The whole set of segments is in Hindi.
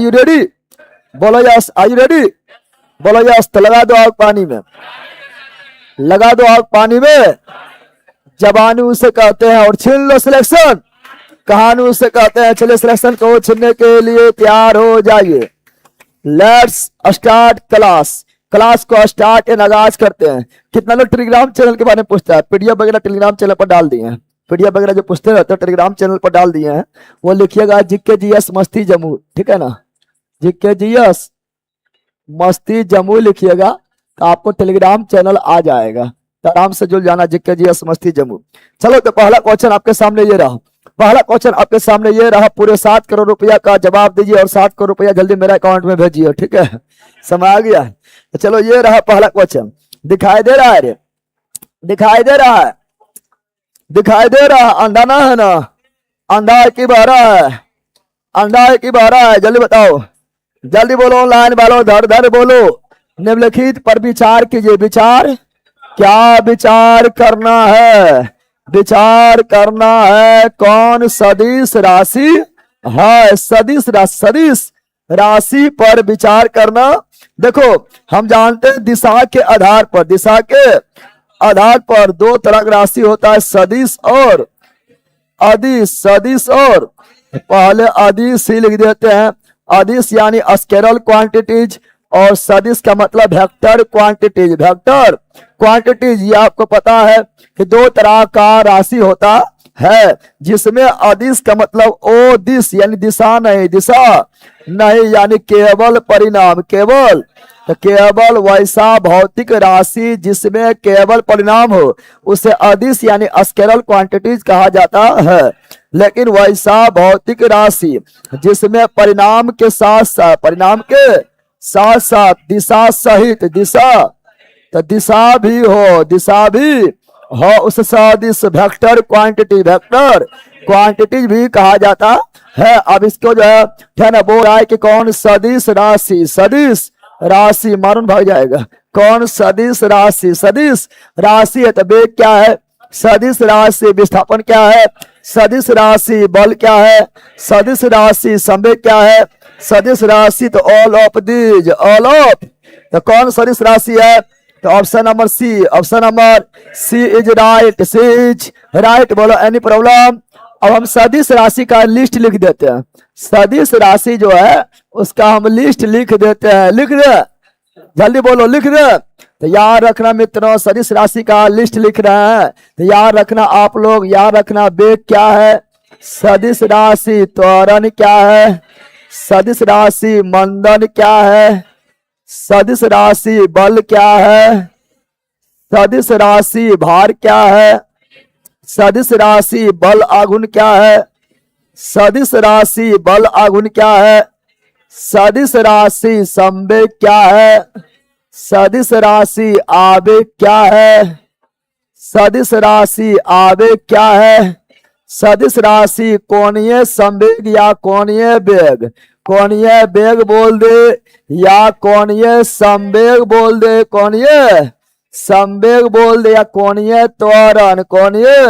You ready? बोलो यस। Are you ready? बोलो यस। तो लगा दो आग पानी में, लगा दो आग पानी में। जबानी उसे कहते हैं और छीन लो सिलेक्शन। कहानी उसे कहते हैं। चलिए सिलेक्शन को छीनने के लिए तैयार हो जाइए। Let's start class. क्लास को स्टार्ट एंड आगाज करते हैं। कितना लोग टेलीग्राम चैनल के बारे में पूछता है? पीडीएफ वगैरह टेलीग्राम चैनल पर डाल दिए हैं। पीडीएफ वगैरह जो पूछते रहते हैं टेलीग्राम चैनल पर डाल दिए हैं। वो लिखिएगा जीके जीएस मस्ती जम्मू, ठीक है ना? जीके जीएस मस्ती जम्मू लिखिएगा तो आपको टेलीग्राम चैनल आ जाएगा। तो आराम से जुड़ जाना, जीके जीएस मस्ती जम्मू। चलो तो पहला क्वेश्चन आपके सामने ये रहा। पहला क्वेश्चन आपके सामने ये रहा। पूरे 7 करोड़ रुपया का जवाब दीजिए और 7 करोड़ रुपया जल्दी मेरे अकाउंट में भेजिए, ठीक है? समझ आ गया? तो चलो ये रहा पहला क्वेश्चन। दिखाई दे रहा है रे? दिखाई दे रहा है? दिखाई दे रहा है? अंधा ना है ना? अंधा है कि बहरा है? अंधा है कि बहरा है? जल्दी बताओ, जल्दी बोलो। लाइन वालों धर धर बोलो। निम्नलिखित पर विचार कीजिए। विचार, क्या विचार करना है? विचार करना है। कौन सदिश राशि है? सदिश राशि, सदिश राशि पर विचार करना। देखो हम जानते हैं दिशा के आधार पर, दिशा के आधार पर 2 तरह का राशि होता है, सदिश और अदिश। सदिश और पहले अदिश ही लिख देते हैं। अदिश यानी स्केलर क्वांटिटीज और सदिश का मतलब वेक्टर क्वांटिटीज। वेक्टर क्वांटिटीज ये आपको पता है कि 2 तरह का राशि होता है, जिसमें अदिश का मतलब ओ दिश यानी दिशा नहीं, दिशा नहीं यानी केवल परिणाम, केवल। तो केवल वैसा भौतिक राशि जिसमें केवल परिणाम हो उसे अदिश यानी स्केलर क्वांटिटीज कहा जाता है। लेकिन वैसा भौतिक राशि जिसमें परिणाम के साथ साथ, परिणाम के साथ साथ दिशा सहित, दिशा तो दिशा भी हो, दिशा भी हो, उस सदिश वेक्टर क्वांटिटी, वेक्टर क्वांटिटी भी कहा जाता है। अब इसको जो है ना बोल रहा है कि कौन सदिश राशि, सदिश राशि मारून भाग जाएगा। कौन सदिश राशि? सदिश राशि है तो वेग क्या है? सदिश राशि विस्थापन क्या है? सदिश राशि बल क्या है? सदिश राशि संवेग क्या है? सदिश राशि तो all of these, all of. तो कौन सदिश राशि है? तो option number C, option number C is right, C is right. बोलो एनी प्रॉब्लम? अब हम सदिश राशि का लिस्ट लिख देते हैं। सदिश राशि जो है उसका हम लिस्ट लिख देते हैं। लिख दे, जल्दी बोलो, लिख दे। तो याद रखना मित्रों, सदिश राशि का लिस्ट लिख रहे हैं तो याद रखना आप लोग, याद रखना वेग क्या है, सदिश राशि त्वरण क्या है, सदिश राशि मंदन क्या है, सदिश राशि बल क्या है, सदिश राशि भार क्या है, सदिश राशि बल आघूर्ण क्या है, सदिश राशि बल आघूर्ण क्या है, सदिश राशि संवेग क्या है, सदिश राशि आवेग क्या है, सदिश राशि आवेग क्या है, सदिश राशि कोणीय संवेग या कोणीय वेग, कोणीय वेग बोल दे या कोणीय संवेग बोल दे, कोणीय संवेग बोल दे या कोणीय त्वरण, कोणीय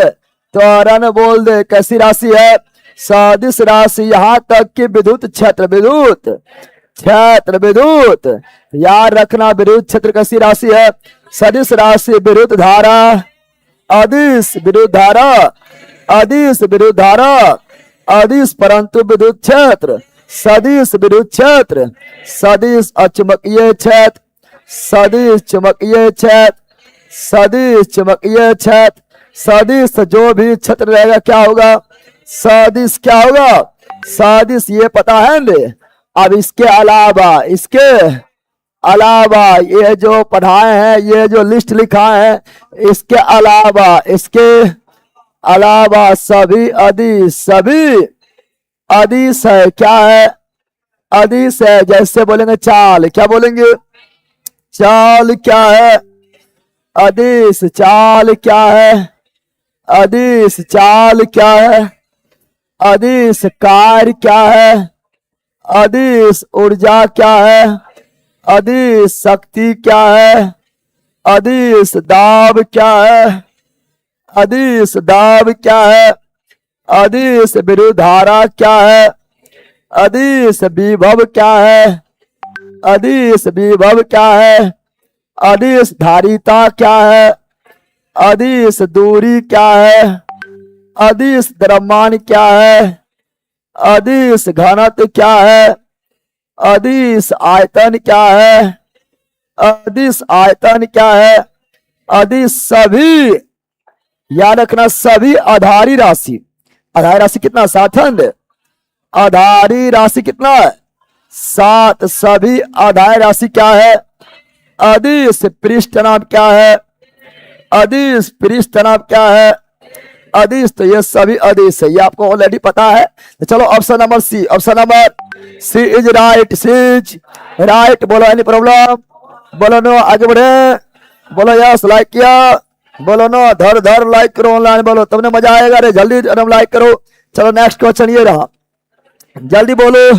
त्वरण बोल दे। कैसी राशि है? सदिश राशि। यहां तक कि विद्युत क्षेत्र, विद्युत क्षेत्र, विद्युत याद रखना, विद्युत क्षेत्र कैसी राशि है? सदिश राशि विद्युत धारा, अदिश विद्युत धारा, अदिश विद्युत धारा, अदिश परंतु विद्युत क्षेत्र, सदिश विद्युत क्षेत्र, सदिश अचुंबकीय क्षेत्र, सदिश चुंबकीय क्षेत्र, सदिश चुंबकीय क्षेत्र, सदिश जो भी क्षेत्र रहेगा क्या होगा? सदिश क्या होगा? सदिश ये पता है ना। अब इसके अलावा, इसके अलावा ये जो पढ़ाए हैं, ये जो लिस्ट लिखा है, इसके अलावा, इसके अलावा सभी अदिश, सभी अदिश है। क्या है? अदिश है। जैसे बोलेंगे चाल, क्या बोलेंगे? चाल क्या है? अदिश। चाल क्या है? अदिश। चाल क्या है? अदिश। कार्य क्या है? अदिश। ऊर्जा क्या है? अदिश। शक्ति क्या है? अदिश। दाब क्या है? अदिश। दाब क्या है? अदिश। विद्युत धारा क्या है? अदिश विभव क्या है? अदिश विभव क्या है? अदिश धारिता क्या है? अदिश दूरी क्या है? अदिश द्रव्यमान क्या है? अदिश घनत्व क्या है? अदिश आयतन क्या है? अदिश आयतन क्या है? अदिश सभी, याद रखना, सभी आधारी राशि। आधारी राशि कितना? 7 है। आधारी राशि कितना है? 7। सभी आधारी राशि क्या है? अदिश पृष्ठ नाम क्या है? अदिश पृष्ठ नाम क्या है? अदिश। तो ये सभी अदिश है, ये आपको ऑलरेडी पता है। तो चलो option number C, option number C is right. C is right. बोलो एनी प्रॉब्लम? बोलो नो, आगे बढ़े। बोलो यस, लाइक किया। बोलो नो, धर लाइक करो ऑनलाइन। बोलो तब ने मजा आएगा रे, जल्दी लाइक करो। चलो नेक्स्ट क्वेश्चन ये रहा, जल्दी बोलो।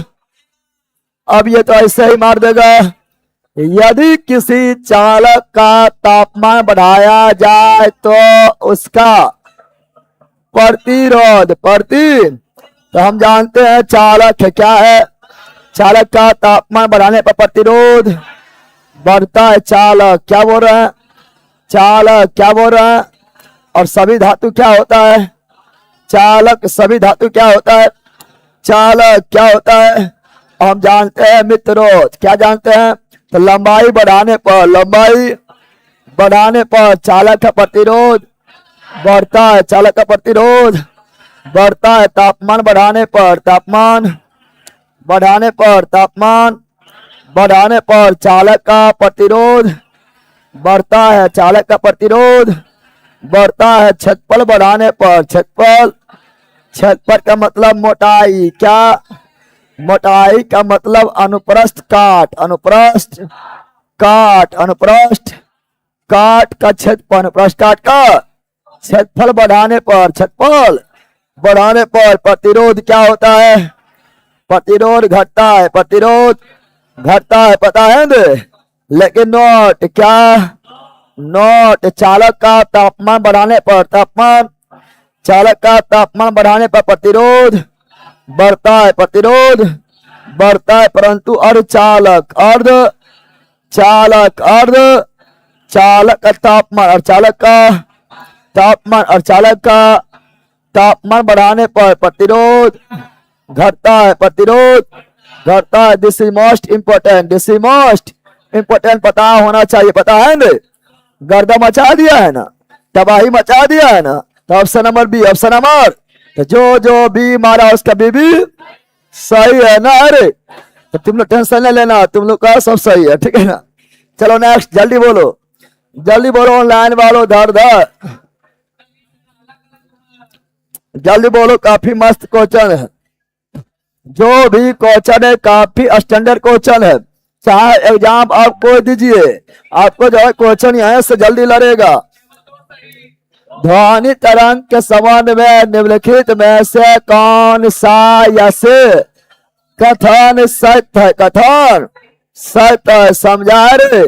अब ये तो ऐसे ही मार देगा। यदि किसी चालक का तापमान बढ़ाया जाए तो उसका प्रतिरोध, तो हम जानते हैं चालक है क्या है? चालक का तापमान बढ़ाने पर प्रतिरोध बढ़ता है। चालक क्या बोल रहे हैं? चालक क्या बोल रहे हैं? और सभी धातु क्या होता है? चालक सभी धातु क्या होता है? चालक क्या होता है? हम जानते हैं मित्रों, क्या जानते हैं? तो लंबाई बढ़ाने पर, लंबाई बढ़ाने पर चालक का प्रतिरोध बढ़ता है। चालक का प्रतिरोध बढ़ता है। तापमान बढ़ाने पर, तापमान बढ़ाने पर, तापमान बढ़ाने पर चालक का प्रतिरोध बढ़ता है। चालक का प्रतिरोध बढ़ता है। क्षेत्रफल बढ़ाने पर, क्षेत्रफल का मतलब मोटाई, क्या? मोटाई का मतलब अनुप्रस्थ काट, अनुप्रस्थ काट, अनुप्रस्थ काट का क्षेत्रफल, अनुप्रस्थ काट का क्षेत्रफल बढ़ाने पर, क्षेत्रफल बढ़ाने पर प्रतिरोध क्या होता है? प्रतिरोध घटता है। प्रतिरोध घटता है, पता है ना? लेकिन नोट क्या? नोट चालक का तापमान बढ़ाने पर, तापमान, चालक का तापमान बढ़ाने पर प्रतिरोध बढ़ता है, प्रतिरोध बढ़ता है। परंतु अर्धचालक, अर्ध चालक, अर्ध चालक का तापमान, और चालक का तापमान, और चालक का तापमान बढ़ाने पर प्रतिरोध घटता है, प्रतिरोध घटता है। This is most important, this is most important, पता होना चाहिए। पता है ना? गर्दा मचा दिया है ना, तबाही मचा दिया है ना। तो option number B, option number, तो जो बी मारा उसका बी सही है ना? अरे तो तुम लोग टेंशन नहीं लेना, तुम लोग का सब सही है, ठीक है ना? चलो नेक्स्ट, जल्दी बोलो, जल्दी बोलो ऑनलाइन वालों, धर जल्दी बोलो। काफी मस्त क्वेश्चन है, जो भी क्वेश्चन है काफी स्टैंडर्ड क्वेश्चन है। चाहे एग्जाम आप कोई दीजिए, आपको जो है क्वेश्चन यहाँ से जल्दी लड़ेगा। ध्वनि तरंग के संबंध में निम्नलिखित में से कौन सा यस कथन सत्य है? कथन सत्य है, समझा रे?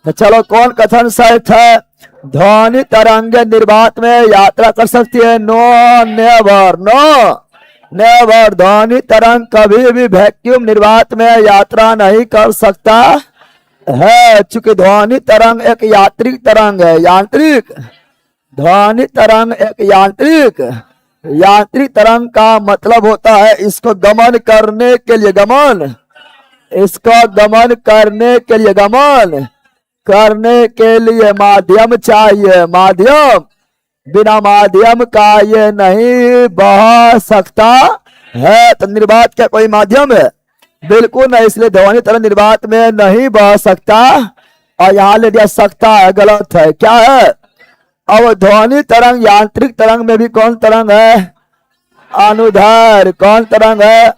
तो चलो कौन कथन सत्य है? ध्वनि तरंग निर्वात में यात्रा कर सकती है। No, never, no never. ध्वनि तरंग कभी भी वैक्यूम निर्वात में यात्रा नहीं कर सकता है, चूंकि ध्वनि तरंग एक यांत्रिक तरंग है। यांत्रिक, ध्वनि तरंग एक यांत्रिक तरंग का मतलब होता है इसको गमन करने के लिए, गमन, इसको गमन करने के लिए, गमन करने के लिए माध्यम चाहिए। माध्यम, बिना माध्यम का ये नहीं बह सकता है। तो निर्वात क्या कोई माध्यम है? बिल्कुल नहीं, इसलिए ध्वनि तरंग निर्वात में नहीं बह सकता। और यहाँ ले दिया सकता है, गलत है। क्या है? अब ध्वनि तरंग यांत्रिक तरंग में भी कौन तरंग है? अनुदैर्घ्य। कौन तरंग है?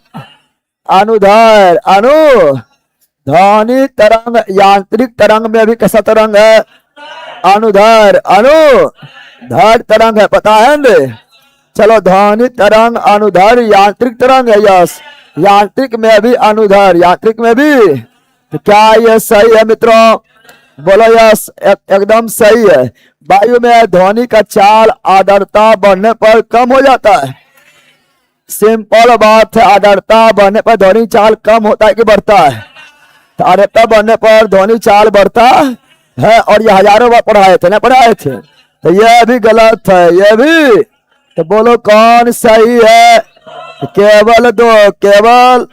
अनुदैर्घ्य, अनु। ध्वनि तरंग यांत्रिक तरंग में भी कैसा तरंग है? अनुदैर्घ्य, अनुदैर्घ्य तरंग है, पता है ना? चलो ध्वनि तरंग अनुदैर्घ्य यांत्रिक तरंग है, यस। यांत्रिक में भी अनुदैर्घ्य, यांत्रिक में भी। तो क्या ये सही है मित्रों? बोलो यस, एकदम सही है। वायु में ध्वनि का चाल आर्द्रता बढ़ने पर कम हो जाता है। सिंपल बात है, आर्द्रता बढ़ने पर ध्वनि चाल कम होता है कि बढ़ता है? तो आर्द्रता बढ़ने पर ध्वनि चाल बढ़ता है। और ये हजारों बार पढ़ाए थे ना, पढ़ाए थे, तो यह भी गलत है, यह भी। तो बोलो कौन सही है? केवल दो, केवल।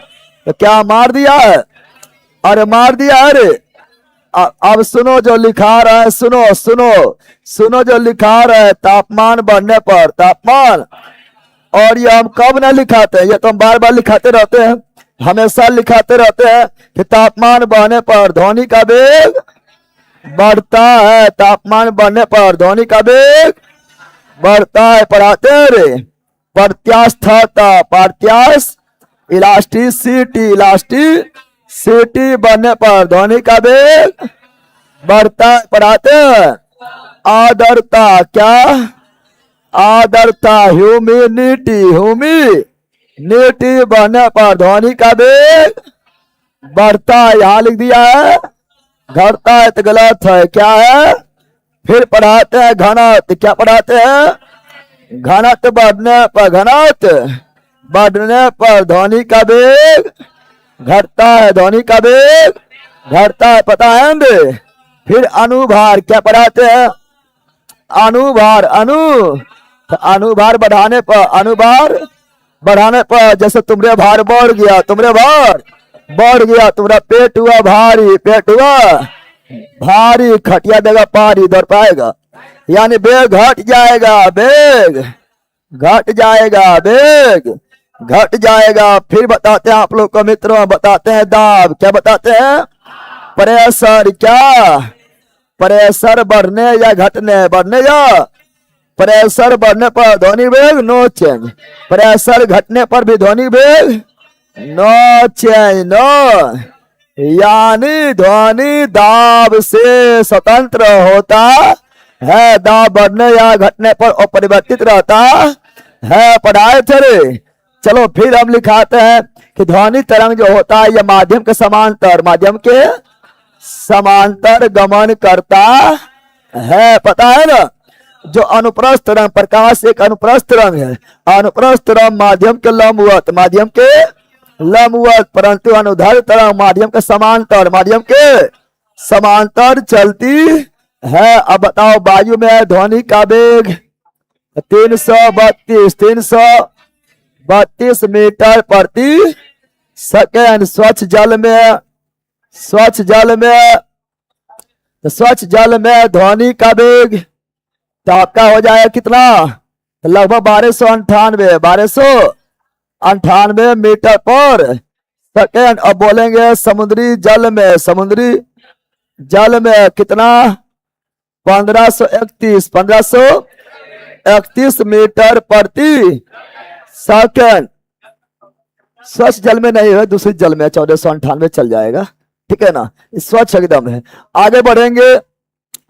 तो क्या मार दिया है? अरे मार दिया है रे। अब सुनो जो लिखा रहा है, सुनो सुनो सुनो जो लिखा रहा है, तापमान बढ़ने पर, तापमान। और ये हम कब ना लिखाते हैं, ये तो हम बार बार लिखाते रहते हैं, हमेशा लिखाते रहते हैं कि तापमान बढ़ने पर ध्वनि का वेग बढ़ता है, तापमान बढ़ने पर ध्वनि का वेग बढ़ता है। पढ़ाते हैं रे। प्रत्यास्थता, प्रत्यास्थ, इलास्टिसिटी, इलास्टिसिटी बढ़ने पर ध्वनि का वेग बढ़ता है। पढ़ाते हैं। आर्द्रता, क्या? आर्द्रता, ह्यूमिडिटी, ह्यूमिडिटी बढ़ने पर ध्वनि का वेग बढ़ता है। यहाँ लिख दिया है, घटता है तो गलत है, क्या है? फिर पढ़ाते हैं घनत्व, क्या पढ़ाते हैं? घनत्व बढ़ने पर, घनत्व बढ़ने पर ध्वनि का वेग घटता है, ध्वनि का वेग घटता है। पता है रे। फिर अनुभार, क्या पढ़ाते हैं? अनुभार, तो अनुभार बढ़ाने पर, अनुभार बढ़ाने पर, जैसे तुम्हारे भार बढ़ गया, तुम्हारे भार बढ़ गया, तुम्हारा पेट हुआ भारी, पेट हुआ भारी, खटिया देगा पारी, दौड़ पाएगा, यानी वेग घट जाएगा, वेग घट जाएगा, वेग घट जाएगा। फिर बताते हैं आप लोग को मित्रों, बताते हैं दाब, क्या बताते हैं? प्रेशर, क्या? प्रेशर बढ़ने या घटने, बढ़ने या प्रेशर बढ़ने पर ध्वनि वेग नो चेंज, प्रेशर घटने पर भी ध्वनि वेग नो चेंज, नो, यानी ध्वनि दाब से स्वतंत्र होता है, दाब बढ़ने या घटने पर अपरिवर्तित रहता है। पढ़ाए थे रे। चलो फिर हम लिखाते हैं कि ध्वनि तरंग जो होता है, यह माध्यम के समांतर, माध्यम के समांतर गमन करता है। पता है ना? जो अनुप्रस्थ रंग, प्रकाश एक अनुप्रस्थ रंग है, अनुप्रस्थ रंग माध्यम के लंबवत, माध्यम के लंबवत, परंतु अनुदैर्ध्य तरंग माध्यम के समांतर, माध्यम के समांतर चलती है। अब बताओ वायु में ध्वनि का वेग 332 मीटर प्रति सेकेंड। स्वच्छ जल में, स्वच्छ जल में, तो स्वच्छ जल में ध्वनि का वेग तो आपका हो जाएगा कितना? तो लगभग 1298 मीटर पर सेकेंड। अब बोलेंगे समुद्री जल में, समुद्री जल में कितना? 1531 मीटर प्रति सेकेंड। स्वच्छ जल में नहीं है, दूसरी जल में 1498 चल जाएगा, ठीक है ना? स्वच्छ एकदम है। आगे बढ़ेंगे,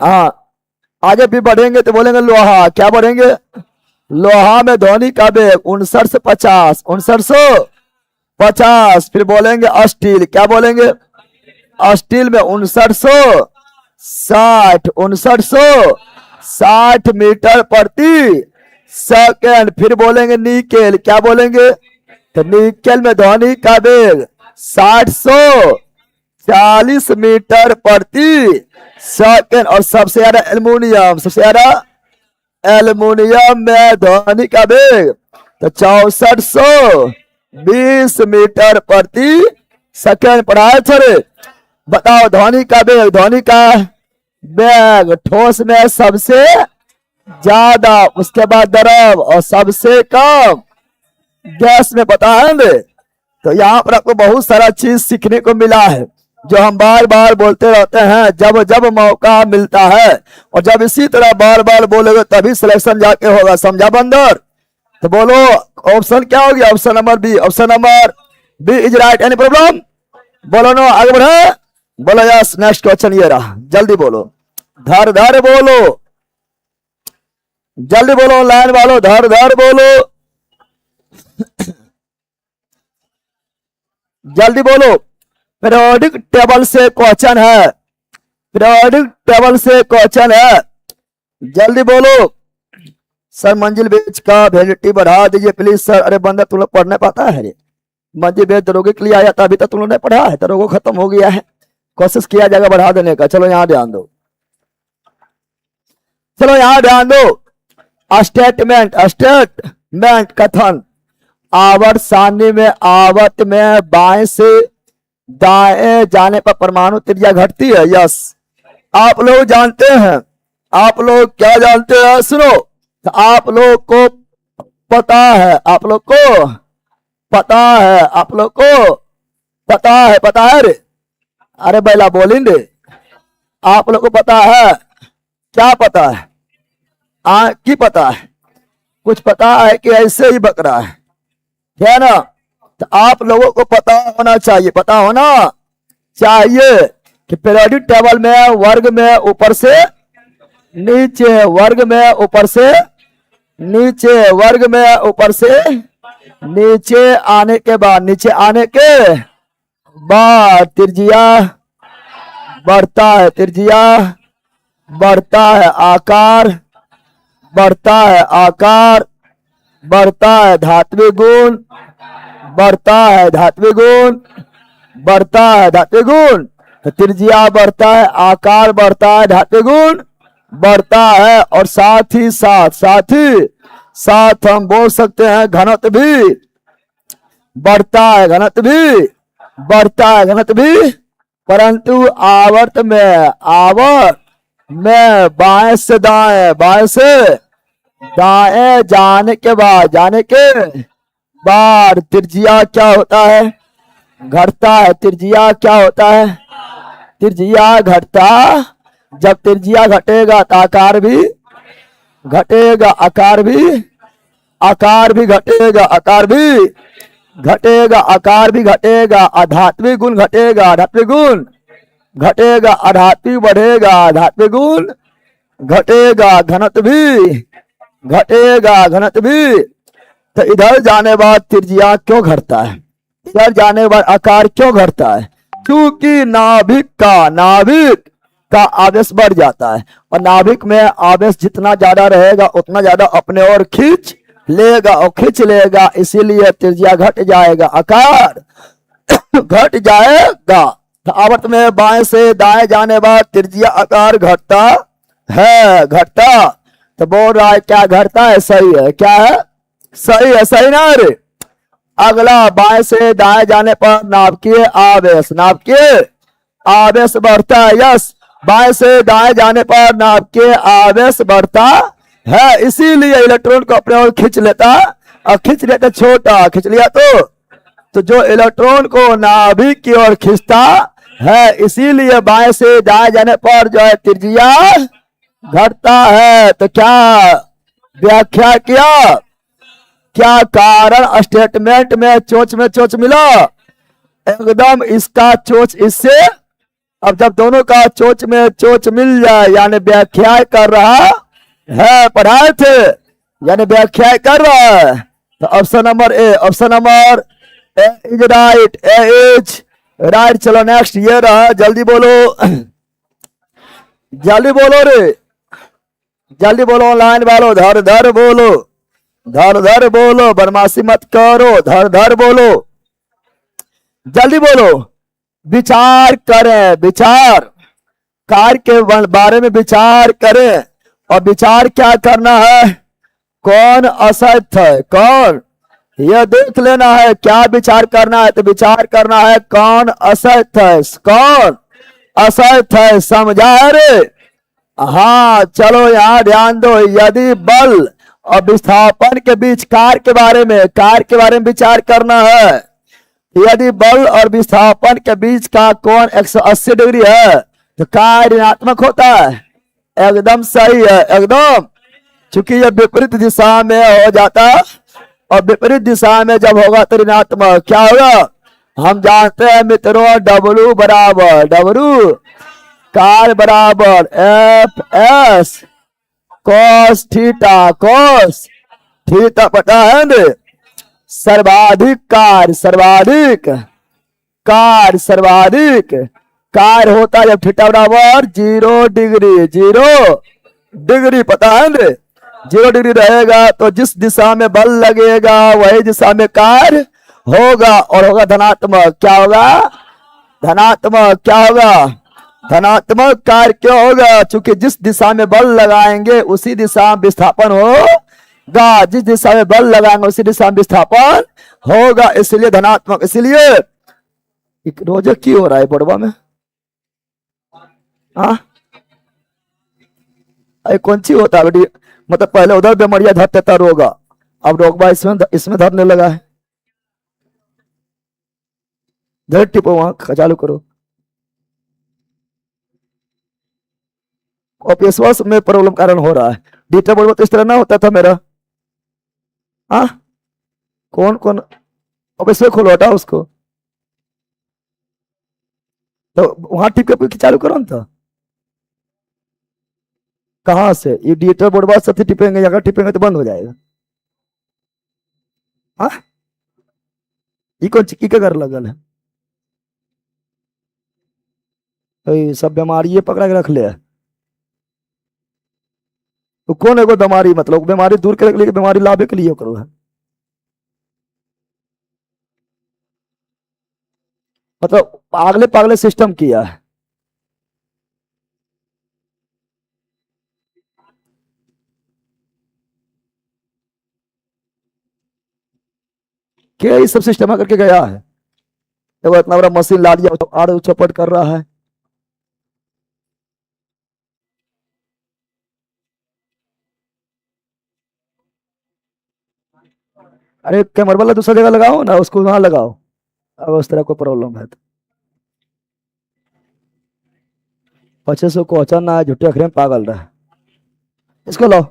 हाँ आगे भी बढ़ेंगे तो बोलेंगे लोहा, क्या बढ़ेंगे? लोहा में ध्वनि का वेग 5950, 5950। फिर बोलेंगे स्टील, क्या बोलेंगे? स्टील में 5960 मीटर प्रति सेकेंड। फिर बोलेंगे निकेल, क्या बोलेंगे? तो निकेल में ध्वनि का वेग 60 मीटर प्रति सेकेंड। और सबसे ज्यादा एल्युमिनियम, सबसे ज्यादा एल्युमिनियम में ध्वनि का वेग तो 6420 मीटर प्रति सेकेंड। पढ़ाए थे। बताओ ध्वनि का वेग, ध्वनि का वेग ठोस में सबसे ज्यादा, उसके बाद द्रव, और सबसे कम गैस में। पता है? तो यहाँ पर आपको बहुत सारा चीज सीखने को मिला है, जो हम बार बार बोलते रहते हैं जब जब मौका मिलता है, और जब इसी तरह बार बार बोलोगे तभी सिलेक्शन जाके होगा। समझा बंदर? तो बोलो ऑप्शन क्या हो गया? Option number B, option number B is right. Any problem? बोलो नो, आगे बढ़े। बोलो यस। नेक्स्ट क्वेश्चन ये रहा, जल्दी बोलो, धर धर बोलो, जल्दी बोलो, लाइन वालों धर धर बोलो, जल्दी बोलो। पीरियोडिक टेबल से क्वेश्चन है, पीरियोडिक टेबल से क्वेश्चन है, जल्दी बोलो। सर मंजिल बेच का वैलिडिटी बढ़ा दीजिए प्लीज सर। अरे बंदा तुम लोग पढ़ने पाता है रे? मंजिल बेच दरोगे के लिए आया था, अभी तक तुम लोग ने पढ़ा है? दरोगो खत्म हो गया है, कोशिश किया जाएगा बढ़ा देने का। चलो यहाँ ध्यान दो, चलो यहाँ ध्यान दो। स्टेटमेंट, स्टेटमेंट कथन। आवर्त सारणी में आवत में बाएं से दाएं जाने पर परमाणु त्रिज्या घटती है। यस, आप लोग जानते हैं, आप लोग क्या जानते हैं? सुनो, तो आप लोग को पता है, आप लोग को पता है, आप लोग को पता है रे? अरे बैला बोलेंगे, आप लोग को पता है? क्या पता है? की पता है? कुछ पता है कि ऐसे ही बक रहा है ना? तो आप लोगों को पता होना चाहिए, पता होना चाहिए कि पीरियोडिक टेबल में वर्ग में ऊपर से नीचे, वर्ग में ऊपर से नीचे, वर्ग में ऊपर से नीचे आने के बाद, नीचे आने के बाद त्रिज्या बढ़ता है, त्रिज्या बढ़ता है, आकार बढ़ता है, आकार बढ़ता है, धात्विक गुण बढ़ता है, धात्विक गुण बढ़ता है, धात्विक गुण। त्रिज्या बढ़ता है, आकार बढ़ता है, धात्विक गुण बढ़ता है, और साथ ही साथ हम बोल सकते हैं घनत्व भी बढ़ता है, घनत्व भी बढ़ता है, घनत्व भी। परंतु आवर्त में बाएं से दाएं जाने के बाद त्रिज्या क्या होता है? घटता है। त्रिज्या क्या होता है? त्रिज्या घटता। जब त्रिज्या घटेगा तो आकार भी घटेगा, आकार भी घटेगा, आकार भी घटेगा, आकार भी घटेगा, आध्यात्मिक गुण घटेगा, आध्यात्मिक गुण घटेगा, आध्यात्मिक बढ़ेगा, आध्यात्मिक गुण घटेगा, घनत्व भी घटेगा, घनत्व भी। तो इधर जाने बाद त्रिज्या क्यों घटता है? इधर जाने के बाद आकार क्यों घटता है? क्योंकि नाभिक का आवेश बढ़ जाता है, और नाभिक में आवेश जितना ज्यादा रहेगा उतना ज्यादा अपने ओर खींच लेगा, इसीलिए त्रिज्या घट जाएगा, आकार घट जाएगा। तो आवर्त में बाएं से दाएं जाने बाद त्रिज्या आकार घटता है, घटता। तो बोल रहा है क्या घटता है? सही है, क्या है? सही है, सही ना रे? अगला, बाएं से दाएं जाने पर नाभिकीय आवेश बढ़ता है। यस, बाएं से दाएं जाने पर नाभिकीय आवेश बढ़ता है, इसीलिए इलेक्ट्रॉन को अपने ओर खींच लेता, और खींच लेता छोटा, खींच लिया तो जो इलेक्ट्रॉन को नाभिक की ओर खींचता है, इसीलिए बाएं से दाएं जाने पर जो है त्रिज्या घटता है। तो क्या व्याख्या किया? क्या कारण स्टेटमेंट में चोच मिला? एकदम इसका चोच इससे। अब जब दोनों का चोच में चोच मिल जाए, यानी व्याख्या कर रहा है, पढ़ाए थे यानी व्याख्या कर रहा है। तो option number A, option number A is right, A is right. चलो नेक्स्ट ये रहा, जल्दी बोलो, जल्दी बोलो रे, जल्दी बोलो ऑनलाइन वालों, धर बोलो, धर बोलो, बदमाशी मत करो, धर बोलो, जल्दी बोलो। विचार करें, विचार कार्य के बारे में विचार करें, और विचार क्या करना है? कौन असत्य है, कौन, यह देख लेना है। क्या विचार करना है? तो विचार करना है कौन असत्य है, कौन असत्य है, समझा है रे? हाँ, चलो यहाँ ध्यान दो। यदि बल और विस्थापन के बीच कार्य के बारे में विचार करना है, यदि बल और विस्थापन के बीच का कोण 180 डिग्री है तो कार्य ऋणात्मक होता है। एकदम सही है, एकदम, चूंकि यह विपरीत दिशा में हो जाता, और विपरीत दिशा में जब होगा तो ऋणात्मक क्या होगा? हम जानते हैं मित्रों, W कार्य बराबर Fs cos थीटा पता है न? सर्वाधिक कार्य होता है जब थीटा बराबर 0 डिग्री, पता है न? जीरो डिग्री रहेगा तो जिस दिशा में बल लगेगा वही दिशा में कार्य होगा, और होगा धनात्मक। क्या होगा? धनात्मक। क्या होगा? धनात्मक कार्य क्यों होगा? चूंकि जिस दिशा में बल लगाएंगे उसी दिशा में विस्थापन होगा, जिस दिशा में बल लगाएंगे उसी दिशा में विस्थापन होगा, इसलिए धनात्मक। इसलिए रोज क्यों हो रहा है बोर्डवा में? हाँ, कौन सी होता है बेटी? मतलब पहले उधर बीमारियां धरते था रोगा, अब रोगबा इसमें धरने लगा है। धर टिपो, वहां चालू करो। और इस वर्ष में प्रॉब्लम कारण हो रहा है। डीटा बोर्ड तो इस तरह ना होता था मेरा। हाँ, कौन कौन? अब इसमें खोलो, हटा उसको, तो वहां टिप के चालू करो ना। तो कहां से ये डिजिटल बोर्ड बात सबसे टिपेंगे? अगर टिपेंगे तो बंद हो जाएगा। हाँ, ये कौन ची क्या कर लगल है? तो ये सब बीमारी ये पकड़ा के रख ले है। तो कौन है कोई बीमारी? मतलब बीमारी दूर करने के लिए, बीमारी लाभे के लिए करो है। मतलब पागले पागले सिस्टम किया है। क्या ये सब सिस्टम करके गया है? देखो इतना बड़ा मशीन ला दिया, आड़ चौपट कर रहा है। अरे कैमरा वाला दूसरा जगह लगाओ ना, उसको वहां लगाओ। अब उस तरह कोई प्रॉब्लम है तो 2500 क्वेश्चन ना है, झूठे अखरे में पागल रहा है। इसको लो।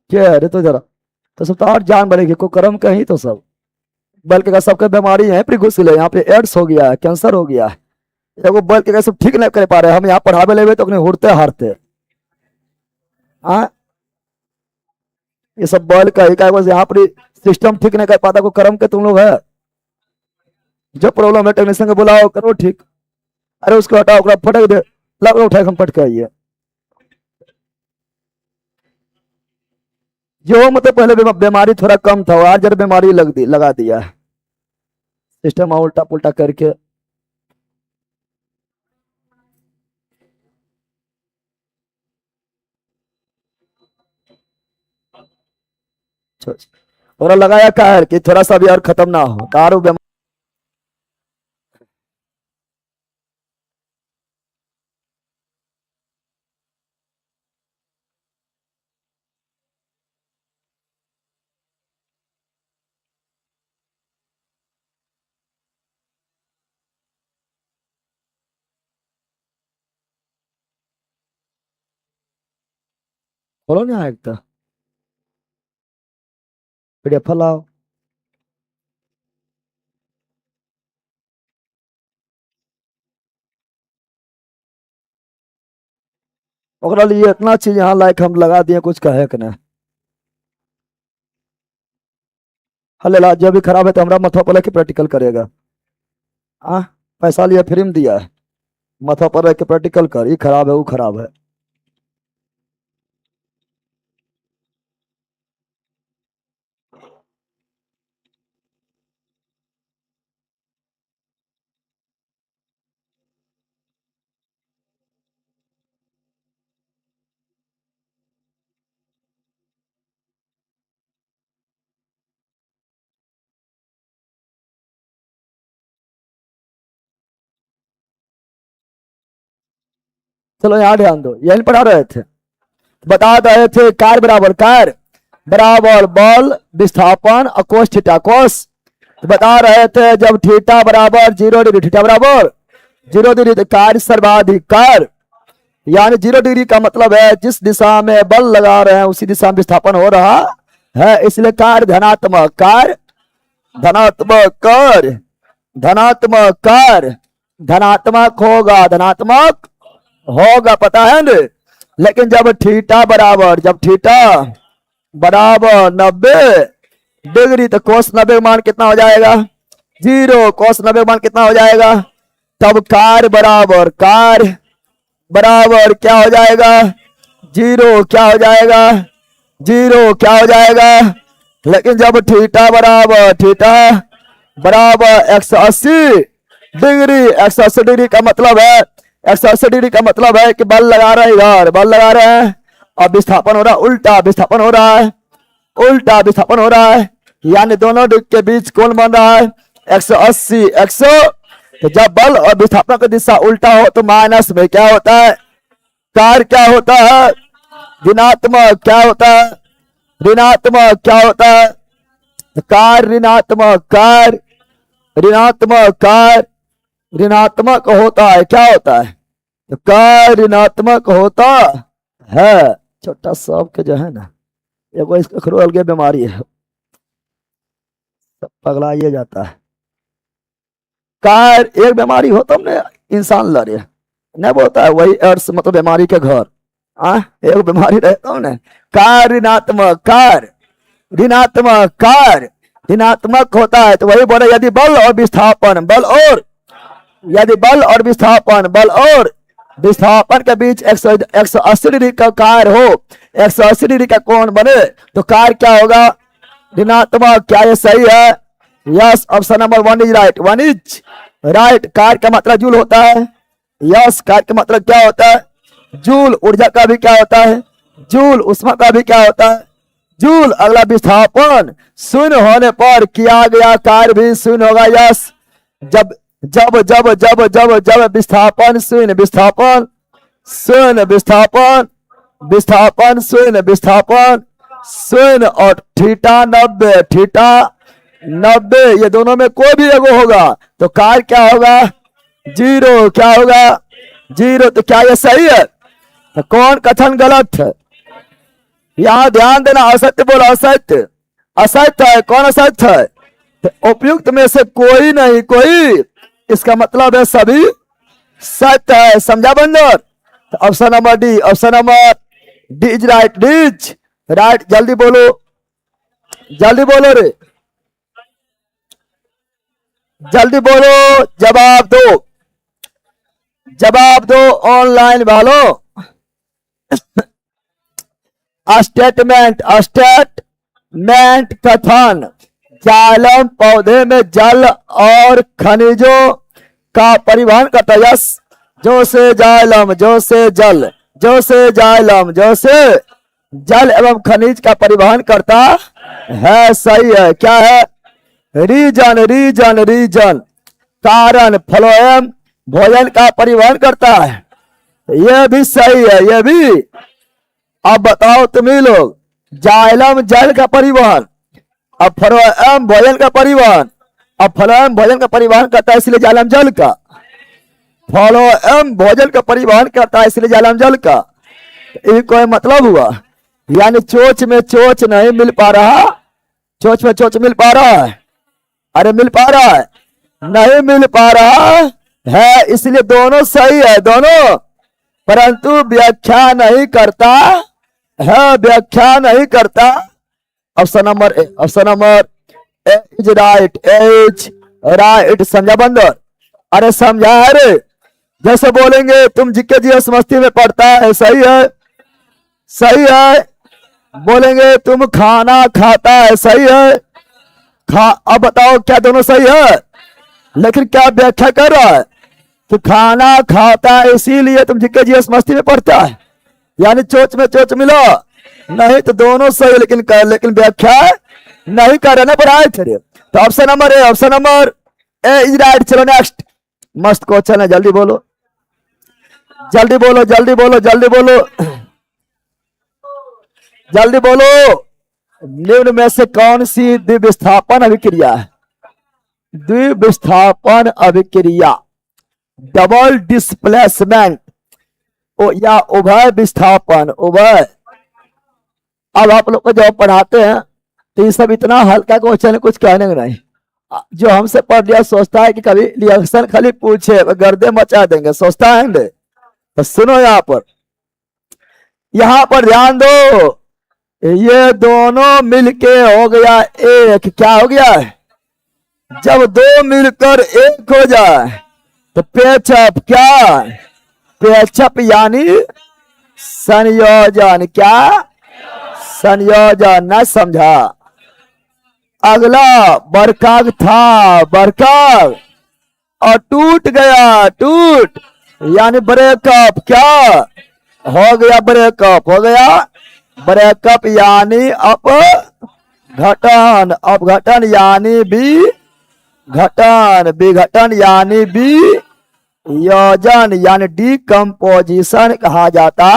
क्या है? अरे तो जरा, तो सब तो और जान बढ़ेगी, को कर्म कहीं तो सब, बल्कि का सबके बीमारी है प्री घुस ले। यहाँ पे एड्स हो गया है, कैंसर हो गया है, देखो बल्कि का सब ठीक नहीं कर पा रहे। हम यहाँ पढ़ावे ले तो अपने उड़ते हारते। हाँ, ये सब बल का ही का बस यहाँ पर सिस्टम ठीक नहीं कर पाता। को कर्म के तुम लोग है, जब प्रॉब्लम है टेक्नीशियन को बुलाओ, करो ठीक। अरे उसको हटाओ, फटक दे, लग उठाए हम पटके आइए। जो मतलब पहले बीमारी थोड़ा कम था, आज जरा बीमारी लगा दिया है सिस्टम उल्टा पुल्टा करके। और लगाया क्या है कि थोड़ा सा भी और खत्म ना हो कार बीमारी। बोलो ना एक तो पीडीएफ लाओ। ओकरा लिए इतना चीज यहाँ लायक हम लगा दिए, कुछ कहे कि नहीं। हले ला जो भी खराब है तो हमारा मथवा पर लेके प्रैक्टिकल करेगा। आ पैसा लिया, फ्री में दिया है, मथवा पर रख के प्रैक्टिकल कर। ये खराब है, वो खराब है। चलो यहाँ ध्यान दो, यही पढ़ा रहे थे, बता रहे थे कार बराबर बल विस्थापन अकोस थीटा कोस। तो बता रहे थे जब थीटा बराबर 0 डिग्री, थीटा बराबर 0 डिग्री तो कार्य सर्वाधिकार, यानी 0 डिग्री का मतलब है जिस दिशा में बल लगा रहे हैं उसी दिशा में विस्थापन हो रहा है, इसलिए कार्य धनात्मक। कार्य धनात्मक, कार्य धनात्मक, कार्य धनात्मक होगा, धनात्मक होगा, पता है ना। लेकिन जब थीटा बराबर, जब थीटा बराबर 90 डिग्री, तो कोस 90 का मान कितना हो जाएगा? 0। कोस 90 का मान कितना हो जाएगा? तब कार बराबर क्या हो जाएगा? 0। क्या हो जाएगा? 0 क्या हो जाएगा? लेकिन जब थीटा बराबर 180 डिग्री, 180 डिग्री का मतलब है, 180 डिग्री का मतलब है कि बल लगा रहे हैं, इधर बल लगा रहे हैं और विस्थापन हो रहा है, उल्टा विस्थापन हो रहा है, उल्टा विस्थापन हो रहा है, यानी दोनों के बीच कोण बन रहा है 180 100। तो जब बल और विस्थापन की दिशा उल्टा हो तो माइनस में क्या होता है? कार क्या होता है? ऋणात्मक। क्या होता है? ऋणात्मक। क्या होता है? कार ऋणात्मक, कार ऋणात्मक, कार ऋणात्मक होता है। क्या होता है? तो कार ऋणात्मक होता है। छोटा सांप के जो है ना, एगो इसका खरोल के बीमारी है, सब पगला ये जाता है। कार एक बीमारी हो तो हमने इंसान लड़े नहीं बोलता है, वही अर्थ मतलब बीमारी के घर एक बीमारी रहता हूं ना। कार ऋणात्मक, कार ऋणात्मक, कार ऋणात्मक होता है। तो वही बोले यदि बल और विस्थापन, यदि बल और विस्थापन के बीच 180 डिग्री का कार्य हो, 180 डिग्री का कोण बने, तो कार्य क्या होगा? ऋणात्मक। क्या ये सही है? Yes, option number 1 is right, 1 is right. कार्य का मात्रा जूल होता है। यस, कार्य का मतलब क्या होता है? जूल। ऊर्जा का भी क्या होता है? जूल। उष्मा का भी क्या होता है? जूल। अगला विस्थापन शून्य होने पर किया गया कार्य भी शून्य होगा। यस, जब जब जब जब जब जब विस्थापन शून्य, विस्थापन शून्य, विस्थापन विस्थापन शून्य, विस्थापन शून्य और थीटा 90, थीटा 90, ये दोनों में कोई भी एगो होगा तो कार्य क्या होगा? 0। क्या होगा? 0। तो क्या ये सही है? तो कौन कथन गलत है? यहां ध्यान देना, असत्य बोला, असत्य, असत्य है। कौन असत्य है? तो उपयुक्त में से कोई नहीं, कोई, इसका मतलब है सभी सत्य है। समझा बंदर? तो option number D, option number D is right, D is right. जल्दी बोलो, जल्दी बोलो रे, जल्दी बोलो, जवाब दो, जवाब दो ऑनलाइन वालों। स्टेटमेंट, स्टेटमेंट कथन। जालम पौधे में जल और खनिजों का परिवहन करता है। यस, जो से जालम, जो से जल, जो से जालम, जो से जल एवं खनिज का परिवहन करता है। सही है। क्या है? Reason, reason, reason. कारण, फ्लोएम भोजन का परिवहन करता है। यह भी सही है, यह भी। अब बताओ तुम्ही लोग, जाइलम जल का परिवहन, अब फ्लोएम भोजन का परिवहन, अब फ्लोएम भोजन का परिवहन करता है इसलिए जाइलम जल का, फ्लोएम भोजन का परिवहन करता है इसलिए जाइलम जल का। ये कोई मतलब हुआ? यानी चोच में चोच नहीं मिल पा रहा, चोच में चोच मिल पा रहा है? अरे मिल पा रहा है? नहीं मिल पा रहा है, इसलिए दोनों सही है, दोनों, परंतु व्याख्या नहीं करता है, व्याख्या नहीं करता। Option number A, option number A is right, A's right. समझा बंदर? अरे समझा है रे? जैसे बोलेंगे तुम जीके जीएस मस्ती में पढ़ता है, सही है, सही है। बोलेंगे तुम खाना खाता है, सही है, अब बताओ क्या दोनों सही है? लेकिन क्या व्याख्या कर रहा है कि खाना खाता है इसीलिए तुम जीके जीएस मस्ती में पढ़ता है, यानी चोच में चोच मिला नहीं, तो दोनों सही, लेकिन व्याख्या नहीं कर रहे ना, पढ़ाए थे। तो option number A, option number A is right. चलो नेक्स्ट, मस्त क्वेश्चन है, जल्दी बोलो, जल्दी बोलो, जल्दी बोलो, जल्दी बोलो, जल्दी बोलो। निम्न में से कौन सी द्विविस्थापन अभिक्रिया है? द्विविस्थापन अभिक्रिया, डबल डिस्प्लेसमेंट या उभय विस्थापन, उभय। अब आप लोग को जब पढ़ाते हैं तो ये सब इतना हल्का क्वेश्चन है, कुछ कहने का नहीं। जो हमसे पढ़ लिया सोचता है कि कभी रिएक्शन खाली पूछे गर्दे मचा देंगे, सोचता है ना। तो सुनो यहाँ पर ध्यान दो, ये दोनों मिलके हो गया एक। क्या हो गया? जब दो मिलकर एक हो जाए तो पेचअप। क्या? पेचअप यानी संयोजन। क्या? संयोजन। न समझा? अगला बरकाग था, बरकाग और टूट गया, टूट यानी ब्रेकअप। क्या हो गया? ब्रेकअप हो गया। ब्रेकअप यानी अपघटन, अपघटन यानी विघटन, विघटन यानी वियोजन यानी डिकम्पोजिशन कहा जाता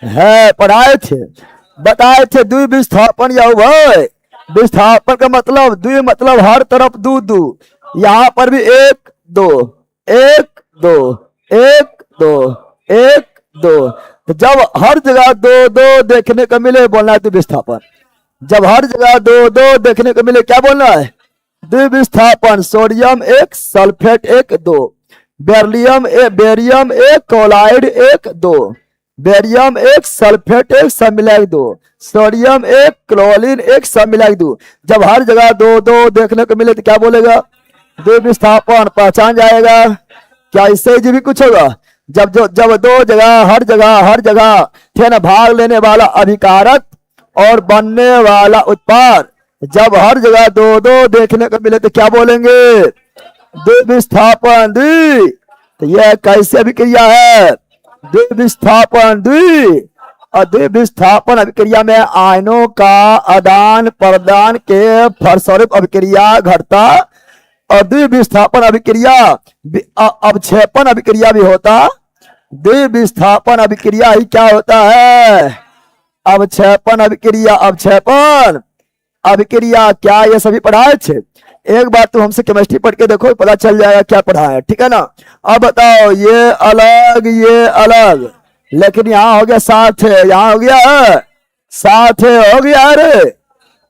है। पढ़ाए थे, बताए थे द्विविस्थापन या उभय विस्थापन का मतलब द्वि मतलब हर तरफ दू दू। यहाँ पर भी एक दो, एक दो, एक दो, एक दो। तो जब हर जगह दो दो देखने को मिले बोलना है द्विविस्थापन। जब हर जगह दो दो देखने को मिले क्या बोलना है? द्विविस्थापन। सोडियम एक, सल्फेट एक, दो। बेरियम एक, क्लोराइड एक, दो। बेरियम एक, सल्फेट एक, सब मिला दो। सोडियम एक, क्लोरीन एक, सब मिला दो। जब हर जगह दो दो देखने को मिले तो क्या बोलेगा? द्विविस्थापन। पहचान जाएगा क्या? इससे जी भी कुछ होगा? जब दो जगह हर जगह थे ना, भाग लेने वाला अभिकारक और बनने वाला उत्पाद, जब हर जगह दो दो देखने को मिले तो क्या बोलेंगे? द्विविस्थापन। द्वि तो यह कैसे अभिक्रिया है? द्विविस्थापन। द्वि और द्विविस्थापन अभिक्रिया में आयनों का आदान प्रदान के फलस्वरूप अभिक्रिया घटता और द्विविस्थापन अभिक्रिया अवक्षेपण अभिक्रिया भी होता। द्विविस्थापन अभिक्रिया ही क्या होता है? अवक्षेपण अभिक्रिया। अवक्षेपण अभिक्रिया क्या? ये सभी पढ़ाए थे। एक बार तो हमसे केमिस्ट्री पढ़ के देखो, पता चल जाएगा क्या पढ़ा है। ठीक है ना? अब बताओ, ये अलग ये अलग, लेकिन यहाँ हो गया साथ है, यहाँ हो गया है साथ है, हो गया। अरे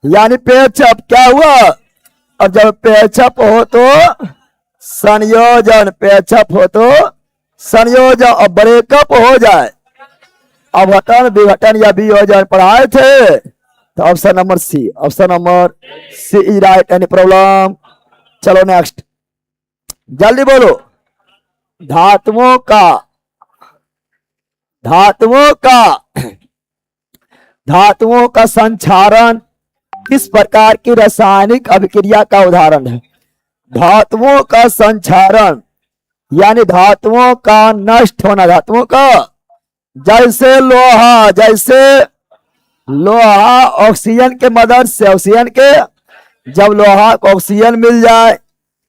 यानी पेचअप। क्या हुआ? और जब पेचअप हो तो संयोजन, पेचअप हो तो संयोजन। और ब्रेकअप हो जाए अवघटन, विघटन या वियोजन पढ़ाए थे। तो option number C, option number C is right. Any problem? चलो नेक्स्ट, जल्दी बोलो। धातुओं का संक्षारण किस प्रकार की रासायनिक अभिक्रिया का उदाहरण है? धातुओं का संक्षारण यानी धातुओं का नष्ट होना। धातुओं का जैसे लोहा ऑक्सीजन के मदद से, ऑक्सीजन के जब लोहा को ऑक्सीजन मिल जाए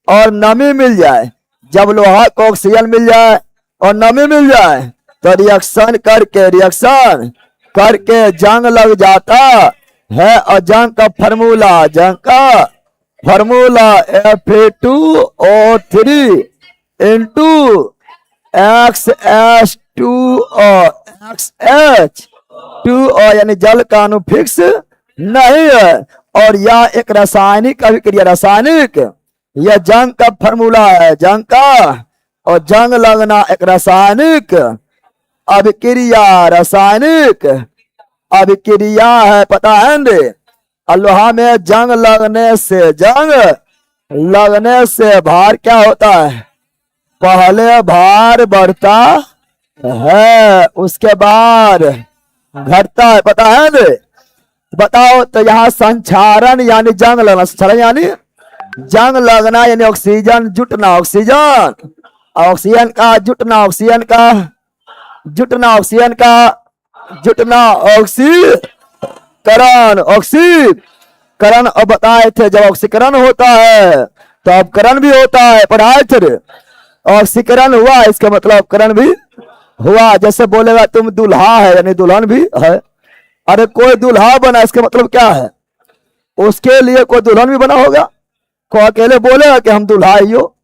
और नमी मिल जाए, जब लोहा को ऑक्सीजन मिल जाए और नमी मिल जाए तो रिएक्शन करके जंग लग जाता है। और जंग का फॉर्मूला Fe2O3 इंटू XH2O यानी जल का अणु फिक्स नहीं है। और यह एक रासायनिक अभिक्रिया, रासायनिक यह जंग का फॉर्मूला है, जंग का। और जंग लगना एक रासायनिक अभिक्रिया, रासायनिक अभिक्रिया है, पता है ना? लोहा में जंग लगने से भार क्या होता है? पहले भार बढ़ता है, उसके बाद घटता है, पता है ना? बताओ तो यहाँ संक्षारण यानी जंग लगना, संक्षारण यानी जंग लगना यानी ऑक्सीजन जुटना, ऑक्सीजन का जुटना, ऑक्सीकरण। अब बताए थे जब ऑक्सीकरण होता है तो अपकरण भी होता है, पढ़ाए थे। ऑक्सीकरण हुआ इसका मतलब अपकरण भी हुआ। जैसे बोलेगा तुम दुल्हा है यानी दुल्हन भी है। अरे कोई दुल्हा बना इसका मतलब क्या है? उसके लिए कोई दुल्हन भी बना होगा। कोई अकेले बोलेगा कि हम दुल्हा ही हो,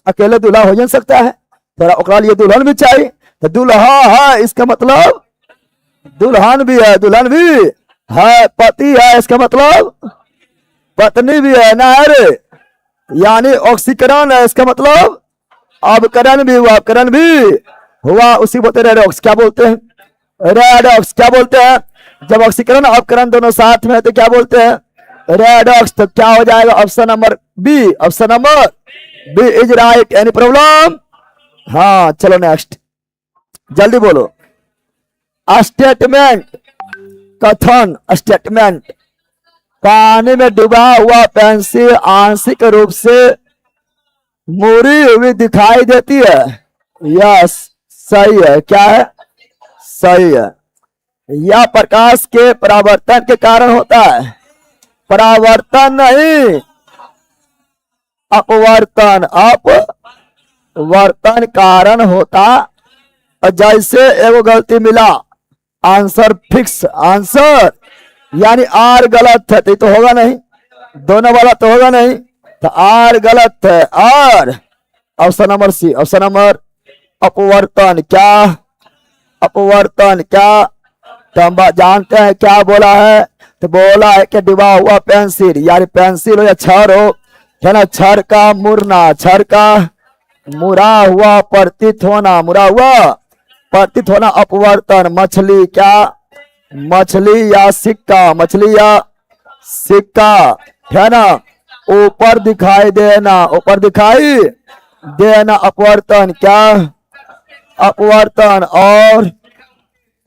अकेले दुल्हा हो नहीं सकता है, तो ओकरा लिए दुल्हन भी चाहिए। तो दुल्हा है इसका मतलब दुल्हन भी है, दुल्हन भी है। पति है इसका मतलब पत्नी भी है ना। अरे यानी ऑक्सीकरण है, इसका मतलब अवकरण भी हुआ, अवकरण भी हुआ, उसी बोलते रेडॉक्स। क्या बोलते हैं? रेडॉक्स। क्या बोलते हैं? जब ऑक्सीकरण अवकरण दोनों साथ में है तो क्या बोलते हैं? रेडॉक्स। तो क्या हो जाएगा? Option number B, option number B is right. Any problem? हाँ चलो नेक्स्ट, जल्दी बोलो। स्टेटमेंट, कथन, स्टेटमेंट। पानी में डूबा हुआ पेंसिल आंशिक रूप से मुड़ी हुई दिखाई देती है। यस सही है। क्या है? सही है। यह प्रकाश के परावर्तन के कारण होता है। परावर्तन नहीं, अपवर्तन, अपवर्तन कारण होता। जैसे एगो गलती मिला, आंसर फिक्स, आंसर यानी आर गलत है तो ये तो होगा नहीं, दोनों वाला तो होगा नहीं, तो आर गलत है। R option number C, option number अपवर्तन। क्या अपवर्तन? क्या तो हम जानते हैं क्या बोला है? तो बोला है कि डूबा हुआ पेंसिल, यानी पेंसिल हो या छर हो, है ना, छर का मुड़ना, छर का मुड़ा हुआ प्रतीत होना, मुड़ा हुआ प्रतीत होना अपवर्तन। मछली, क्या मछली या सिक्का, मछली या सिक्का, है ना, ऊपर दिखाई देना, ऊपर दिखाई देना अपवर्तन। क्या अपवर्तन।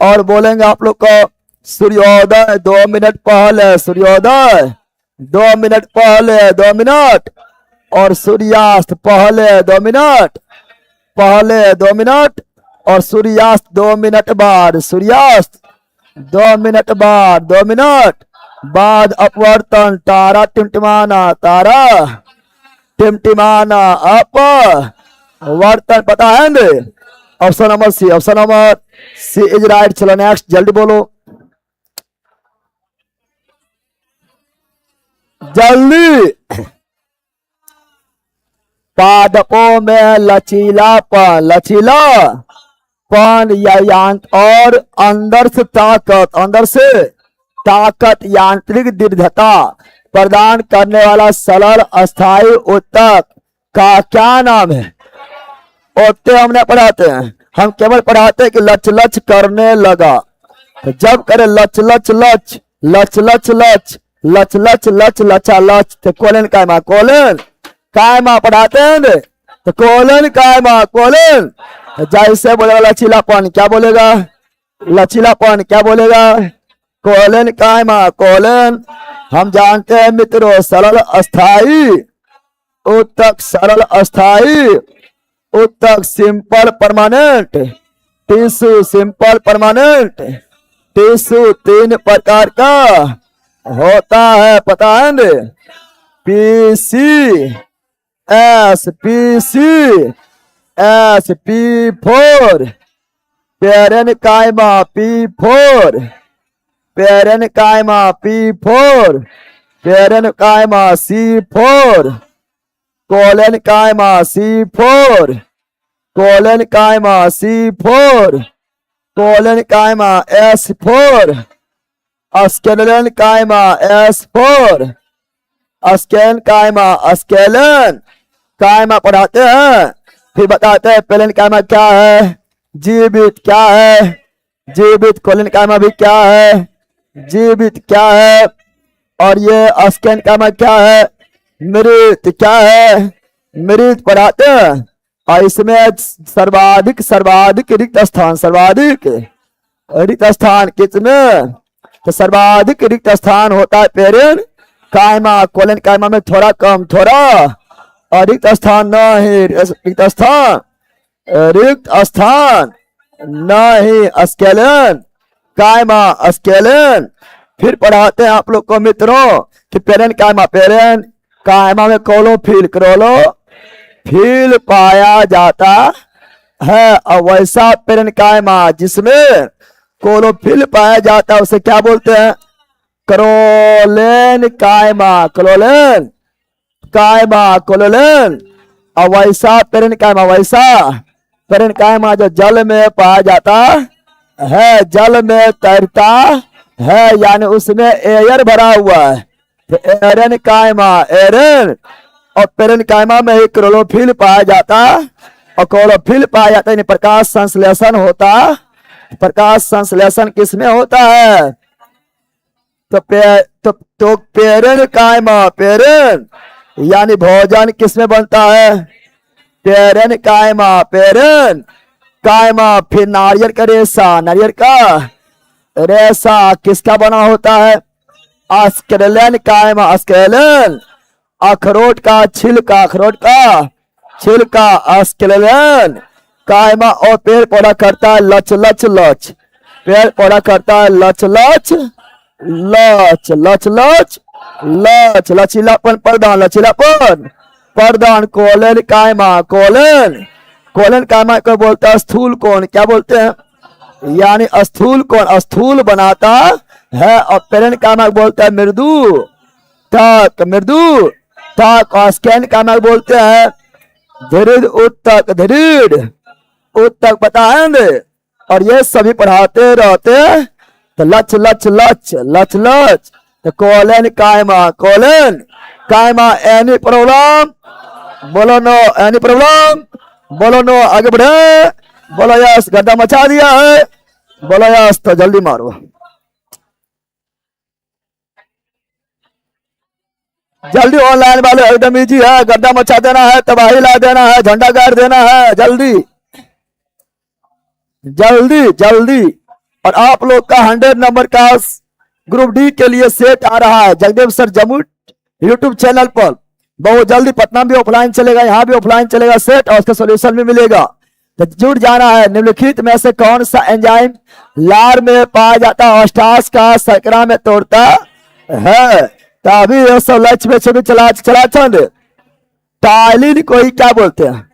और बोलेंगे आप लोग को सूर्योदय 2 मिनट पहले, सूर्योदय 2 मिनट पहले, 2 मिनट, और सूर्यास्त पहले 2 मिनट, पहले 2 मिनट, और सूर्यास्त 2 मिनट बाद, सूर्यास्त 2 मिनट बाद, 2 मिनट बाद अपवर्तन। तारा टिमटिमाना, तारा टिमटिमाना अपवर्तन। पता है ना? Option number C, option number C is right. चलो नेक्स्ट, जल्दी बोलो, जल्दी। पादपों में लचीलापन, लचीलापन या और अंदर से ताकत, अंदर से ताकत, यांत्रिक दृढ़ता प्रदान करने वाला सरल अस्थायी उत्तक का क्या नाम है? ओते हमने पढ़ाते हैं, हम केवल पढ़ाते हैं कि लच लच करने लगा। तो जब करे लच लच लच, लच लच लच, लच लच लच, लचा लच, तो कोलन कायमा, कोलन कायमा पढ़ाते हैं। तो कोलन कायमा, कोलन। जैसे बोलेगा लचीलापन, क्या बोलेगा? लचीलापन। क्या बोलेगा? कोलन कायमा, कोलन। हम जानते हैं मित्रों, सरल अस्थाई उत्तक, सरल अस्थाई उत्तक, simple permanent tissue, simple permanent tissue 3 प्रकार का होता है, पता है ना? PC S, PC S, P4 Peren कायमा, P4 पेरेन कायमा, P4 पेरेन कायमा, C4 कोलन कायमा, C4 कोलन कायमा, C4 कोलन कायमा, S4 स्केलन कायमा, S4 स्केलन कायमा, स्केलन कायमा पढ़ाते हैं। फिर बताते हैं पेलन कायमा क्या है, जीवित क्या है, जीवित। कोलन कायमा भी क्या है, जीवित क्या है। और ये स्केलन कायमा क्या है, मृत क्या है, मृत पढ़ाते हैं। और इसमें सर्वाधिक, सर्वाधिक रिक्त स्थान, सर्वाधिक रिक्त स्थान किसमें? तो सर्वाधिक रिक्त स्थान होता है पेरेन कायमा, कोलन कायमा में थोड़ा कम, थोड़ा। और रिक्त स्थान नहीं, रिक्त स्थान, रिक्त स्थान नहीं, स्केलन कायमा, स्केलन। फिर पढ़ाते हैं आप लोग को मित्रों कि पेरेन कायमा, पेरेन कायमा में क्लोरोफिल, क्लोरोफिल पाया जाता है। और वैसा पेरेन कायमा जिसमें क्लोरोफिल पाया जाता है उसे क्या बोलते हैं? क्लोलेन कायमा, क्लोलेन कायमा, क्लोलेन। और वैसा पेरेन कायमा, वैसा पेरेन कायमा जो जल में पाया जाता है, जल में तैरता है, यानी उसमें एयर भरा हुआ है। तो एरन कायमा, एरन और पेरेन्काइमा में ही क्लोरोफिल पाया जाता और क्लोरोफिल पाया जाता है, प्रकाश संश्लेषण होता। प्रकाश संश्लेषण किसमें होता है? तो पेरेन्काइमा, पेरेन यानी भोजन किसमें बनता है? पेरेन्काइमा, पेरेन कायमा। फिर नारियल का रेशा, नारियल का रेशा किसका बना होता है? अस्केलन कायमा, अस्केलन। अखरोट का छिलका, अखरोट का छिलका अस्केलन कायमा। और पेड़ पौधा करता है लच लच लच, पेड़ पौधा करता है लच लच लच, लच लच लच, लचीलापन प्रदान, लचीलापन प्रदान। कोलन कायमा, कोलन, कोलन कायमा को बोलता है स्थूल कोण। क्या बोलते हैं? यानी स्थूल कोण, स्थूल बनाता है। और पेरेन्काइमा बोलता है मृदु तक, मृदु तक। और स्कैन्काइमा बोलते हैं दृढ़ उत्तक, दृढ़ उत्तक। पता है ना? और ये सभी पढ़ाते रहते हैं। तो लच लच लच, लच लच। तो कोलन कायमा, कोलन कायमा। Any problem? बोलो नो। Any problem? बोलो नो। आगे बढ़े। बोलो यस। गड्ढा मचा दिया है। बोलो यस। तो जल्दी मारो, जल्दी। ऑनलाइन वाले एकदम इजी है। गड्ढा मचा देना है, तबाही ला देना है, झंडा गाड़ देना है। जल्दी जल्दी जल्दी। और आप लोग का 100 नंबर का ग्रुप डी के लिए सेट आ रहा है Jagdev sir Jammu YouTube channel पर। बहुत जल्दी पटना भी ऑफलाइन चलेगा, यहाँ भी ऑफलाइन चलेगा सेट, और उसका सोल्यूशन भी मिलेगा। तो जुड़ जाना है। निम्नलिखित में से कौन सा एंजाइम लार में पाया जाता है? स्टार्च का शर्करा में तोड़ता है। तो अभी ये सब लक्ष्य में छवि चला चंद। टाइलिन को ही क्या बोलते हैं?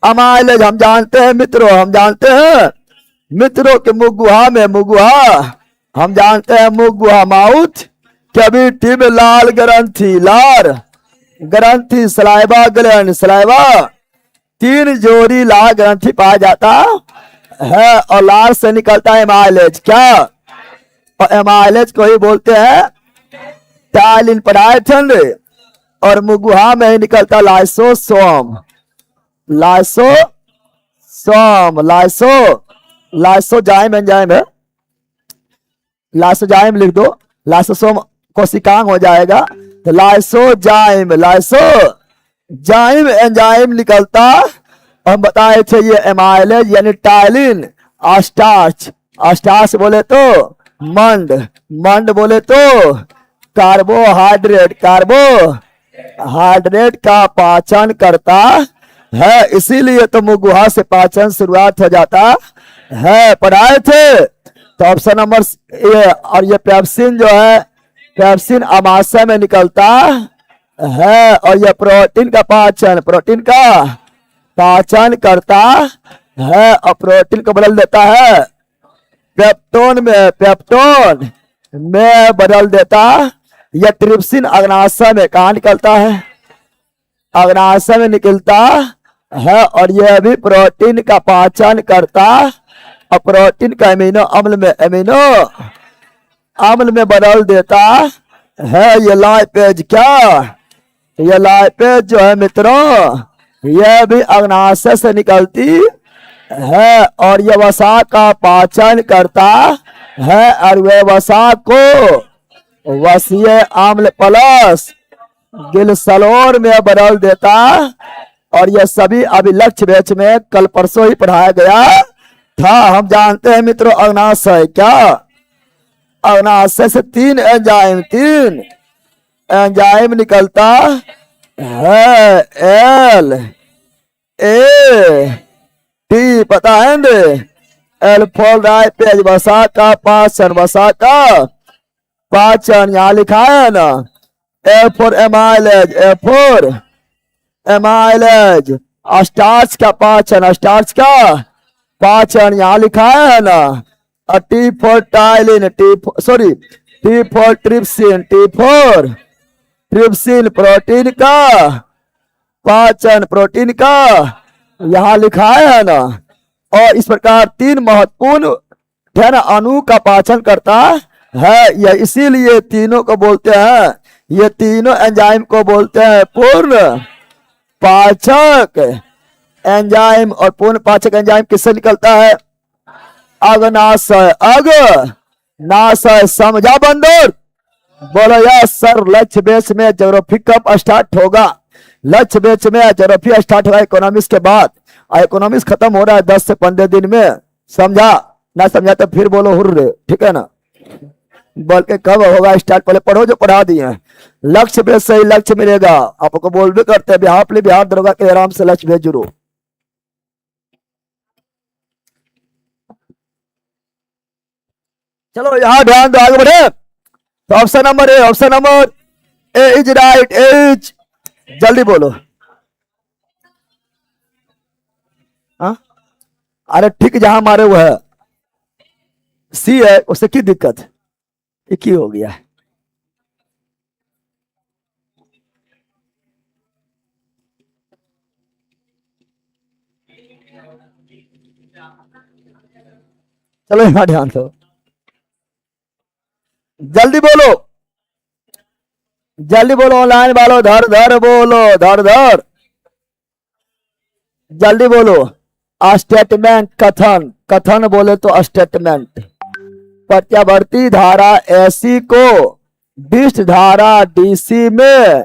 अमाइलेज। हम जानते हैं मित्रों, हम जानते हैं मित्रों के मुगुहा में, मुगुहा हम जानते हैं मुगुहा माउथ कैविटी में लाल ग्रंथि, लार ग्रंथि, सलाइवा ग्लैंड, सलाइवा 3 जोड़ी लाल ग्रंथि पाया जाता है। और लार से निकलता है एमाइलेज। क्या? और एमाइलेज को ही बोलते हैं टाइलिन। पढ़ाए थे। और मुगुहा में ही निकलता लाइसोसोम, लाइसोसोम, लाइसोजाइम एंजाइम है। लाइसोजाइम लिख दो, लाइसोसोम कोशिकांग हो जाएगा। तो लाइसोजाइम, लाइसोजाइम एंजाइम निकलता। हम बताए थे ये एमाइलेज यानी टाइलिन। स्टार्च, स्टार्च बोले तो मंड, मंड बोले तो कार्बोहाइड्रेट, कार्बोहाइड्रेट का पाचन करता है। इसीलिए तो मुगुहा से पाचन शुरुआत हो जाता है। पढ़ाए थे। तो ऑप्शन नंबर ये। और ये पेप्सिन जो है, पेप्सिन अमाशय में निकलता है। और ये प्रोटीन का पाचन, प्रोटीन का पाचन करता है और प्रोटीन को बदल देता है पेप्टोन में, पेप्टोन में बदल देता। यह ट्रिप्सिन अग्नाशय में कहाँ निकलता है? अग्नाशय में निकलता है। और यह भी प्रोटीन का पाचन करता और प्रोटीन का अमीनो अम्ल में, अमीनो अम्ल में बदल देता है। ये लाइपेज, क्या? ये लाइपेज जो है मित्रों, यह भी अग्नाशय से निकलती है। और यह वसा का पाचन करता है। और वह वसा को वसीय अम्ल प्लस गिलसलोर में बदल देता। और यह सभी अभी लक्ष्य बैच में कल परसों ही पढ़ाया गया था। हम जानते हैं मित्रों अग्नाशय। क्या? अग्नाशय से 3 एंजाइम, 3 एंजाइम निकलता है। एल ए टी, पता है ना? एल्फोलाइपेज, वसा का पाचन, वसा का पाचन यहाँ लिखा है ना। A for amylase, A for amylase. Starch का पाचन, स्टार्च का पाचन यहाँ लिखा है ना। और T for ptyalin, T for trypsin, T for trypsin protein का पाचन, प्रोटीन का यहाँ लिखा है ना। और इस प्रकार 3 महत्वपूर्ण है ना अणु का पाचन करता है। यह इसीलिए तीनों को बोलते हैं ये तीनों एंजाइम को बोलते हैं पूर्ण पाचक एंजाइम। और पूर्ण पाचक एंजाइम किससे निकलता है? अग्नाशय। अग्नाशय। समझा बंदर? बोलो यार सर, लक्ष्य बेस में ज्योग्राफी कब स्टार्ट होगा? लक्ष्य बेस में ज्योग्राफी स्टार्ट होगा इकोनॉमिक्स के बाद। इकोनॉमिक्स खत्म हो रहा है 10 से 15 दिन में। समझा? ना समझा तो फिर बोलो हुर्रे, ठीक है ना? बोल के कब होगा स्टार्ट, पहले पढ़ो जो पढ़ा दिए हैं। लक्ष्य बेस से ही लक्ष्य मिलेगा। आपको बोल भी करते हैं बिहार बिहार दरोगा के आराम से लक्ष्य भेज जरूर। चलो यहाँ ध्यान दो, आगे बढ़े। तो option number A, option number A is right. A's, जल्दी बोलो। हाँ, अरे ठीक जहां मारे वो है सी है, उससे की दिक्कत? एक ही हो गया है। चलो यहां ध्यान दो, जल्दी बोलो, जल्दी बोलो। ऑनलाइन वालों धर धर बोलो, धर धर, जल्दी बोलो। स्टेटमेंट, कथन, कथन बोले तो स्टेटमेंट। प्रत्यावर्ती धारा एसी को डिस्ट धारा डीसी में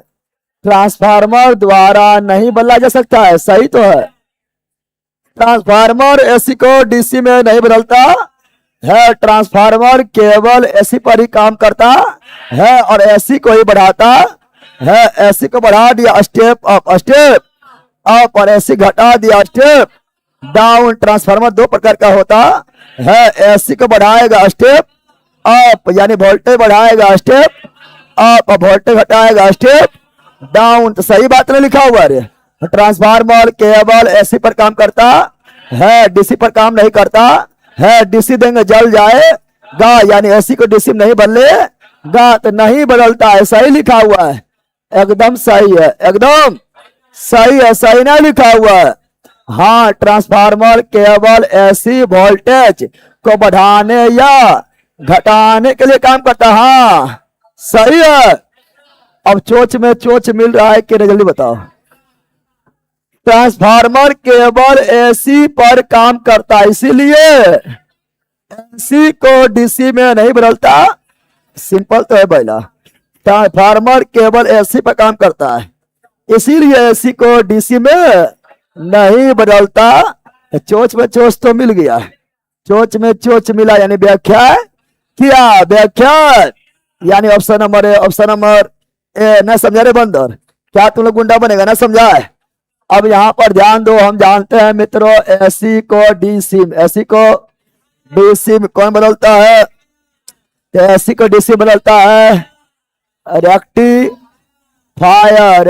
ट्रांसफार्मर द्वारा नहीं बदला जा सकता है। सही तो है। ट्रांसफार्मर एसी को डीसी में नहीं बदलता है। ट्रांसफार्मर केवल एसी पर ही काम करता है और एसी को ही बढ़ाता है। एसी को बढ़ा दिया स्टेप अप, स्टेप अप, और एसी घटा दिया स्टेप डाउन। ट्रांसफार्मर दो प्रकार का होता है। एसी को बढ़ाएगा स्टेप अप, यानी वोल्टेज बढ़ाएगा स्टेप अप, और वोल्टेज घटाएगा स्टेप डाउन। तो सही बात नहीं लिखा हुआ है। ट्रांसफार्मर केवल एसी पर काम करता है, डीसी पर काम नहीं करता है। डीसी देंगे जल जाएगा, यानी एसी को डीसी में नहीं बदलेगा, तो नहीं बदलता है। सही लिखा हुआ है, एकदम सही है, एकदम सही है। सही नहीं लिखा हुआ है। हाँ, ट्रांसफार्मर केवल एसी वोल्टेज को बढ़ाने या घटाने के लिए काम करता है। हाँ सही है। अब चोच में चोच मिल रहा है कि जल्दी बताओ। ट्रांसफार्मर केवल एसी पर काम करता है, इसीलिए एसी को डीसी में नहीं बदलता। सिंपल तो है पहला। ट्रांसफार्मर केवल एसी पर काम करता है, इसीलिए एसी को डीसी में नहीं बदलता। चोच में चोच तो मिल गया, चोच में चोच मिला, यानी व्याख्या किया। व्याख्या यानी option number A, option number ए। न समझा रे बंदर? क्या तुम लोग गुंडा बनेगा? ना समझा है? अब यहाँ पर ध्यान दो। हम जानते हैं मित्रों, एसी को डीसी में, एसी को डीसी में कौन बदलता है? तो एसी को डीसी बदलता है रेक्टिफायर।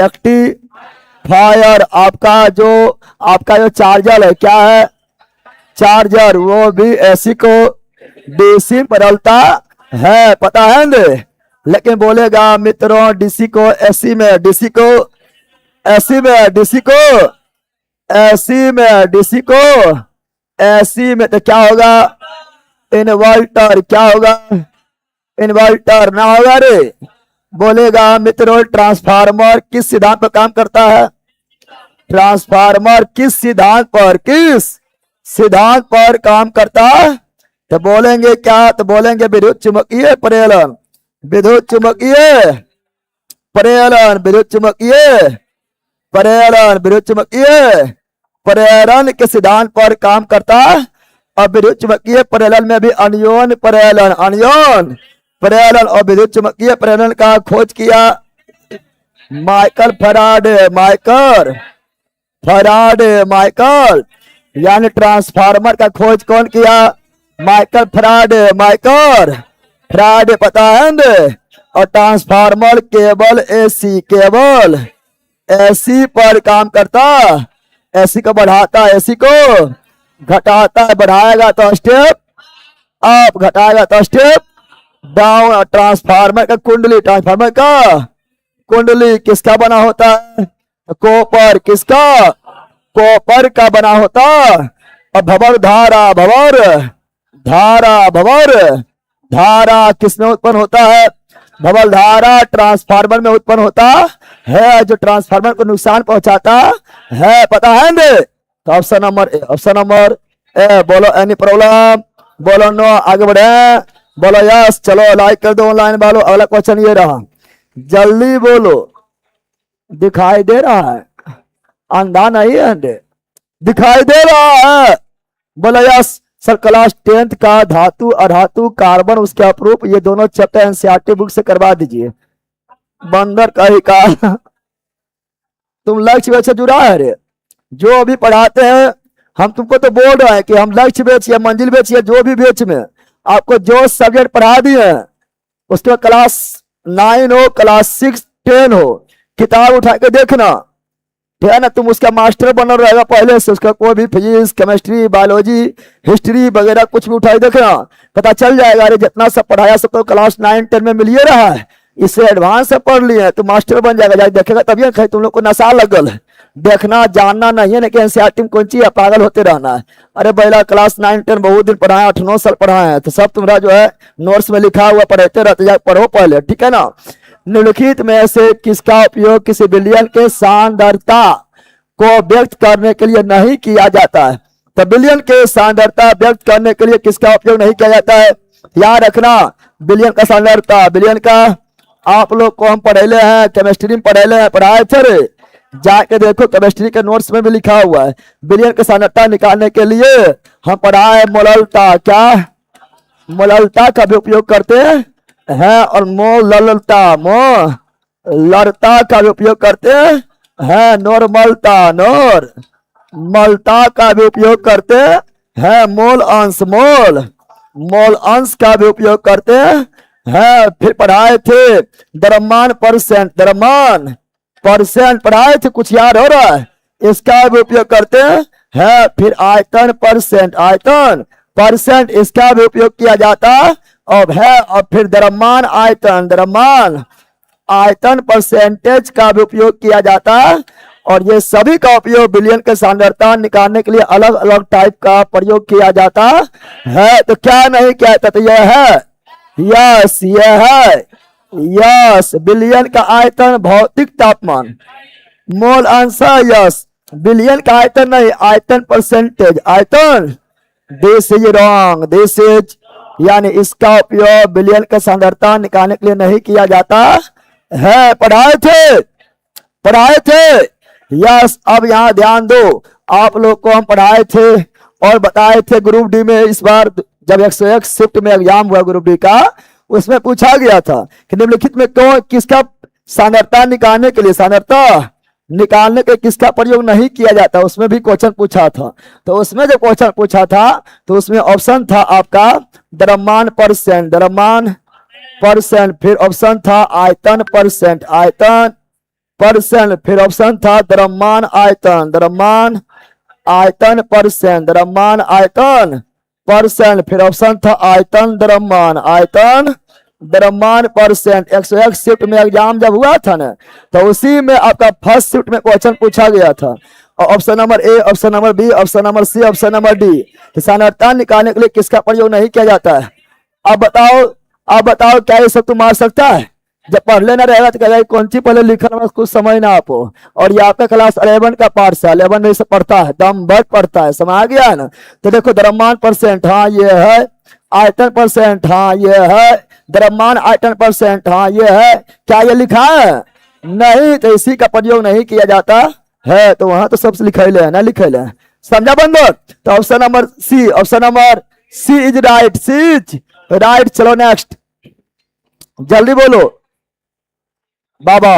रेक्टिफायर आपका जो चार्जर है, क्या है? चार्जर, वो भी एसी को डीसी बदलता है, पता है ना? लेकिन बोलेगा मित्रों डीसी को एसी में, डीसी को एसी में, डीसी को एसी में, डीसी को एसी में, तो क्या होगा? इन्वर्टर। क्या होगा? इन्वर्टर ना होगा रे। बोलेगा मित्रों ट्रांसफार्मर किस सिद्धांत पर काम करता है? ट्रांसफार्मर किस सिद्धांत पर, किस सिद्धांत पर काम करता है? तो बोलेंगे क्या? तो बोलेंगे विद्युत चुम्बकीय प्रेरण, विद्युत चुम्बकीय प्रेरण, विद्युत चुम्बकीय प्रेरण, विद्युत चुम्बकीय प्रेरण के सिद्धांत पर काम करता है। और विद्युत चुम्बकीय प्रेरण में भी अनियन प्रेरण, अनियन प्रेरण और विद्युत चुम्बकीय प्रेरण का खोज किया Michael Faraday. Michael Faraday, Michael, यानी ट्रांसफार्मर का खोज कौन किया? माइकल फैराडे, माइकल फैराडे, पता है ना? और ट्रांसफार्मर केवल एसी, केवल एसी पर काम करता। एसी को बढ़ाता, एसी को घटाता है। बढ़ाएगा तो स्टेप अप, घटाएगा तो स्टेप डाउन। और ट्रांसफार्मर का कुंडली, ट्रांसफार्मर का कुंडली किसका बना होता है? कॉपर। किसका? कॉपर का बना होता। और भंवर धारा, भंवर धारा, भंवर धारा किसमें उत्पन्न होता है? बबल धारा ट्रांसफार्मर में उत्पन्न होता है, जो ट्रांसफार्मर को नुकसान पहुंचाता है, पता है ना? तो option number A, option number ए। बोलो एनी प्रॉब्लम, बोलो नो, आगे बढ़े, बोलो यस। चलो लाइक कर दो ऑनलाइन वालों। अगला क्वेश्चन ये रहा, जल्दी बोलो। दिखाई दे रहा है? अंधा नहीं है, दिखाई दे रहा है, बोलो यस। सर क्लास 10th का धातु अधातु कार्बन उसके अप्रूप ये दोनों चैप्टर एनसीईआरटी बुक से करवा दीजिए। बंदर का ही का तुम लक्ष्य बेच से जुड़ा है रे। जो अभी पढ़ाते हैं हम तुमको तो बोल रहे हैं कि हम लक्ष्य बेच या मंजिल बेच या जो भी बेच में आपको जो सब्जेक्ट पढ़ा दिए हैं उसके बाद क्लास 9 हो, क्लास 6, 10 हो, किताब उठा के देखना, ठीक है ना? तुम उसका मास्टर बना रहेगा पहले से। उसका कोई भी फिजिक्स, केमिस्ट्री, बायोलॉजी, हिस्ट्री वगैरह कुछ भी उठाई देखना, पता चल जाएगा। अरे जितना सब पढ़ाया सब तो क्लास 9, 10 में मिल ही रहा है, इससे एडवांस सब पढ़ लिए तो मास्टर बन जाएगा। जाके देखेगा तभी कहीं तुम लोग को नशा लगल है। देखना जानना नहीं है ना कि एनसीईआरटी में कौन चीज है, पागल होते रहना है। अरे पहला क्लास 9, 10 बहुत दिन पढ़ाए, 8-9 साल पढ़ाए हैं, तो सब तुम्हारा जो है नोट्स में लिखा हुआ पढ़ते रहते, जाके पढ़ो पहले, ठीक है ना? निम्नलिखित में से किसका उपयोग किसी बिलियन के सांद्रता को व्यक्त करने के लिए नहीं किया जाता है? तो बिलियन के सांद्रता व्यक्त करने के लिए किसका उपयोग नहीं किया जाता है? याद रखना, बिलियन का सांद्रता, बिलियन का आप लोग को हम पढ़ेले हैं, केमिस्ट्री में पढ़ेले हैं, पढ़ाए थे रे। जाके देखो केमिस्ट्री के नोट्स में भी लिखा हुआ है। बिलियन का सांद्रता निकालने के लिए हम पढ़ाए मोललता, क्या मोललता का भी उपयोग करते हैं, और मोललता, मोललता का भी उपयोग करते हैं, नॉर्मलता, नॉर्मलता का भी उपयोग करते हैं, मोल अंश, मोल अंश का भी उपयोग करते हैं। फिर पढ़ाए थे द्रव्यमान परसेंट, द्रव्यमान परसेंट पढ़ाए थे, कुछ याद हो रहा है? इसका भी उपयोग करते हैं। फिर आयतन परसेंट, आयतन परसेंट इसका भी उपयोग किया जाता और फिर द्रव्यमान आयतन, द्रव्यमान आयतन परसेंटेज का भी उपयोग किया जाता है। और ये सभी का उपयोग बिलियन के सांद्रता निकालने के लिए अलग अलग टाइप का प्रयोग किया जाता है। तो क्या नहीं किया जाता? तो यह है, यस, यह है, यस। बिलियन का आयतन भौतिक तापमान, मोल अंश, यस। बिलियन का आयतन नहीं, आयतन परसेंटेज, आयतन। This is wrong, this is, यानी इसका उपयोग बिलियन का सांद्रता निकालने के लिए नहीं किया जाता है। पढ़ाए थे, पढ़ाए थे, यस। अब यहाँ ध्यान दो, आप लोग को हम पढ़ाए थे और बताए थे ग्रुप डी में इस बार जब 101 शिफ्ट में एग्जाम हुआ ग्रुप डी का, उसमें पूछा गया था कि निम्नलिखित में कौन किसका सांद्रता निकालने के लिए, सांद्रता निकालने के किसका प्रयोग नहीं किया जाता, उसमें भी क्वेश्चन पूछा था। तो उसमें जो क्वेश्चन पूछा था तो उसमें ऑप्शन था आपका द्रव्यमान परसेंट, द्रव्यमान परसेंट, फिर ऑप्शन था आयतन परसेंट, आयतन परसेंट, फिर ऑप्शन था द्रव्यमान आयतन, द्रव्यमान आयतन परसेंट, द्रव्यमान आयतन परसेंट, फिर ऑप्शन था आयतन द्रव्यमान, आयतन द्रव्यमान परसेंट। 101 शिफ्ट में एग्जाम जब हुआ था ना तो उसी में आपका फर्स्ट शिफ्ट में क्वेश्चन पूछा गया था। और option number A, option number B, option number C, option number D, सांद्रता निकालने के लिए किसका प्रयोग नहीं किया जाता है? अब बताओ, अब बताओ क्या ये सब तुम मार सकता है? जब पढ़ लेना रहेगा तो कहेगा कौन सी पहले लिखा में कुछ समझ ना आपको। और ये आपका क्लास 11 का पार्ट है, 11 में से पढ़ता है, दम भर पढ़ता है, समझ आ गया है ना? तो देखो द्रव्यमान परसेंट, हाँ ये है, आयतन परसेंट, हाँ ये है, द्रव्यमान आयतन परसेंट, हाँ ये है। क्या ये लिखा है? नहीं, तो इसी का प्रयोग नहीं किया जाता है। तो वहां तो सबसे लिखेले है ना, लिखेले है, समझा बंदर? तो option number C, option number C is right, C is right. चलो नेक्स्ट, जल्दी बोलो। बाबा,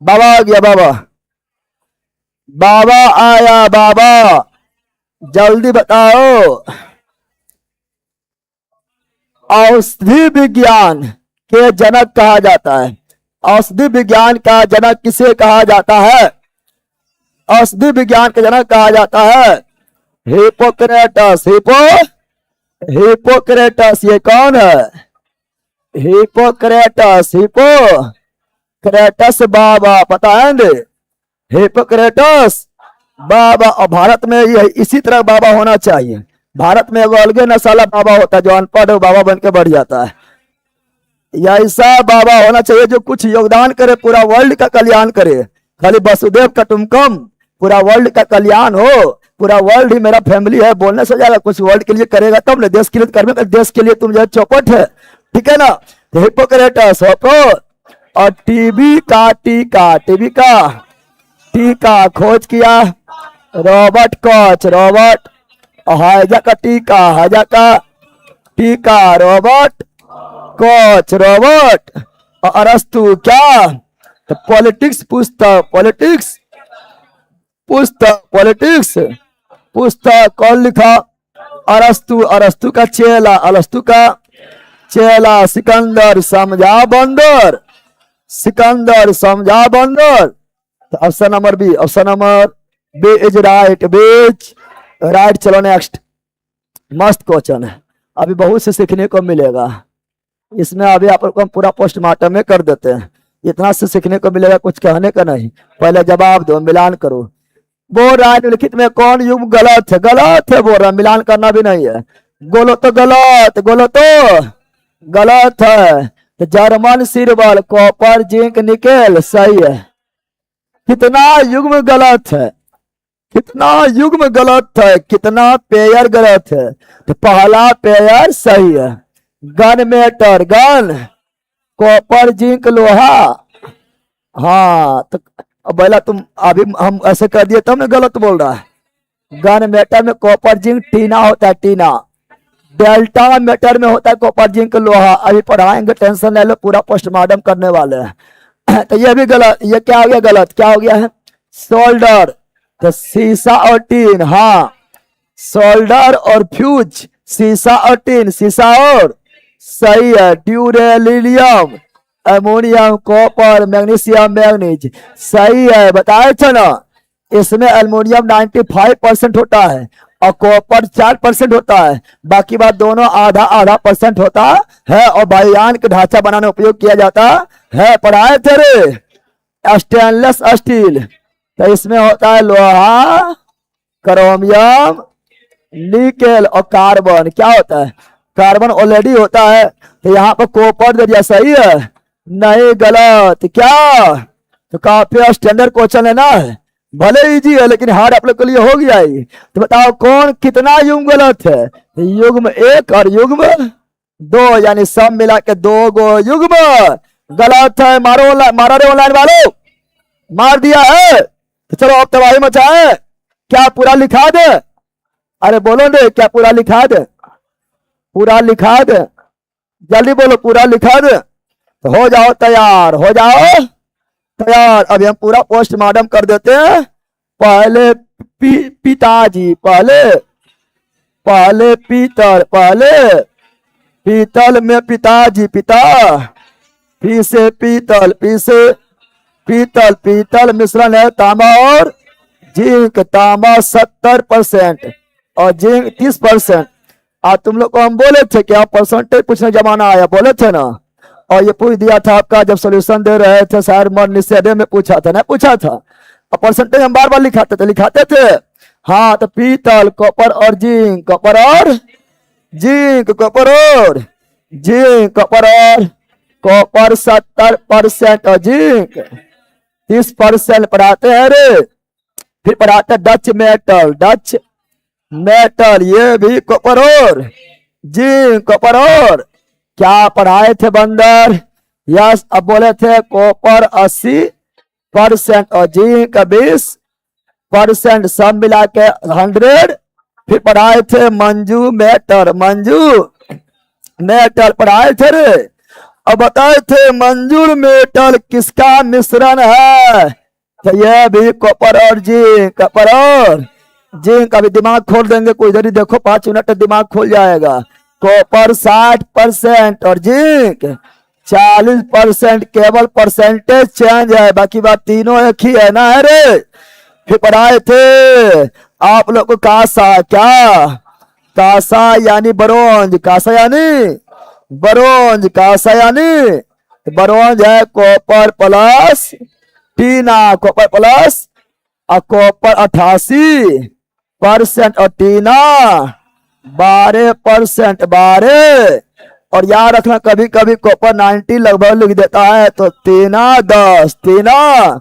बाबा आ गया, बाबा, बाबा आया, बाबा जल्दी बताओ। औषधि विज्ञान के जनक कहा जाता है, औषधि विज्ञान का जनक किसे कहा जाता है? औषधि विज्ञान का जनक कहा जाता है हिप्पोक्रेटस, हिप्पोक्रेटस। ये कौन है? हिप्पोक्रेटस, हिप्पोक्रेटस बाबा, पता है ना? हिप्पोक्रेटस बाबा। और भारत में ये इसी तरह बाबा होना चाहिए। भारत में एगो अलगे नशाला बाबा होता है जो अनपढ़ बाबा बन के बढ़ जाता है। या ऐसा बाबा होना चाहिए जो कुछ योगदान करे, पूरा वर्ल्ड का कल्याण करे। खाली वसुदेव कुटुंबकम, पूरा वर्ल्ड का कल्याण हो, पूरा वर्ल्ड ही मेरा फैमिली है, बोलने से ज्यादा कुछ वर्ल्ड के लिए करेगा तब ना, देश के लिए कर्म कर, देश के लिए तुम जो चौपट है, ठीक है ना। हिपोक्रेटस और टीबी का टीका खोज किया रॉबर्ट कॉच, रॉबर्ट हाइजा का टीका रॉबर्ट कॉच, रॉबर्ट अरस्तु क्या, तो पॉलिटिक्स पुस्तक कौन लिखा, अरस्तु का चेला सिकंदर समझा बंदर। तो option number B is right. चलो नेक्स्ट, मस्त क्वेश्चन है, अभी बहुत से सीखने को मिलेगा इसमें। अभी आप लोग हम पूरा पोस्टमार्टम में कर देते हैं, इतना से सीखने को मिलेगा, कुछ कहने का नहीं। पहले जवाब दो, मिलान करो। बोल रहा है निम्नलिखित में कौन युग गलत है बोल रहा है, मिलान करना भी नहीं है। बोलो तो गलत है। तो German silver copper zinc nickel सही है। कितना युग्म गलत है, कितना पेयर गलत है, तो पहला पेयर सही है। गन मेटर कॉपर जिंक लोहा, हाँ तो बोला तुम अभी हम ऐसे कर दिए तब ना गलत बोल रहा है। गन मेटर में कॉपर जिंक टीना होता है, टीना। डेल्टा मेटर में होता है कॉपर जिंक लोहा। अभी पढ़ाएंगे, टेंशन ले लो, पूरा पोस्टमार्टम करने वाले हैं। तो ये भी गलत, ये क्या हो गया गलत, क्या हो गया है, सोल्डर। तो शीशा और टीन, हाँ सोल्डर और फ्यूज, शीशा और टीन, शीशा और सही है। ड्यूरेलियम अमोनियम कॉपर मैग्नीशियम मैग्नीज सही है, बताए थे ना। इसमें एल्युमिनियम 95% होता है और कॉपर 4% होता है, बाकी बात दोनों आधा परसेंट होता है और वायुयान के ढांचा बनाने उपयोग किया जाता है। पढ़ाए थे रे। स्टेनलेस स्टील, तो इसमें होता है लोहा, क्रोमियम, निकेल और कार्बन। क्या होता है, कार्बन ऑलरेडी होता है, तो यहाँ पर कॉपर दे दिया, सही है नहीं गलत। क्या, तो काफी स्टैंडर्ड क्वेश्चन है ना, भले इजी है लेकिन हार्ड आप लोग के लिए हो गया है। तो बताओ कौन कितना युग्म गलत है, युग्म 1 और युग्म 2, यानी सब मिला के 2 गो युग्म गलत है। मारा रे ऑनलाइन वालों, मार दिया है। तो चलो अब तबाही मचाए, क्या पूरा लिखा दे, अरे बोलो ने क्या पूरा लिखा दे, जल्दी बोलो पूरा लिखा दे। तो हो जाओ तैयार, अभी हम पूरा पोस्टमार्टम कर देते हैं। पहले पिताजी, पहले पीतल में पिताजी पिता, पी से पीतल मिश्रण है तांबा और जिंक। तांबा 70% और जिंक 30%। आज तुम लोग को हम बोले थे कि आप परसेंटेज पूछने जमाना आया, बोले थे ना। और ये पूछ दिया था आपका जब सॉल्यूशन दे रहे थे, शायद मन निषेधे में पूछा था ना, पूछा था। और परसेंटेज हम बार लिखाते थे। हाँ तो पीतल कॉपर और जिंक, कॉपर और कॉपर 70% और जिंक 30% पढ़ाते हैं रे। फिर पढ़ाते डच मेटल, ये भी कॉपर और जिंक, कॉपर और क्या पढ़ाए थे बंदर, यस। अब बोले थे कॉपर 80% और जिंक 20%, सब मिला के 100। फिर पढ़ाए थे मंजू मेटल पढ़ाए थे रे। अब बताए थे मंजूर मेटल किसका मिश्रण है, तो यह भी कॉपर और जिंक, अभी दिमाग खोल देंगे, कोई इधर ही देखो 5 मिनट दिमाग खोल जाएगा। कॉपर 60% और जिंक 40%, केवल परसेंटेज चेंज है, बाकी बात तीनों एक ही है ना रे। फिर पढ़ाए थे आप लोग को कासा, क्या कासा यानी ब्रोंज, कासा यानी ब्रोंज है कॉपर प्लस टीना, कॉपर प्लस और कॉपर 88% और टीना 12%, और याद रखना कभी कभी कॉपर 90 लगभग लिख देता है, तो 3 10 3।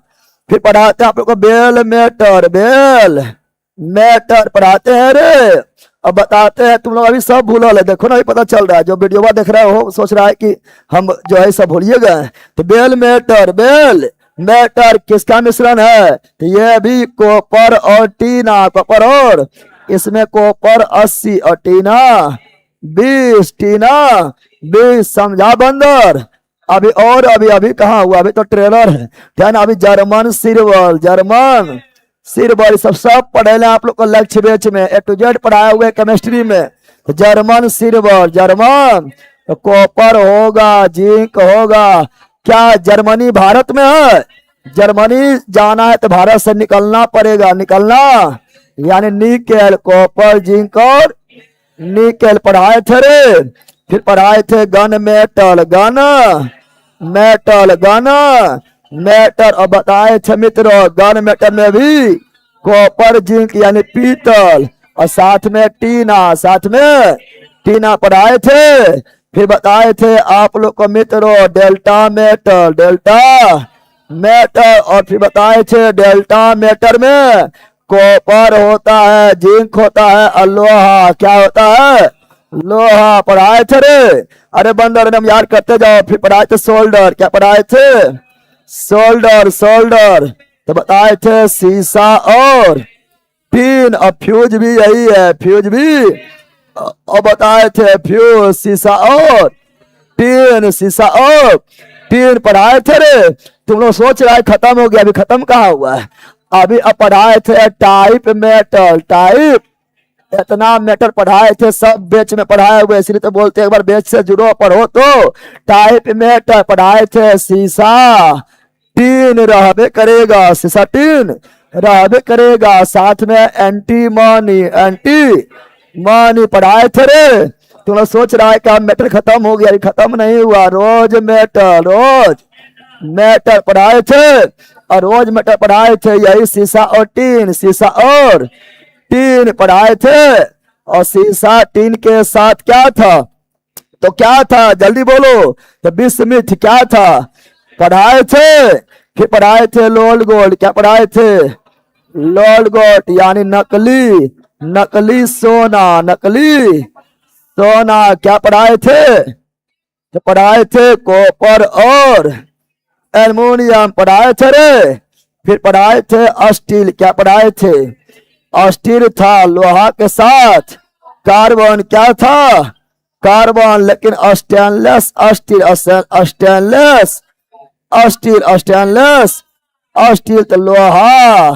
फिर पढ़ाते हैं आप लोग को बेल मेटर, बेल मेटर पढ़ाते हैं रे। अब बताते हैं, तुम लोग अभी सब भूल है, देखो ना, अभी पता चल रहा है, जो वीडियो देख रहे हो सोच रहा है कि हम जो है सब भूलिए गए। तो बेल मेटर, बेल मेटर किसका मिश्रण है? तो ये भी कॉपर और टीना, कॉपर और इसमें कॉपर 80 और टीना 20, टीना 20। समझा बंदर? अभी और अभी कहाँ हुआ, अभी तो ट्रेलर है, क्या ना। अभी जर्मन सिरवल, जर्मन सिरवल सब पढ़े ले आप लोग को लक्ष्य बेच में, A to Z पढ़ाए हुए केमिस्ट्री में। तो जर्मन सिरवल, जर्मन तो कॉपर होगा, जिंक होगा। क्या जर्मनी भारत में है? जर्मनी जाना है तो भारत से निकलना पड़ेगा, निकलना, यानी निकेल, कॉपर, जिंक और निकेल पढ़ाए थे रे। फिर पढ़ाए थे gun metal, gun metal, gun metal. और बताए थे मित्रों गन मेटल में भी कॉपर, जिंक यानी पीतल, और साथ में टीना, साथ में टीना पढ़ाए थे। फिर बताए थे आप लोग को मित्रों डेल्टा मेटल, डेल्टा मेटल। और फिर बताए थे डेल्टा मेटल में कॉपर होता है, जिंक होता है और लोहा क्या होता है? लोहा पढ़ाए थे रे। अरे बंदर नाम याद करते जाओ। फिर पढ़ाए थे सोल्डर, क्या पढ़ाए थे? सोल्डर, सोल्डर तो बताए थे सीसा और टीन, और फ्यूज भी यही है, फ्यूज भी। और बताए थे फ्यूज, सीसा और टीन, सीसा और टीन पढ़ाए थे रे। तुम लोग सोच रहा है खत्म हो गया, अभी खत्म कहाँ हुआ है? अभी अब पढ़ाए थे टाइप मेटल, टाइप। इतना मेटल पढ़ाए थे, सब बेच में पढ़ाए हुए, इसलिए तो बोलते हैं एक बार बेच से जुड़ो पढ़ो। तो टाइप मेटल पढ़ाए थे सीसा टीन रहबे करेगा, सीसा टीन रहबे करेगा, साथ में एंटीमनी, एंटीमनी पढ़ाए थे रे। तुम लोग सोच रहा है कि मेटल खत्म हो गया, खत्म नहीं हुआ। रोज मेटल, रोज मेटल पढ़ाए थे, और रोज मेटल पढ़ाए थे यही सीसा और टीन, सीसा और टीन पढ़ाए थे। और सीसा टीन के साथ क्या था? तो क्या था जल्दी बोलो? तो बिस्मिथ क्या था? पढ़ाए थे। फिर पढ़ाए थे लोल गोल्ड, क्या पढ़ाए थे? लोल गोल्ड यानी नकली, नकली सोना, नकली सोना क्या पढ़ाए थे? तो पढ़ाए थे कॉपर और एल्युमिनियम पढ़ाए थे रे। फिर पढ़ाए थे स्टील, क्या पढ़ाए थे? स्टील था लोहा के साथ। कार्बन क्या था? कार्बन, लेकिन stainless steel, stainless steel, stainless steel तो लोहा।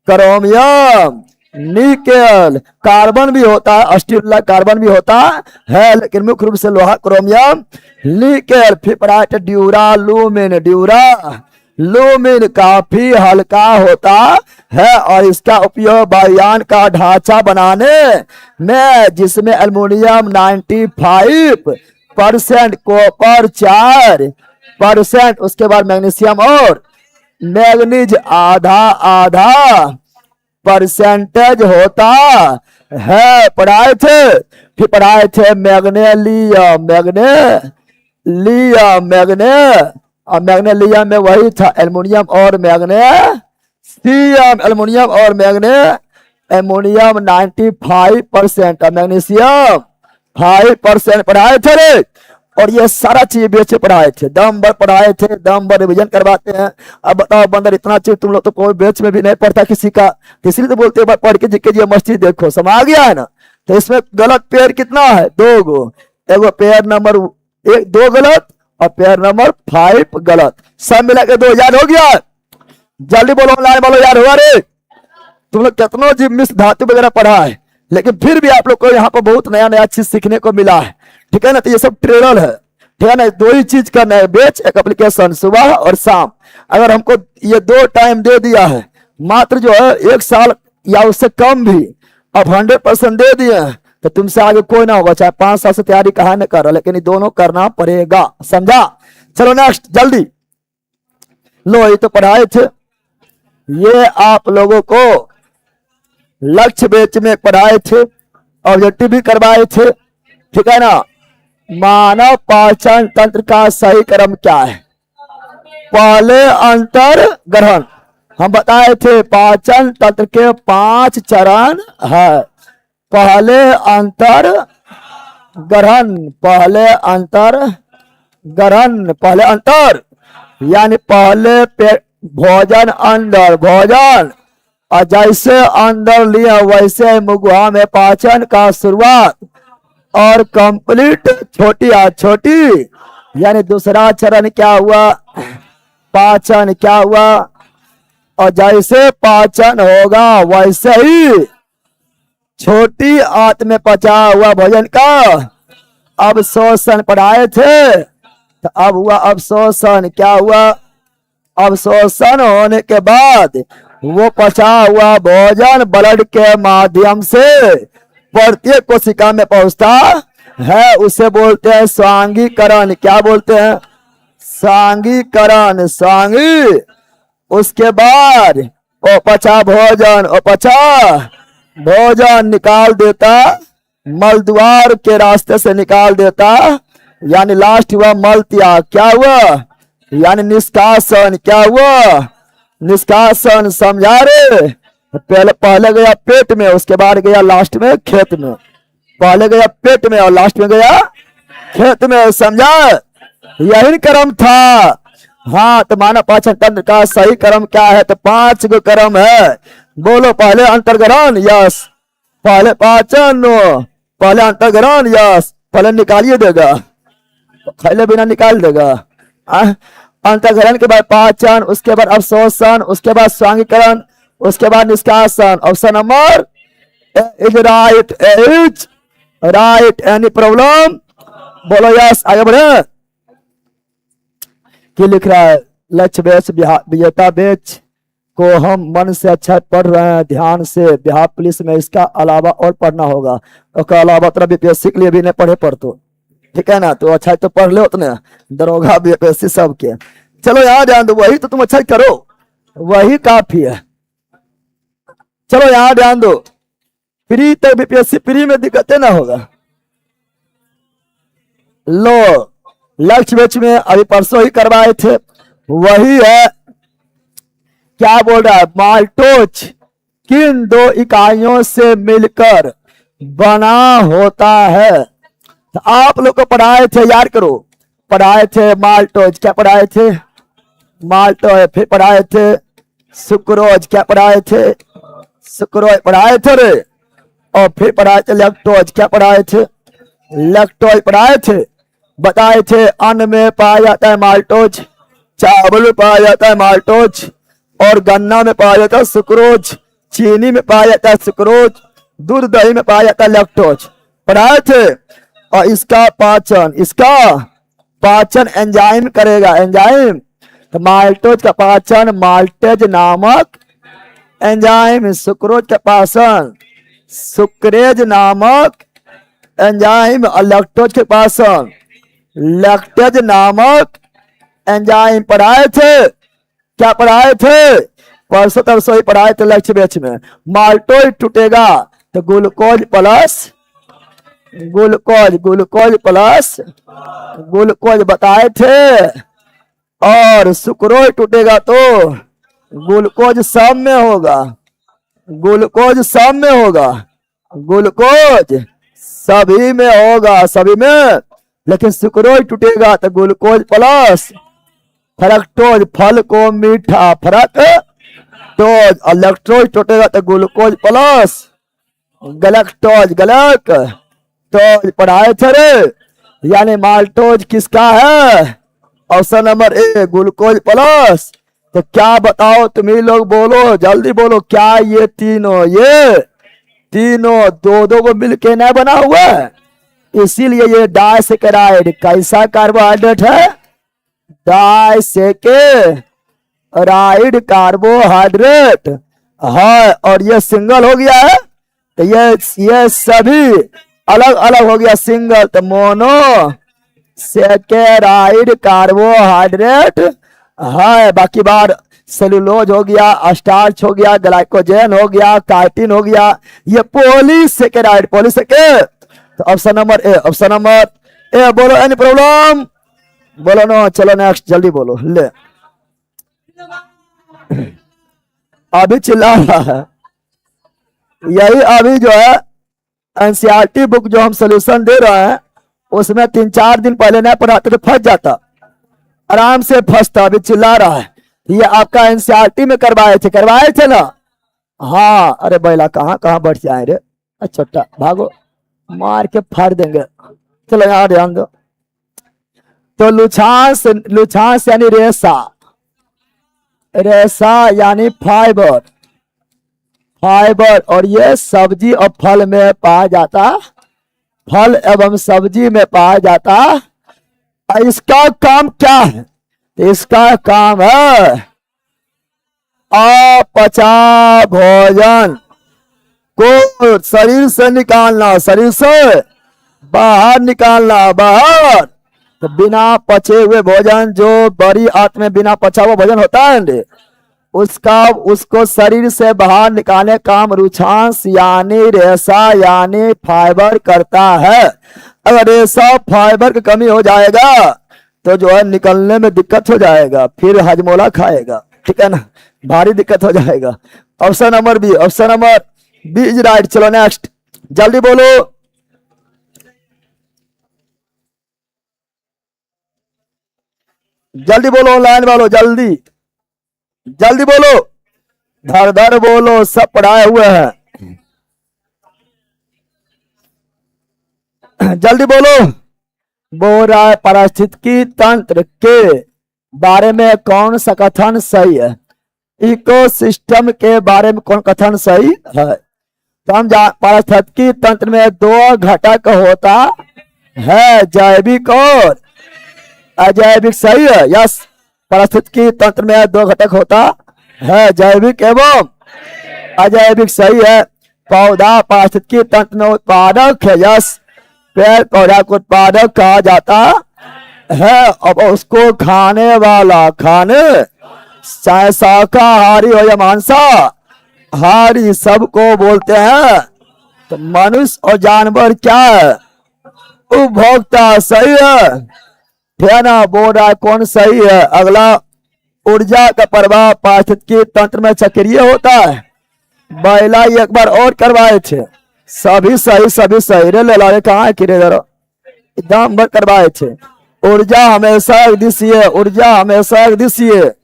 क्रोमियम, निकेल, कार्बन भी होता है, स्टील कार्बन भी होता है, लेकिन मुख्य रूप से लोहा, क्रोमियम, निकेल। फिर पढ़ाए थे ड्यूरा लूमिन, ड्यूरा लूमिन काफी हल्का होता है, और इसका उपयोग वायुयान का ढांचा बनाने में, जिसमें एल्युमिनियम 95%, कॉपर 4%, उसके बाद मैग्नीशियम और मैग्नीज आधा आधा परसेंटेज होता है। पढ़ाए थे। फिर पढ़ाए थे मैग्नेलियम, मैग्नेलियम, मैग्ने और मैग्नेलियम में वही था एल्युमिनियम और मैग्नीशियम, एल्युमिनियम और मैग्ने, एल्युमिनियम 95% और मैग्नीशियम 5% पढ़ाए थे रे। और ये सारा चीज बेचे पढ़ाए थे, दम भर पढ़ाए थे, दम भर रिविजन करवाते हैं। अब बताओ बंदर, इतना चीज तुम लोग तो कोई बेच में भी नहीं पढ़ता किसी का, इसलिए तो बोलते हैं पढ़ के जिक्के जी मस्ती देखो, समा गया है ना। तो इसमें गलत पेयर कितना है? 2 गो। एगो पेयर नंबर 2 गलत और पेयर नंबर 5 गलत, सब मिला के 2 याद हो गया। जल्दी बोलो, ऑनलाइन बोलो याद हुआ रे। तुम लोग कितनों जीव मिस धातु वगैरह पढ़ा है, लेकिन फिर भी आप लोग को यहाँ पर बहुत नया नया चीज सीखने को मिला है, ठीक है ना। तो ये सब ट्रेलर है, ठीक है ना। 2 ही चीज करना है, बैच एक एप्लीकेशन, सुबह और शाम। अगर हमको ये 2 टाइम दे दिया है, मात्र जो है 1 साल या उससे कम भी, अब 100% दे दिए हैं, तो तुमसे आगे कोई ना होगा, चाहे 5 साल से तैयारी कहा न कर, लेकिन ये दोनों करना पड़ेगा, समझा। चलो नेक्स्ट जल्दी लो। ये तो पढ़ाए थे, ये आप लोगों को लक्ष्य बेच में पढ़ाए थे, ऑब्जेक्टिव भी करवाए थे, ठीक है ना। मानव पाचन तंत्र का सही क्रम क्या है? पहले अंतर ग्रहण, हम बताए थे पाचन तंत्र के 5 चरण है। पहले अंतर ग्रहण, पहले अंतर ग्रहण, पहले अंतर यानी पहले भोजन अंदर, भोजन और जैसे अंदर लिया वैसे मुगुहा में पाचन का शुरुआत और कंप्लीट छोटी आ छोटी, यानी दूसरा चरण क्या हुआ? पाचन क्या हुआ? और जैसे पाचन होगा वैसे ही छोटी आंत में पचा हुआ भोजन का अवशोषण पढ़ाए थे, तो अब हुआ अवशोषण। क्या हुआ? अवशोषण होने के बाद वो पचा हुआ भोजन ब्लड के माध्यम से प्रत्येक कोशिका में पहुंचता है, उसे बोलते हैं स्वांगीकरण। क्या बोलते हैं? स्वांगीकरण, स्वांगी। उसके बाद वो पचा भोजन, वो पचा भोजन निकाल देता, मल द्वार के रास्ते से निकाल देता, यानी लास्ट हुआ मल त्याग। क्या हुआ? यानी निष्कासन। क्या हुआ? निष्कासन। समझा रे? पहले गया पेट में, उसके बाद गया लास्ट में खेत में। पहले गया पेट में और लास्ट में गया खेत में। समझा? यही क्रम था। हाँ, तो मानव पाचन तंत्र का सही क्रम क्या है? तो 5 गो क्रम है। बोलो, पहले अंतर्ग्रहण, यस। पहले पाचन नो, पहले अंतर्ग्रहण, यस। पहले निकालिए देगा, खैले बिना निकाल देगा। अंतर्ग्रहण के बाद पाचन, उसके बाद अवशोषण, उसके बाद स्वांगीकरण, उसके बाद निष्कासन। Option number is right. Is right. Any problem? बोलो यस। आगे बढ़े। क्या लिख रहा है? लक्ष्य बेच विजेता बेच को हम मन से अच्छा पढ़ रहे हैं, ध्यान से। बिहार पुलिस में इसका अलावा और पढ़ना होगा। उसका अलावा तो बीपीएससी के लिए भी नहीं पढ़े पर तो ठीक है ना, तो अच्छा तो पढ़ ले उतने, दरोगा बीपीएससी सब के। चलो यहाँ ध्यान दो, वही तो तुम अच्छा करो, वही काफी है। चलो यहाँ ध्यान दो, प्री तक बीपीएससी प्री में दिक्कतें ना होगा। लो, लक्ष्य बेच में अभी परसों ही करवाए थे, वही है। क्या बोल रहा है? माल्टोज किन 2 इकाइयों से मिलकर बना होता है? तो आप लोग को पढ़ाए थे, याद करो, पढ़ाए थे माल्टोज। क्या पढ़ाए थे? माल्टोज। फिर पढ़ाए थे सुक्रोज। क्या पढ़ाए थे? सुक्रोज पढ़ाए थे रे। और फिर पढ़ाए थे लैक्टोज। क्या पढ़ाए थे? लैक्टोज पढ़ाए थे। बताए थे अन्न में पाया जाता है माल्टोज, चावल में पाया जाता है माल्टोज, और गन्ना में पाया जाता है सुक्रोज, चीनी में पाया जाता है सुक्रोज, दूध दही में पाया जाता है लैक्टोज। पढ़ाए थे। और इसका पाचन एंजाइम करेगा, एंजाइम। तो माल्टोज का पाचन माल्टेज नामक एंजाइम, सुक्रोज का पाचन सुक्रेज नामक एंजाइम, और लैक्टोज के पाचन लैक्टेज नामक एंजाइम। पढ़ाए थे। क्या पढ़ाए थे? परसों तरसों ही पढ़ाए थे लक्ष्य बेच में। माल्टोज टूटेगा तो glucose plus glucose, glucose plus glucose बताए थे। और सुक्रोज टूटेगा तो ग्लूकोज सब में होगा, ग्लूकोज सब में होगा, ग्लूकोज सभी में होगा, सभी में। लेकिन सुक्रोज टूटेगा तो ग्लूकोज प्लस फ्रक्टोज, फल को मीठा, फ्रक्टोज। और लैक्टोज टूटेगा तो ग्लूकोज प्लस गलैक्टोज, गलैक्टोज। पढ़ाए थे रे। यानी माल्टोज किसका है? ऑप्शन नंबर ए, ग्लूकोज प्लस। तो क्या बताओ तुम ही लोग, बोलो जल्दी बोलो, क्या ये तीनों 2-2 को मिलके नहीं बना हुआ है? इसीलिए ये डाइसेकेराइड कैसा कार्बोहाइड्रेट है? डाइसेकेराइड कार्बोहाइड्रेट है। और ये सिंगल हो गया है, तो ये सभी अलग अलग हो गया, सिंगल। तो मोनो सेकेराइड कार्बोहाइड्रेट है। बाकी बार सेलुलोज हो गया, स्टार्च हो गया, ग्लाइकोजेन हो गया, काइटिन हो गया, ये पॉलीसेकेराइड, पॉलीसेकेराइड। तो option number A, option number ए बोलो एनी प्रॉब्लम, बोलो नो, चलो नेक्स्ट जल्दी बोलो। ले अभी चिल्ला रहा है, यही अभी जो है एनसीईआरटी बुक जो हम सोल्यूशन दे रहे हैं उसमें 3-4 दिन पहले नहीं पढ़ाते तो फंस जाता, आराम से फंसता। अभी चिल्ला रहा है, ये आपका एनसीईआरटी में करवाए थे ना। हाँ अरे बैला कहाँ कहाँ बढ़ जाए रे, छोटा भागो, मार के फाड़ देंगे। चलो यहाँ ध्यान दो। तो लुछांस यानी रेशा, रेशा यानी फाइबर, फाइबर, और ये सब्जी और फल में पाया जाता, फल एवं सब्जी में पाया जाता। इसका काम क्या है? इसका काम है अपचा भोजन को शरीर से निकालना, शरीर से बाहर निकालना, बाहर। तो बिना पचे हुए भोजन, जो बड़ी आंत में बिना पचा हुआ भोजन होता है उसको शरीर से बाहर निकालने काम रुछांस यानी रेशा यानी फाइबर करता है। अगर रेशा फाइबर की कमी हो जाएगा तो जो है निकलने में दिक्कत हो जाएगा, फिर हजमोला खाएगा, ठीक है ना, भारी दिक्कत हो जाएगा। Option number B, option number B is right. चलो नेक्स्ट जल्दी बोलो, जल्दी बोलो ऑनलाइन वालों, जल्दी जल्दी बोलो, धर धर बोलो, सब पढ़ाए हुए हैं, जल्दी बोलो। बोल रहा है पारिस्थितिकी तंत्र के बारे में कौन सा कथन सही है? इकोसिस्टम के बारे में कौन कथन सही है? तो हम पारिस्थितिकी तंत्र में 2 घटक होता है, जैविक और अजैविक। सही है, यस। पारिस्थितिकी तंत्र में 2 घटक होता है, जैविक एवं अजैविक। सही है। पौधा पारिस्थितिकी तंत्र में उत्पादक है, यस। पेड़ पौधा को उत्पादक कहा जाता है। अब उसको खाने वाला, खाने चाहे शाकाहारी हो या मांसाहारी, सबको बोलते हैं। तो मनुष्य और जानवर क्या है? उपभोक्ता। सही है, ठीक है ना। बोल रहा है कौन सही है? अगला, ऊर्जा का प्रभाव पारिस्थितिकी तंत्र में सक्रिय होता है। बैला एक बार और करवाए थे, सभी सही, सभी सही। रे ले ला, कहाँ है किरे जरा, एकदम भर करवाए थे। ऊर्जा हमेशा एक दिशीय, ऊर्जा हमेशा एक दिशीय।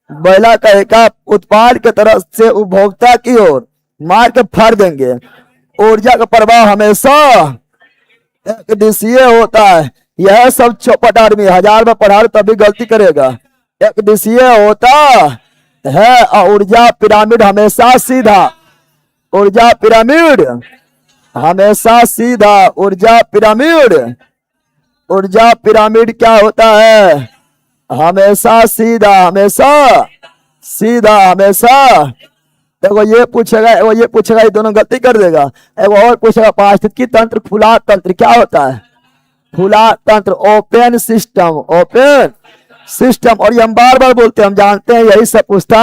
बैला कहेगा उत्पाद के तरफ से उपभोक्ता की ओर, मार के फाड़ देंगे। ऊर्जा का प्रभाव हमेशा एक दिशीय होता है। यह सब चौपट आदमी 1000 बार पढ़ा तभी गलती करेगा। एक दिशीय होता है और ऊर्जा पिरामिड हमेशा सीधा, ऊर्जा पिरामिड हमेशा सीधा। ऊर्जा पिरामिड, ऊर्जा पिरामिड क्या होता है? हमेशा सीधा, हमेशा सीधा, हमेशा। देखो ये पूछेगा, वो ये पूछेगा, ये दोनों गलती कर देगा। एगो और पूछेगा पारिस्थितिकी तंत्र, खुला तंत्र क्या होता है? खुला तंत्र, ओपन सिस्टम, ओपन सिस्टम। और ये हम बार बार बोलते हैं, हम जानते हैं, यही सब पूछता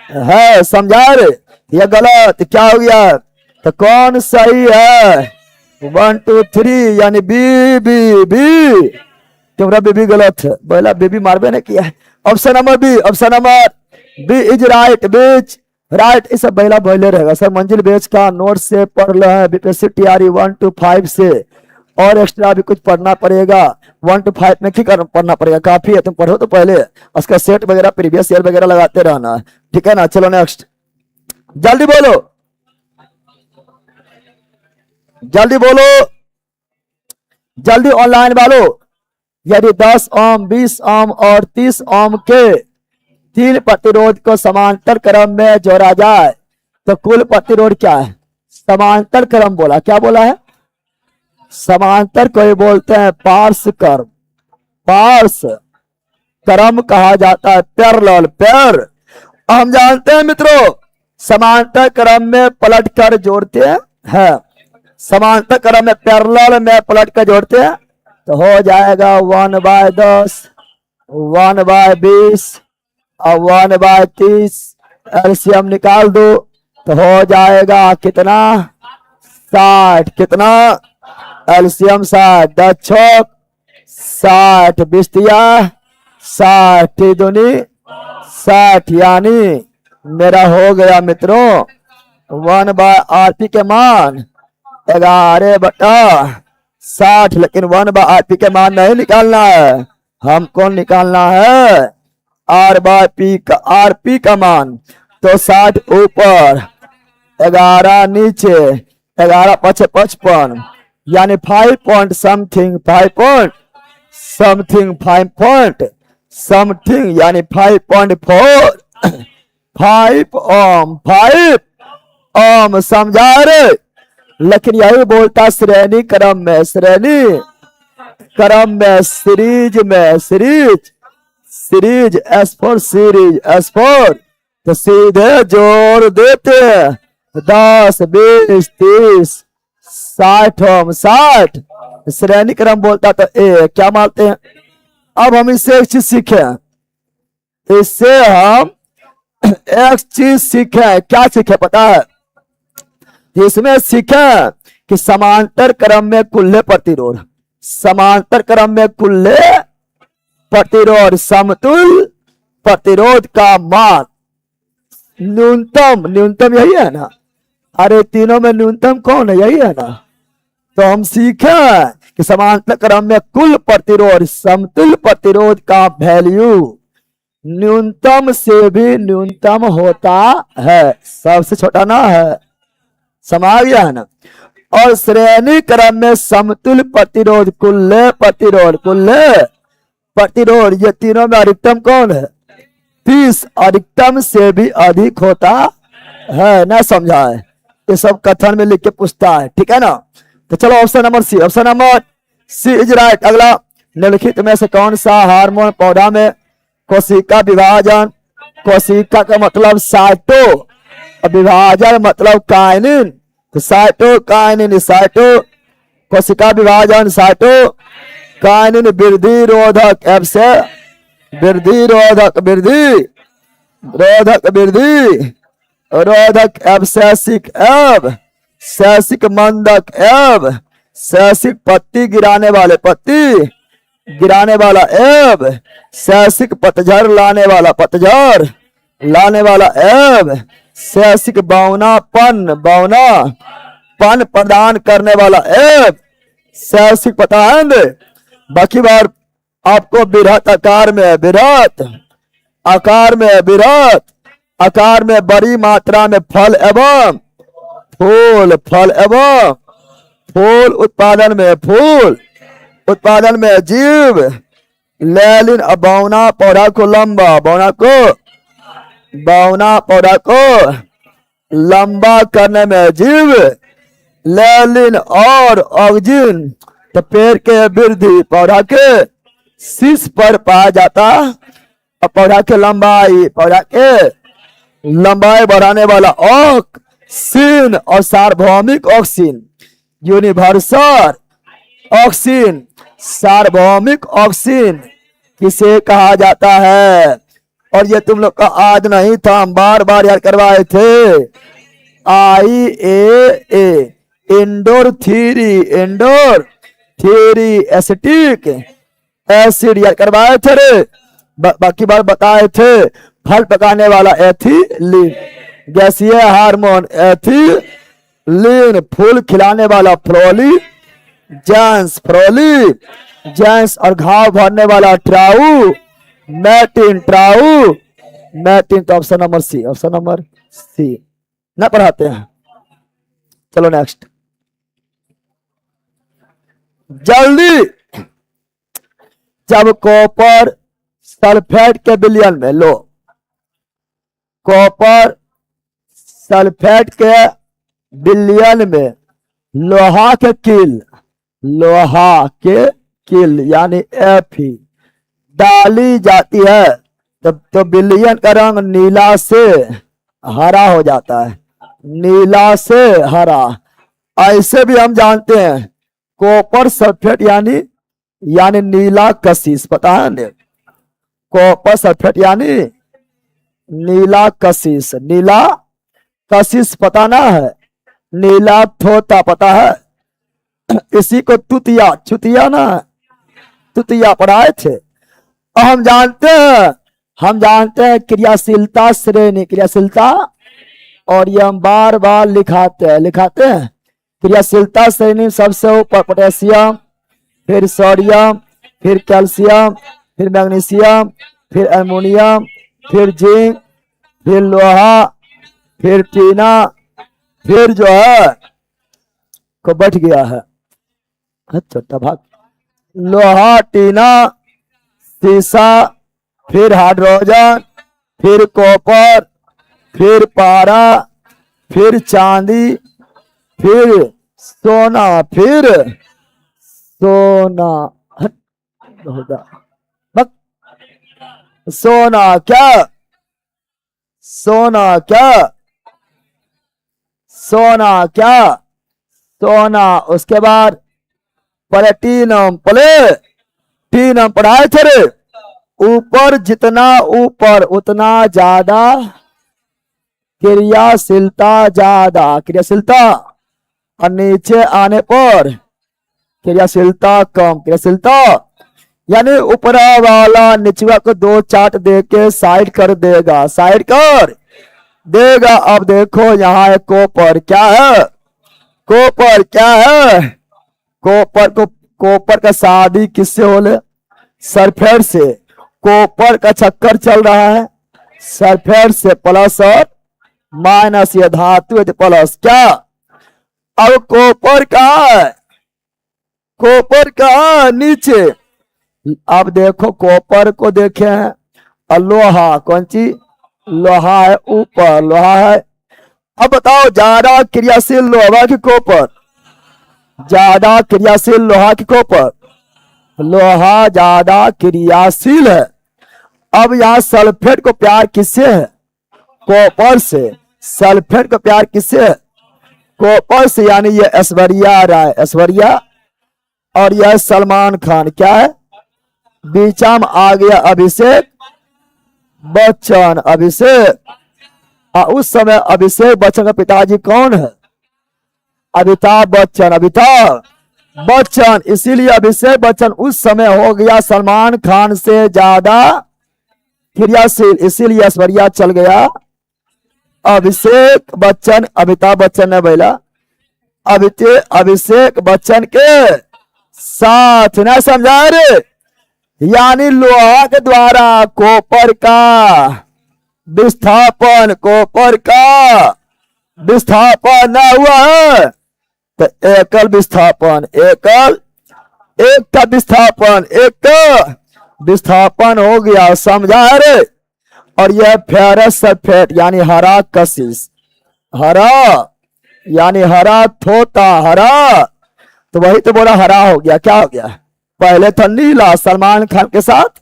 है। समझा रे? ये गलत क्या हो गया? तो कौन सही है? 1 2 3 यानी बी बी बी। तुम्हारा बीबी गलत है, बोला बीबी मारबे ने किया है। Option number B, option number B is right, बीच राइट। इस पहला बोले रहेगा सर। मंजिल बेच का नोट से पढ़ लो है, बीपीएससी टीआरई 1 to 5 से, और एक्स्ट्रा भी कुछ पढ़ना पड़ेगा। 1 to 5 में क्या पढ़ना पड़ेगा? काफी है, तुम पढ़ो तो पहले उसका सेट वगैरह प्रीवियस ईयर वगैरह लगाते रहना, ठीक है ना। चलो नेक्स्ट, जल्दी बोलो, जल्दी बोलो, जल्दी ऑनलाइन वालों। यदि 10 ओम, 20 ओम और 30 ओम के 3 प्रतिरोध को समांतर क्रम में जोड़ा जाए तो कुल प्रतिरोध क्या है? समांतर क्रम बोला, क्या बोला है? समांतर को बोलते हैं पार्श्व क्रम, पार्श्व क्रम कहा जाता है, पैरेलल, पैर। हम जानते हैं मित्रों, समांतर क्रम में पलट कर जोड़ते हैं, समांतर क्रम में पैरेलल में पलट कर जोड़ते हैं तो हो जाएगा 1/10, 1/20 और 1/30। एलसीएम निकाल दो तो हो जाएगा कितना? 60। कितना? एलसीएम 60। 10 छक 60 बिस्तिया 60 दूनी 60 यानी मेरा हो गया मित्रों 1/RP के मान 11/60। लेकिन 1/RP के मान नहीं निकालना है, हमको निकालना है RP का मान। तो 60 ऊपर 11 नीचे 11 पचे 55 यानी 5 point something 5 point something 5 point something यानी 5.4 5 ओम समझा रे। लेकिन यही बोलता श्रेणी क्रम में श्रेणी क्रम में सीरीज में series S four series S four तो सीधे जोड़ देते 10 20 30 60 ओम 60 श्रेणी क्रम बोलता तो ए क्या मानते हैं। अब हम इससे एक चीज सीखे, इससे हम एक चीज सीखे, क्या सीखे पता है? इसमें सीखे कि समांतर क्रम में कुल्ले प्रतिरोध, समांतर क्रम में कुल्ले प्रतिरोध समतुल प्रतिरोध का मान न्यूनतम यही है ना। अरे तीनों में न्यूनतम कौन है? यही है ना। तो हम सीखे कि समांतर क्रम में कुल प्रतिरोध समतुल प्रतिरोध का वैल्यू न्यूनतम से भी न्यूनतम होता है, सबसे छोटा ना है, समझ गया है ना। और श्रेणी क्रम में समतुल प्रतिरोध कुल्ले प्रतिरोध ये तीनों में अधिकतम कौन है? 30 अधिकतम से भी अधिक होता है ना, समझा है? ये सब कथन में लिख के पूछता है, ठीक है ना। तो चलो option number C, option number C is right. अगला निम्नलिखित में से कौन सा हार्मोन पौधा में कोशिका विभाजन, कोशिका का मतलब साइटो, विभाजन मतलब काइनिन, तो साइटो काइनिन साइटो कोशिका विभाजन साइटो काइनिन वृद्धि रोधक एब से वृद्धि रोधक रोधक एब सैसिक एब सैसिक मंदक एब सैसिक पत्ती गिराने वाला एब सैसिक पतझर लाने वाला एब सैसिक पन प्रदान करने वाला एब सैसिक पता है। बाकी बार आपको विरत आकार में बड़ी मात्रा में फल एवं फूल उत्पादन में जीव लैलिन बौना पौधा को लंबा करने में जीव लैलिन और ऑक्सिन तो पेड़ के वृद्धि पौधा के शीश पर पाया जाता। और पौधा के लंबाई बढ़ाने वाला ऑक्सीन और सार्वभौमिक ऑक्सीन यूनिवर्सल ऑक्सीन सार्वभौमिक ऑक्सीन किसे कहा जाता है? और ये तुम लोग का आज नहीं था, हम बार बार याद करवाए थे। IAA indoor three acetic acid याद करवाए थे रे। बाकी बार बताए थे फल पकाने वाला एथिलीन, गैसीय हार्मोन एथिलीन, फूल खिलाने वाला फ्रोली जेंस और घाव भरने वाला ट्राउ मैटिन तो ऑप्शन नंबर सी ना पढ़ाते हैं। चलो नेक्स्ट जल्दी। जब कॉपर सल्फेट के विलयन में कॉपर सल्फेट के विलयन में लोहा के किल यानी Fe डाली जाती है तो विलयन का रंग नीला से हरा हो जाता है, नीला से हरा। ऐसे भी हम जानते हैं कॉपर सल्फेट यानी नीला कशिश, पता है ना? कॉपर सल्फेट यानी नीला कशिश पता ना है? नीला थोता पता है? इसी को चुतिया ना है? स्तुतियां पढ़ाए थे। और हम जानते हैं क्रियाशीलता श्रेणी, क्रियाशीलता, और ये हम बार बार लिखाते हैं। क्रियाशीलता श्रेणी सबसे ऊपर पोटेशियम, फिर सोडियम, फिर कैल्शियम, फिर मैग्नीशियम, फिर एल्युमिनियम, फिर जिंक, फिर लोहा, फिर टीना, फिर जो है को बैठ गया है छोटा भाग, लोहा, टीना, सीसा, फिर हाइड्रोजन, फिर कॉपर, फिर पारा, फिर चांदी, फिर सोना, सोना क्या, सोना। उसके बाद प्लेटिनम पढ़ाए थे रे। ऊपर जितना ऊपर उतना ज्यादा क्रियाशीलता, और नीचे आने पर क्रियाशीलता कम, यानी ऊपरा वाला निचवा को दो चार्ट दे के साइड कर देगा, अब देखो यहाँ है कॉपर, क्या है कॉपर का शादी किससे होले? सल्फेट से। कॉपर का चक्कर चल रहा है सल्फेट से, प्लस और माइनस, ये धातु है प्लस, क्या? अब कॉपर कहाँ है? नीचे। अब देखो कॉपर को देखे हैं, और लोहा, कौन सी? लोहा है ऊपर, लोहा है। अब बताओ ज्यादा क्रियाशील लोहा की कॉपर, ज्यादा क्रियाशील लोहा की कॉपर, लोहा ज्यादा क्रियाशील है। अब यहाँ सल्फेट को प्यार किससे है? कॉपर से। सल्फेट को प्यार किससे है? कॉपर से। यानी ये ऐश्वर्या राय, और यह सलमान खान, क्या है? बीचा में आ गया अभिषेक बच्चन, उस समय अभिषेक बच्चन का पिताजी कौन है? अमिताभ बच्चन। इसीलिए अभिषेक बच्चन उस समय हो गया सलमान खान से ज्यादा क्रियाशील, इसीलिए ऐश्वर्या चल गया अभिषेक बच्चन, अमिताभ बच्चन ने बोला अभिषेक बच्चन के साथ, ना समझा रे? यानी लोहा के द्वारा कॉपर का विस्थापन ना हुआ है, तो एकल विस्थापन हो गया, समझा रे? और यह फेरस सल्फेट यानी हरा कशिश, यानी हरा थोता, तो वही तो बोला हरा हो गया। क्या हो गया? पहले था नीला सलमान खान के साथ,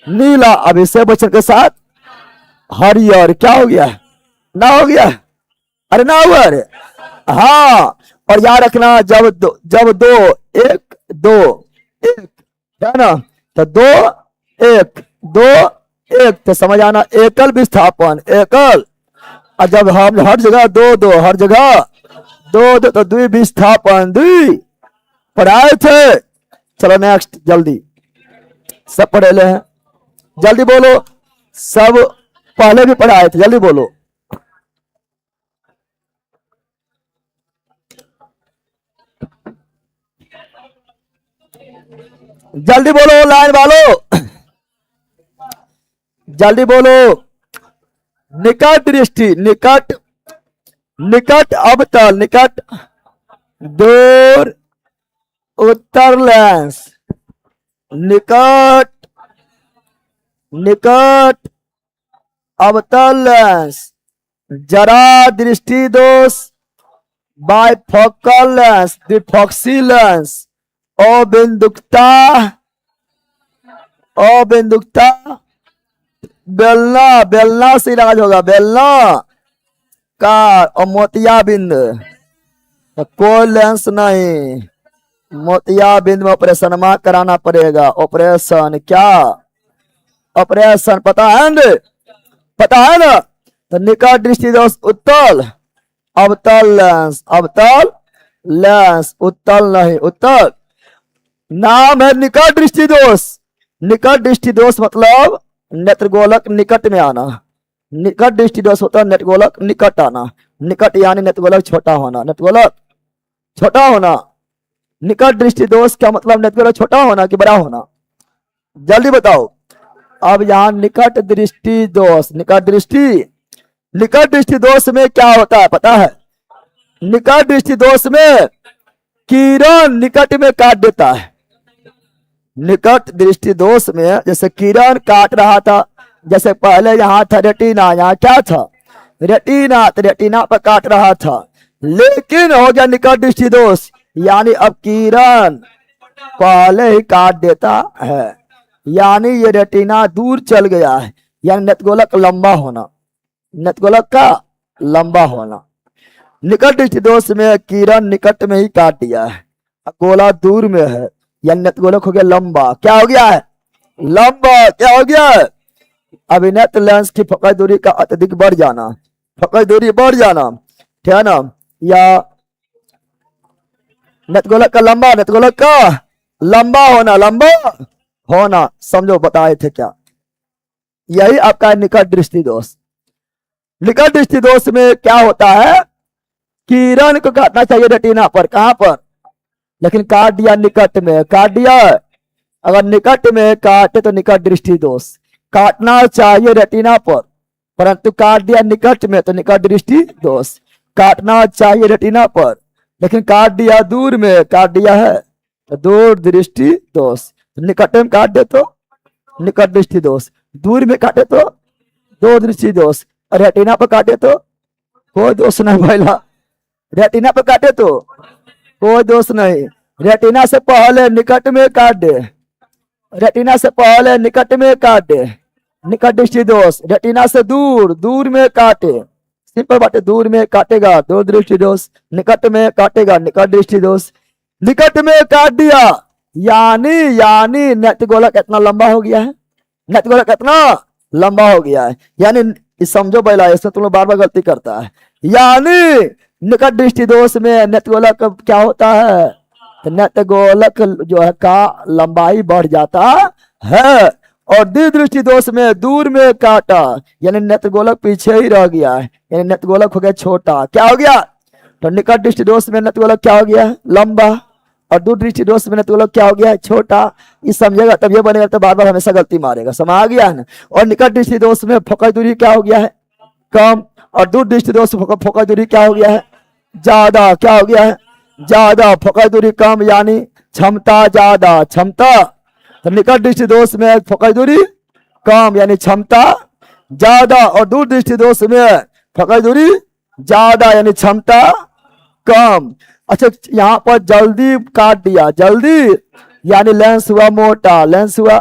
नीला अभिषेक बच्चन के साथ हरियर, क्या हो गया? ना हो गया? अरे ना हुआ रे। हाँ, और याद रखना जब दो एक है ना, तो दो एक तो समझ आना एकल विस्थापन, एकल। और जब हम हर जगह दो हर जगह दो तो द्वि विस्थापन, पढ़ाए थे। चलो नेक्स्ट, जल्दी सब पढ़े ले हैं, जल्दी बोलो। सब पहले भी पढ़ाए थे, जल्दी बोलो। जल्दी बोलो लाइन वालों, जल्दी बोलो। निकट दृष्टि, निकट अवतल, निकट दूर उत्तर लेंस, निकट अवतल लेंस, जरा दृष्टि दोष, बाइफोकल लेंस, द्विफोक्सी लेंस, अबिंदुकता, बेलना से इलाज होगा, बेलना का, और मोतिया बिंद, तो कोई लेंस नहीं, मोतिया बिंद में ऑपरेशन कराना पड़ेगा। ऑपरेशन, क्या ऑपरेशन? पता है ना? तो निकट दृष्टि दोष उत्तल, अवतल लेंस, उत्तल नहीं, उत्तल। नाम है निकट दृष्टि दोष। निकट दृष्टि दोष मतलब नेत्रगोलक निकट में आना। निकट दृष्टि दोष होता है नेत्रगोलक निकट आना। निकट यानी नेत्रगोलक छोटा होना, नेत्रगोलक छोटा होना। निकट दृष्टि दोष का मतलब नेत्रगोलक छोटा होना कि बड़ा होना, जल्दी बताओ। अब यहाँ निकट दृष्टि दोष, निकट दृष्टि दोष में क्या होता है पता है? निकट दृष्टि दोष में किरण निकट में काट देता है। निकट दृष्टि दोष में जैसे किरण काट रहा था, जैसे पहले यहाँ था रेटिना, यहाँ क्या था? रेटिना, तो रेटिना पर काट रहा था, लेकिन हो गया निकट दृष्टि दोष, यानी अब किरण पहले ही काट देता है, यानी ये रेटिना दूर चल गया है, यानी नेत्रगोलक लंबा होना, नेत्रगोलक का लंबा होना। निकट दृष्टि दोष में किरण निकट में ही काट दिया है, गोला दूर में है, यानी नेत्रगोलक हो गया लंबा। क्या हो गया है? लंबा। क्या हो गया है? अभिनेत्र लेंस की फोकस दूरी का अत्यधिक बढ़ जाना, फोकस दूरी बढ़ जाना, ठीक है ना? या नेत्रगोलक का लंबा, नेत्रगोलक का लंबा होना, लंबा होना, समझो बताए थे क्या? यही आपका निकट दृष्टि दोष। निकट दृष्टि दोष में क्या होता है? किरण को काटना चाहिए रेटिना पर, कहां पर? लेकिन काट दिया निकट में, काट दिया। अगर निकट में काटे तो निकट दृष्टि दोष। काटना चाहिए रेटिना पर, परंतु काट दिया निकट में तो निकट दृष्टि दोष। काटना चाहिए रेटिना पर, लेकिन काट दिया दूर में, काट दिया है तो दूर दृष्टि दोष। निकट में काट दे तो निकट दृष्टि दोष, दूर में काटे तो दूर दृष्टि दोष, और रेटिना पर काटे तो कोई दोष नहीं भैया। रेटिना पर काटे तो कोई दोष नहीं। रेटिना से पहले निकट में काट दे, रेटिना से पहले निकट में काट दे, निकट दृष्टि दोष। रेटिना से दूर, दूर में काटे, सिंपल बात है, दूर में काटेगा दूर दृष्टि दोष, निकट में काटेगा निकट दृष्टि दोष। निकट में काट दिया यानी नेत्रगोलक कितना लंबा हो गया है, नेत्रगोलक कितना लंबा हो गया है, यानी समझो पहला, इसमें तुम लोग बार बार गलती करता है। यानी निकट दृष्टि दोष में नेत्रगोलक क्या होता है? नेत्रगोलक जो है का लंबाई बढ़ जाता है, और द्विदृष्टि दोष में दूर में काटा, यानी नेत्रगोलक पीछे ही रह गया है, यानी नेत्रगोलक हो गया छोटा। क्या हो गया? तो निकट दृष्टि दोष में नेत्रगोलक क्या हो गया है? लंबा, और दूर दृष्टि दोष में नेत्रगोलक क्या हो गया है? छोटा। ये समझेगा तब ये बनेगा, तो बार बार हमेशा गलती मारेगा, समझ आ गया है ना? और निकट दृष्टि दोष में फोकस दूरी क्या हो गया है? कम, और दूर दृष्टि दोष फोकस दूरी क्या हो गया है? ज्यादा। क्या हो गया है? ज्यादा। फोकस दूरी कम यानी क्षमता ज्यादा, क्षमता। तो निकट दृष्टि दोष में फोकस दूरी कम यानी क्षमता ज्यादा, और दूर दृष्टि दोष में फोकस दूरी ज्यादा यानी क्षमता कम। अच्छा, यहाँ पर जल्दी काट दिया, जल्दी यानी लेंस हुआ मोटा, लेंस हुआ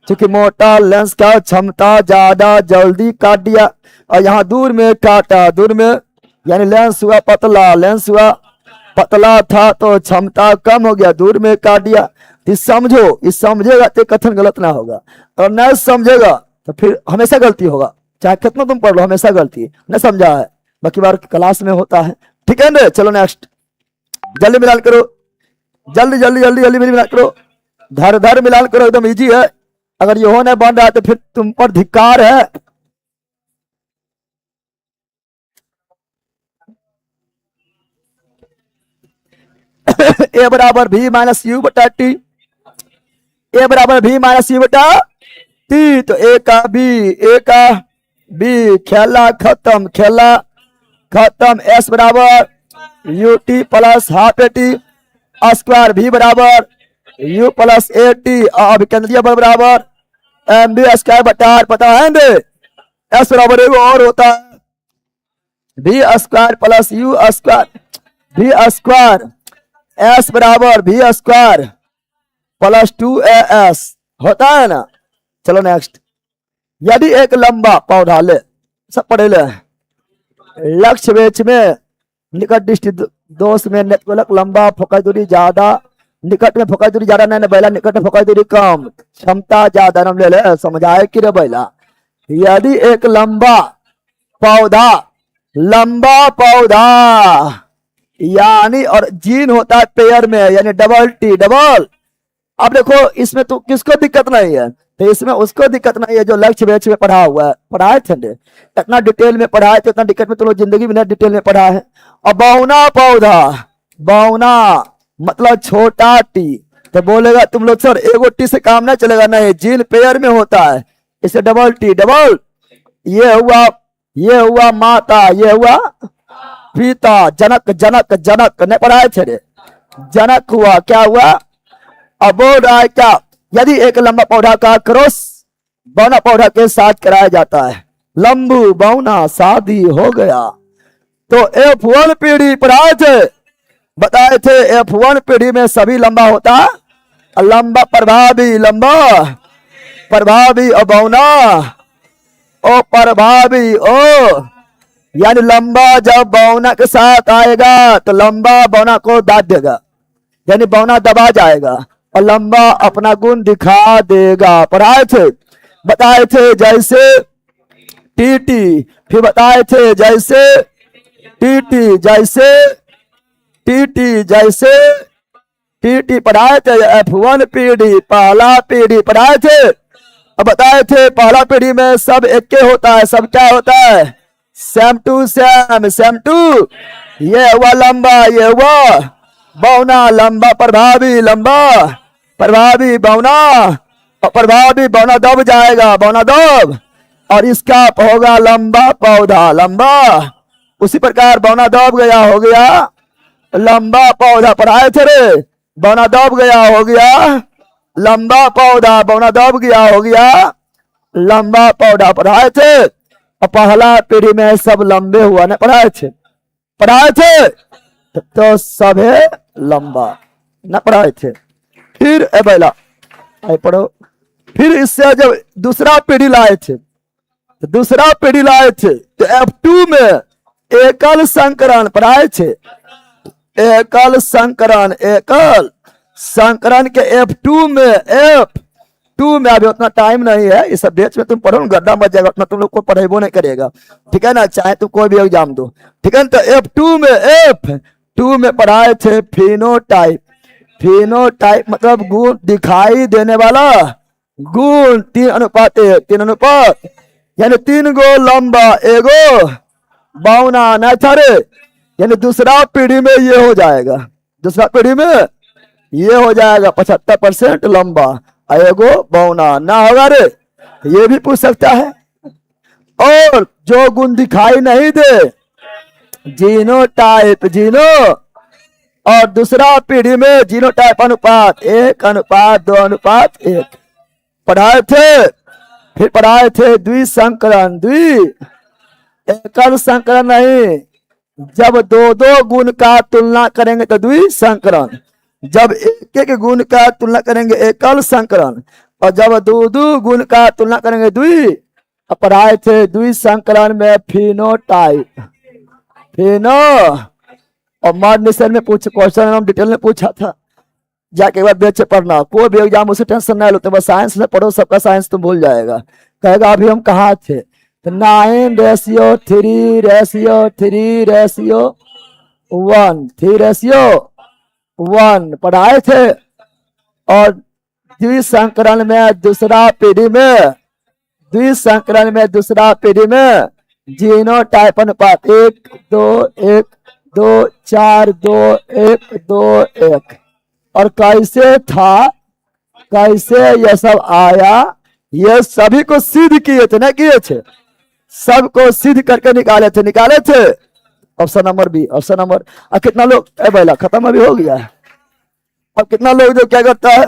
क्योंकि मोटा लेंस का क्षमता ज्यादा, जल्दी काट दिया। और यहाँ दूर में काटा, दूर में यानी लेंस हुआ पतला, लेंस हुआ पतला था तो क्षमता कम हो गया, दूर में काट दिया। इस समझो, इस समझेगा तो कथन गलत ना होगा, और न समझेगा तो फिर हमेशा गलती होगा, चाहे कितना तुम पढ़ लो हमेशा गलती। न समझा है बाकी बार क्लास में होता है, ठीक है ना? चलो नेक्स्ट, जल्दी मिलान करो, जल्दी जल्दी जल्दी जल्दी मिलान करो, धर धर मिलान करो, एकदम इजी है। अगर ये हो नहीं बन रहा है तो फिर तुम पर धिक्कार है। ए बराबर भी माइनस यू बटा टी, ए बराबर भी माइनस यू बटा टी, तो ए का बी, खेला खत्म, खेला खत्म। एस बराबर U T plus half A T square, भी बराबर यू प्लस ए टी, अब केंद्रीय बल बराबर एम बी स्क्वायर बटा आर, पता है ना? एस बराबर एगो और होता है B square plus U square, B square, S बराबर बी स्क्वायर प्लस 2as होता है ना? चलो नेक्स्ट, यदि एक लंबा पौधा ले, सब पढ़े ले, लक्ष्य वेच में निकट दृष्टि दोष में नेत्रगोलक लंबा, फोकस दूरी ज्यादा, निकट में फोकस दूरी ज्यादा नहीं बैला, निकट में फोकस दूरी कम, क्षमता ज्यादा, नाम ले ले, समझाए कि रे बैला। यदि एक लंबा पौधा, लंबा पौधा यानी, और जीन होता है पेयर में यानी डबल टी, डबल अब देखो इसमें तो किसको दिक्कत नहीं है, तो इसमें उसको दिक्कत नहीं है जो लक्ष्य वेक्ष में पढ़ा हुआ है, पढ़ाए थे ने इतना डिटेल में पढ़ाए थे, इतना दिक्कत में तुम लोग जिंदगी में नहीं डिटेल में पढ़ा है। और बहुना पौधा, बहुना मतलब छोटा टी, तो बोलेगा तुम लोग सर एगो टी से काम नहीं चलेगा, नहीं जीन पेयर में होता है, इसे डबल टी डबल। ये हुआ माता, ये हुआ पिता, जनक जनक जनक नहीं पढ़ाए थे रे, जनक हुआ, क्या हुआ। अब बोल रहा है क्या, यदि एक लंबा पौधा का क्रॉस बौना पौधा के साथ कराया जाता है, लंबू बौना शादी हो गया। तो F1 पीढ़ी पढ़ाए थे, बताए थे F1 पीढ़ी में सभी लंबा होता है, लंबा प्रभावी, लंबा प्रभावी और बौना ओ प्रभावी ओ, यानी लंबा जब बौना के साथ आएगा तो लंबा बौना को दाद देगा, यानी बौना दबा जाएगा और लंबा अपना गुण दिखा देगा। पढ़ाए थे, बताए थे जैसे टीटी, फिर बताए थे जैसे टीटी, जैसे टीटी, जैसे टीटी पढ़ाए थे। F1 पीढ़ी पहला पीढ़ी पढ़ाए थे। अब बताए थे पहला पीढ़ी में सब एक के होता है, सब क्या होता है, same to same, same to. ये हुआ लंबा, ये हुआ बौना, लंबा प्रभावी, लंबा प्रभावी बौना, और प्रभावी बौना दब जाएगा, बौना दब, और इसका होगा लंबा पौधा, लंबा। उसी प्रकार बौना दब गया, हो गया लंबा पौधा। पढ़ाए थे रे, बौना दब गया हो गया लंबा पौधा, बौना दब गया हो गया लंबा पौधा। पढ़ाए थे। और पहला पीढ़ी में सब लंबे हुआ ना, पढ़ाए थे, पढ़ाए थे तो सब है लंबा ना, पढ़ाए थे। फिर ए बैला आए पढ़ो, फिर इससे जब दूसरा पीढ़ी लाए थे, तो दूसरा पीढ़ी लाए थे तो F2 में एकल संकरण पढ़ाए थे, एकल संकरण, एकल संकरण के F2 में, F2 में अभी उतना टाइम नहीं है, इस सब बेच में तुम पढ़ो ना, गड्ढा मच जाएगा, उतना तुम लोग को पढ़ेबो नहीं करेगा, ठीक है ना, चाहे तुम कोई भी एग्जाम दो, ठीक है ना। तो F2 में पढ़ाए थे फिनोटाइप, फिनोटाइप मतलब गुण दिखाई देने वाला गुण, 3:1, 3:1, यानी 3 गो लंबा एगो बौना ना था रे, यानी दूसरा पीढ़ी में ये हो जाएगा, दूसरा पीढ़ी में ये हो जाएगा 75% लंबा एगो बौना ना होगा रे, ये भी पूछ सकता है। और जो गुण दिखाई नहीं दे, जीनोटाइप, जीनो, और दूसरा पीढ़ी में जीनोटाइप अनुपात 1:2:1 पढ़ाए थे। फिर पढ़ाए थे द्विसंकरण, एकल संकरण नहीं, जब दो दो गुण का तुलना करेंगे तो द्विसंकरण, जब एक एक गुण का तुलना करेंगे एकल संकरण, और जब दो दो गुण का तुलना करेंगे द्वि। पढ़ाए थे द्विसंकरण में फिनोटाइप, फिनो, और मॉडर्निशन में पूछ क्वेश्चन हम डिटेल में पूछा था, जाके एक बार बेच पढ़ना, कोई भी एग्जाम उसे टेंशन नहीं लो, तो बस साइंस में पढ़ो, सबका साइंस तुम भूल जाएगा। कहेगा अभी हम कहाँ थे, तो 9:3:3:1, 3:1 पढ़ाए थे। और द्विसंकरण में दूसरा पीढ़ी में, द्विसंकरण में दूसरा पीढ़ी में जीनोटाइप अनुपात 1:2:1:4:2:1:2:1। और कैसे था, कैसे यह सब आया, ये सभी को सिद्ध किए थे, ना किए थे, सबको सिद्ध करके निकाले थे, निकाले थे। Option number B, option number. और कितना लोग पहला खत्म अभी हो गया है। अब कितना लोग जो क्या करता है,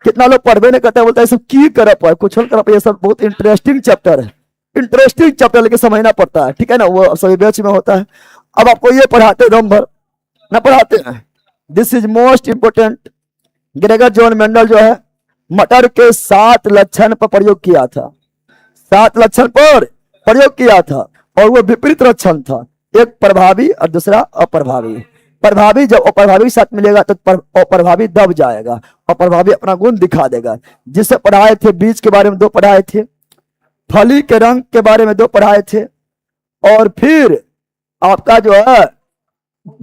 कितना लोग पढ़वे नहीं करता है, बोलता है सब की कर पाए, कुछ कर पाए, ये सब बहुत इंटरेस्टिंग चैप्टर है, इंटरेस्टिंग चैप्टर, लेकिन समझना पड़ता है, ठीक है ना, वो सभी बैच में होता है। अब आपको ये पढ़ाते दम भर ना पढ़ाते हैं, this is most important. Gregor John Mendel जो है मटर के 7 लक्षण पर प्रयोग किया था, 7 लक्षण पर प्रयोग किया था, और वो विपरीत लक्षण था, एक प्रभावी और दूसरा अप्रभावी। प्रभावी जब अप्रभावी के साथ मिलेगा तो अप्रभावी दब जाएगा, अप्रभावी अपना गुण दिखा देगा। जिसे पढ़ाए थे बीज के बारे में 2 पढ़ाए थे, फली के रंग के बारे में 2 पढ़ाए थे, और फिर आपका जो है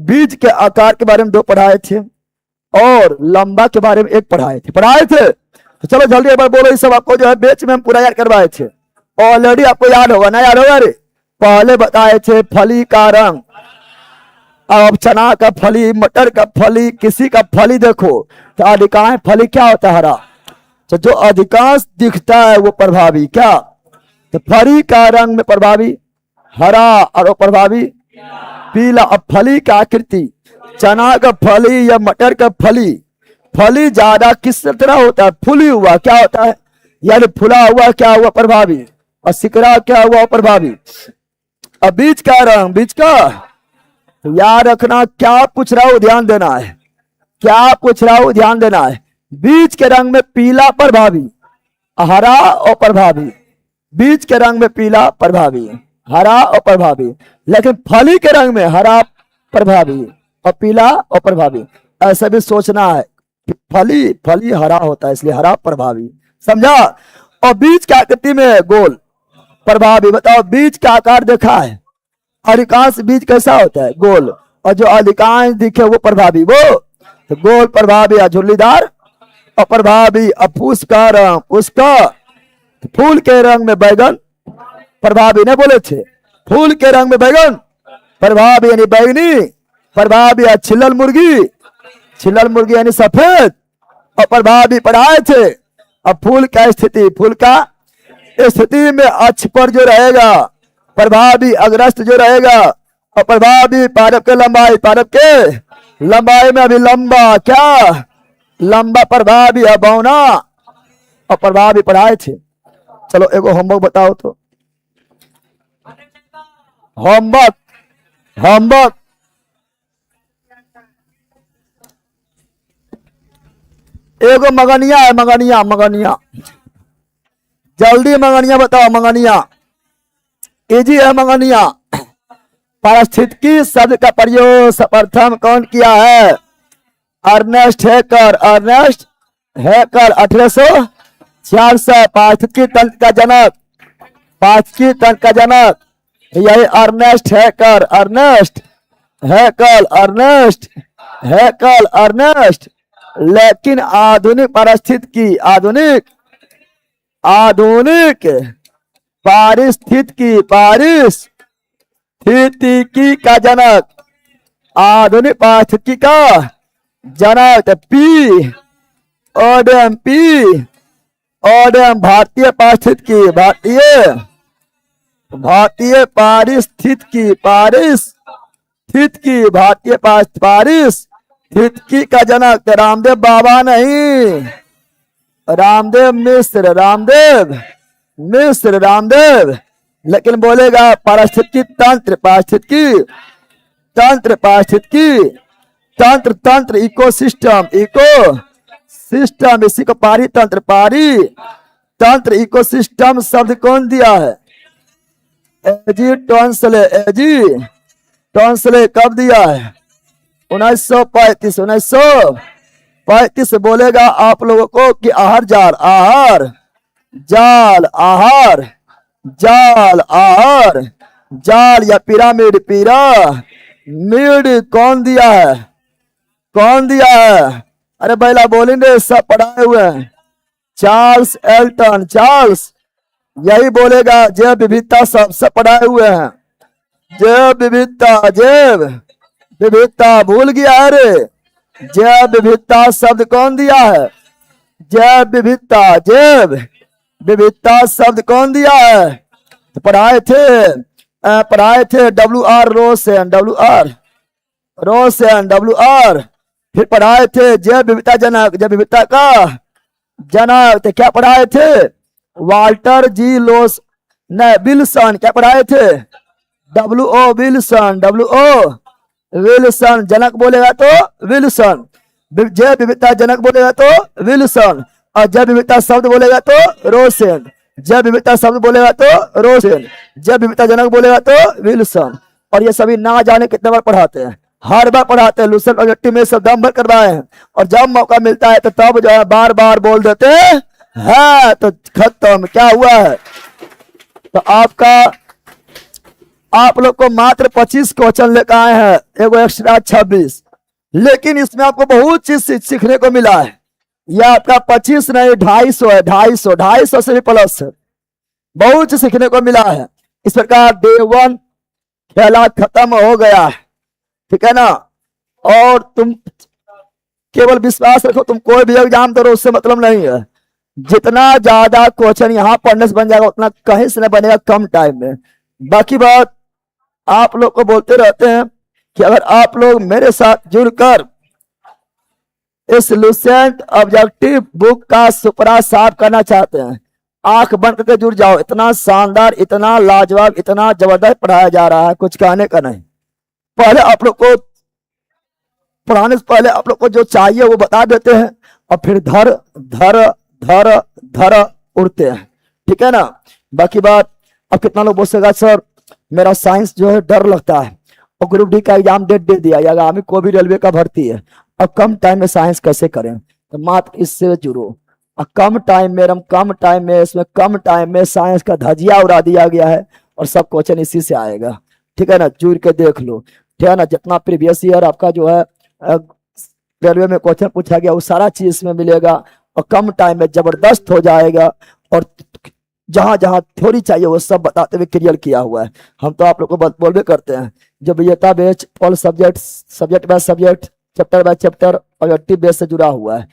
बीज के आकार के बारे में 2 पढ़ाए थे, और लंबा के बारे में एक पढ़ाए थे। तो चलो जल्दी एक बार बोलो, इस सब आपको जो है बेच में हम पूरा याद करवाए थे, ऑलरेडी आपको याद होगा ना, याद होगा रे। पहले बताए थे फली का रंग, अब चना का फली, मटर का फली, किसी का फली देखो तो अधिकांश फली क्या होता है, हरा। तो जो अधिकांश दिखता है वो प्रभावी क्या, तो फली का रंग में प्रभावी हरा और वो प्रभावी पीला। अब फली का आकृति, चना का फली या मटर का फली, फली ज्यादा किस तरह होता है, फुली हुआ क्या होता है, यानी फुला हुआ क्या हुआ प्रभावी, और सिकरा क्या हुआ प्रभावी। अब बीज का रंग, बीज का याद रखना, क्या पूछ रहा हूं ध्यान देना है, क्या पूछ रहा हूं ध्यान देना है। बीज के रंग में पीला प्रभावी, हरा और प्रभावी। बीज के रंग में पीला प्रभावी, हरा और प्रभावी, लेकिन फली के रंग में हरा प्रभावी और पीला और प्रभावी। ऐसा भी सोचना है कि फली हरा होता है इसलिए हरा प्रभावी, समझा। और बीज की आकृति में गोल प्रभावी। बताओ बीज का आकार देखा है, अधिकांश बीज कैसा होता है, गोल, और जो अधिकांश दिखे वो प्रभावी, वो तो गोल प्रभावी या झुर्रीदार और प्रभावी। अब फूस का रंग, उसका फूल के रंग में बैगन प्रभावी ने बोले थे, फूल के रंग में बैगन प्रभावी यानी बैगनी प्रभावी। या छिल्लल मुर्गी यानी सफेद और प्रभावी पढ़ाए थे। अब फूल का स्थिति, फूल का स्थिति में अक्ष पर जो रहेगा प्रभावी, अग्रस्त जो रहेगा, और प्रभावी पादप के लंबाई, पादप के लंबाई में अभी लंबा क्या, लंबा प्रभावी है बौना और प्रभावी पढ़ाए थे। चलो एगो होमवर्क बताओ तो, होमवर्क एगो मगनिया है, मगनिया जल्दी मगनिया बताओ, मगनिया इजी है मगनिया। पारिस्थितिकी शब्द का प्रयोग सर्वप्रथम कौन किया है, अर्नेस्ट हैकर 1866। पारिस्थितिकी तंत्र का जनक, पारिस्थितिकी तंत्र का जनक यही अर्नेस्ट हैकर। लेकिन आधुनिक पारिस्थितिकी, आधुनिक पारिस्थितिकी का जनक, आधुनिक पारिस्थितिकी का जनक ओडम भारतीय पारिस्थितिकी, भारतीय पारिस्थितिकी का जनक रामदेव बाबा नहीं, रामदेव मिश्र, लेकिन बोलेगा पारिस्थितिकी तंत्र इकोसिस्टम, इसी को तंत्र इकोसिस्टम शब्द कौन दिया है, एजी टॉन्सले कब दिया है, 1935 बोलेगा आप लोगों को कि जाल या पिरामिड कौन दिया है, अरे बैला बोलेंगे सब पढ़ाए हुए हैं, चार्ल्स एल्टन, यही बोलेगा। जैव विविधता सब पढ़ाए हुए हैं, जैव विविधता भूल गया है रे, जैव विविधता शब्द कौन दिया है, जैव विविधता शब्द कौन दिया है, तो पढ़ाए थे WR रोसेन, फिर पढ़ाए थे जैव विविधता जनक, जैव विविधता का जनक तो क्या पढ़ाए थे, वाल्टर जी विल्सन, क्या पढ़ाए थे, WO विल्सन, जनक बोलेगा तो विल्सन, जैव विविधता जनक बोलेगा तो विल्सन, और जैव विविधता शब्द बोलेगा तो रोसेन, जैव विविधता शब्द बोलेगा तो रोसेन, जैव विविधता जनक बोलेगा तो विल्सन। और ये सभी ना जाने कितने बार पढ़ाते हैं, हर बार पढ़ाते हैं, लूसन प्रोजेक्टिव में सब दम भर करवाए हैं, और जब मौका मिलता है तो तब जो है बार बार बोल देते हैं, तो खत्म। क्या हुआ है, तो आप लोग को मात्र 25 क्वेश्चन लेकर आए हैं, एगो एक्स्ट्रा 26, लेकिन इसमें आपको बहुत चीज सीखने को मिला है। यह आपका 25 नहीं 250 है, 250 से भी प्लस है। बहुत चीज सीखने को मिला है। इस प्रकार डे 1 खेला खत्म हो गया है, ठीक है ना। और तुम केवल विश्वास रखो, तुम कोई भी एग्जाम दो उससे मतलब नहीं है। जितना ज्यादा क्वेश्चन यहाँ पढ़ने से बन जाएगा उतना कहीं से नहीं बनेगा कम टाइम में। बाकी बात आप लोग को बोलते रहते हैं कि अगर आप लोग मेरे साथ जुड़कर इस लुसेंट ऑब्जेक्टिव बुक का सुपरा साफ करना चाहते हैं, आंख बंद करके जुड़ जाओ। इतना शानदार, इतना लाजवाब, इतना जबरदस्त पढ़ाया जा रहा है, कुछ कहने का नहीं। पहले आप लोग को पढ़ाने से पहले आप लोग को जो चाहिए वो बता देते हैं और फिर धर धर धर धर उड़ते हैं, ठीक है ना। बाकी बात अब कितना लोग बोल सकेगा सर मेरा साइंस जो है डर लगता है और ग्रुप डी का एग्जाम डेट दे दिया, आगामी को भी रेलवे का भर्ती है, अब कम टाइम में साइंस कैसे करें। तो मात्र इससे जुड़ो। और कम टाइम में कम टाइम में इसमें कम टाइम में साइंस का धजिया उड़ा दिया गया है और सब क्वेश्चन इसी से आएगा, ठीक है ना। जुड़ के देख लो, ठीक है ना। जितना प्रीवियस ईयर आपका जो है रेलवे में क्वेश्चन पूछा गया वो सारा चीज इसमें मिलेगा और कम टाइम में जबरदस्त हो जाएगा। और जहां जहां थ्योरी चाहिए वो सब बताते हुए क्लियर किया हुआ है। हम तो आप लोग को बोलबे करते हैं जो विजेता batch all subject, subject by subject, chapter by chapter objective base से जुड़ा हुआ है,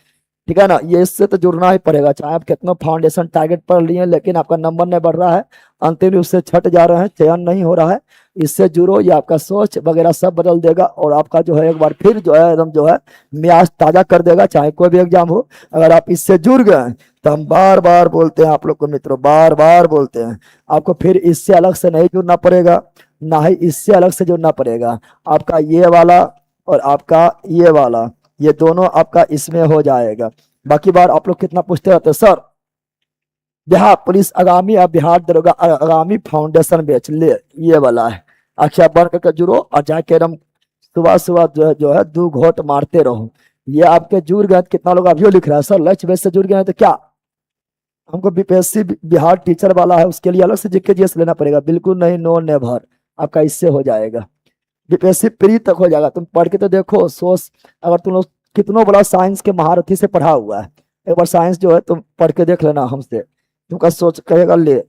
ठीक है ना। ये इससे तो जुड़ना ही पड़ेगा, चाहे आप कितना फाउंडेशन टारगेट पढ़ लिए लेकिन आपका नंबर नहीं बढ़ रहा है, अंतिम रूप से छट जा रहे हैं, चयन नहीं हो रहा है, इससे जुड़ो। ये आपका सोच वगैरह सब बदल देगा और आपका जो है एक बार फिर जो है एकदम जो है मियाज ताजा कर देगा, चाहे कोई भी एग्जाम हो। अगर आप इससे जुड़ गए तो हम बार बार बोलते हैं आप लोग को मित्रों, बार बार बोलते हैं आपको फिर इससे अलग से नहीं जुड़ना पड़ेगा, ना ही इससे अलग से जुड़ना पड़ेगा। आपका ये वाला और आपका ये वाला, ये दोनों आपका इसमें हो जाएगा। बाकी बार आप लोग कितना पूछते रहते हैं सर बिहार पुलिस आगामी या बिहार दरोगा आगामी फाउंडेशन बैच ले, ये वाला है। अच्छा बढ़ करके जुड़ो और जाके एकदम सुबह सुबह जो है 2 घोट मारते रहो। ये आपके जुड़ गए। कितना लोग अभी लिख रहा है सर लक्ष्य बेस से जुड़ गए हैं तो क्या हमको बीपीएससी बिहार टीचर वाला है उसके लिए अलग से जीके जीएस लेना पड़ेगा? बिल्कुल नहीं, नो नेवर। आपका इससे हो जाएगा, बीपीएससी प्री तक हो जाएगा। तुम पढ़ के तो देखो सोच, अगर तुम लोग कितनों बड़ा साइंस के महारथी से पढ़ा हुआ है, एक बार साइंस जो है तुम पढ़ के देख लेना हमसे, तुमका सोच कहेगा ले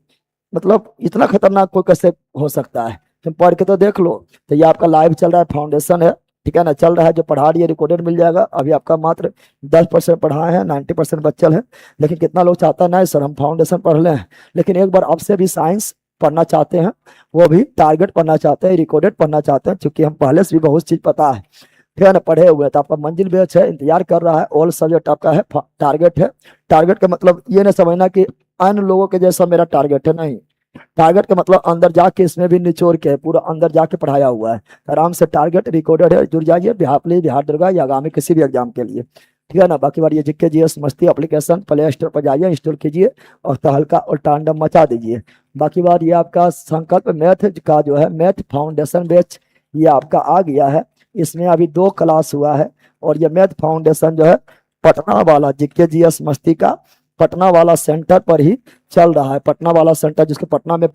मतलब इतना खतरनाक कोई कैसे हो सकता है। तुम पढ़ के तो देख लो। तो ये आपका लाइव चल रहा है, फाउंडेशन है, ठीक है ना, चल रहा है। जो पढ़ा रही है रिकॉर्डेड मिल जाएगा। अभी आपका मात्र 10% पढ़ाए हैं, 90% बच्चल है। लेकिन कितना लोग चाहता है नहीं सर हम फाउंडेशन पढ़ लें, लेकिन एक बार आपसे भी साइंस पढ़ना चाहते हैं, वो भी टारगेट पढ़ना चाहते हैं, रिकॉर्डेड पढ़ना चाहते हैं, क्योंकि हम पहले से भी बहुत चीज पता है, ठीक है ना, पढ़े हुए। तो आपका मंजिल बैच है, इंतजार कर रहा है। ऑल सब्जेक्ट आपका है, टारगेट है। टारगेट का मतलब ये नहीं समझना कि अन्य लोगों के जैसा मेरा टारगेट है, नहीं। टारगेट का मतलब अंदर जाके इसमें भी निचोड़ के पूरा अंदर जाके पढ़ाया हुआ है। आराम से टारगेट रिकॉर्डेड है, जुड़ जाइए बिहार पुलिस, बिहार दरोगा या आगामी किसी भी एग्जाम के लिए, ठीक है ना। बाकी बार ये जीके जीएस मस्ती एप्लीकेशन प्ले स्टोर पर जाइए, इंस्टॉल कीजिए और तहलका और तांडव मचा दीजिए। बाकी बात ये आपका संकल्प मैथ का जो है मैथ फाउंडेशन बैच ये आपका आ गया है। इसमें अभी 2 क्लास हुआ है और ये मैथ फाउंडेशन जो है पटना वाला जीके जीएस मस्ती का पटना वाला सेंटर पर ही चल रहा है। पटना वाला सेंटर जिसको पटना में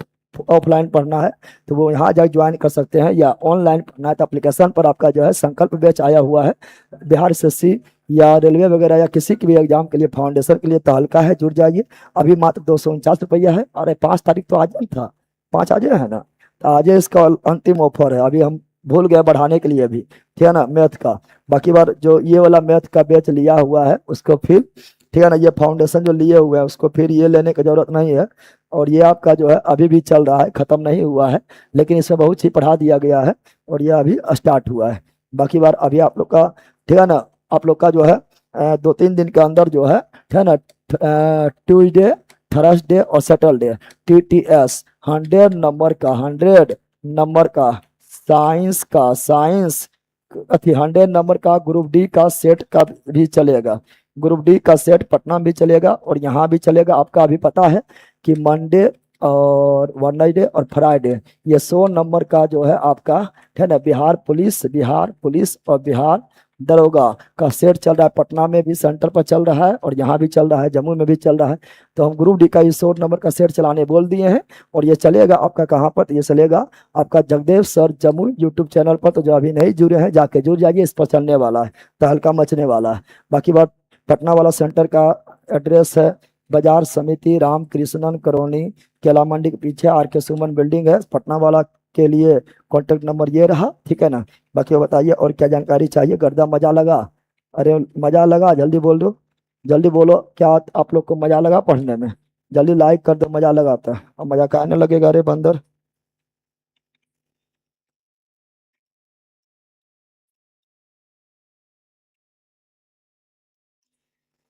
ऑफलाइन पढ़ना है तो वो यहाँ जाकर ज्वाइन कर सकते हैं, या ऑनलाइन पढ़ना है तो एप्लीकेशन पर आपका जो है संकल्प बैच आया हुआ है। बिहार एसएससी या रेलवे वगैरह या किसी के भी एग्जाम के लिए फाउंडेशन के लिए तहलका है, जुड़ जाइए। अभी मात्र 249 रुपया है। अरे 5 तारीख तो आज नहीं था, 5 आज है ना, तो आज इसका अंतिम ऑफर है। अभी हम भूल गए बढ़ाने के लिए भी, ठीक है ना, मैथ का। बाकी बार जो ये वाला मैथ का बैच लिया हुआ है उसको फिर, ठीक है ना, ये फाउंडेशन जो लिए हुए हैं उसको फिर ये लेने की जरूरत नहीं है। और ये आपका जो है अभी भी चल रहा है, खत्म नहीं हुआ है, लेकिन इसमें बहुत चीज पढ़ा दिया गया है और ये अभी स्टार्ट हुआ है। बाकी बार अभी आप लोग का, ठीक है ना, आप लोग का जो है 2-3 दिन के अंदर जो है, ठीक है ना, ट्यूसडे, थर्सडे और सैटरडे TTS 100 नंबर का साइंस का 100 नंबर का ग्रुप डी का सेट का भी चलेगा। ग्रुप डी का सेट पटना में भी चलेगा और यहाँ भी चलेगा। आपका अभी पता है कि मंडे और वेडनेसडे और फ्राइडे ये 100 नंबर का जो है आपका, है ना, बिहार पुलिस और बिहार दरोगा का सेट चल रहा है, पटना में भी सेंटर पर चल रहा है और यहाँ भी चल रहा है, जम्मू में भी चल रहा है। तो हम ग्रुप डी का ये 100 नंबर का सेट चलाने बोल दिए हैं। और ये चलेगा आपका कहाँ पर, तो ये चलेगा आपका Jagdev sir Jammu YouTube channel पर। तो जो अभी नहीं जुड़े हैं जाके जुड़ जाइए, इस पर चलने वाला है, तहलका मचने वाला है। बाकी बात, पटना वाला सेंटर का एड्रेस है बाजार समिति राम कृष्णन कॉलोनी, केला मंडी के पीछे आर के सुमन बिल्डिंग है। पटना वाला के लिए कॉन्टेक्ट नंबर ये रहा, ठीक है ना। बाकी बताइए और क्या जानकारी चाहिए। गर्दा मजा लगा? अरे मजा लगा, जल्दी बोल दो, जल्दी बोलो, क्या आप लोग को मजा लगा पढ़ने में? जल्दी लाइक कर दो, मजा लगाता है। अब मजा कहने लगेगा, अरे बंदर।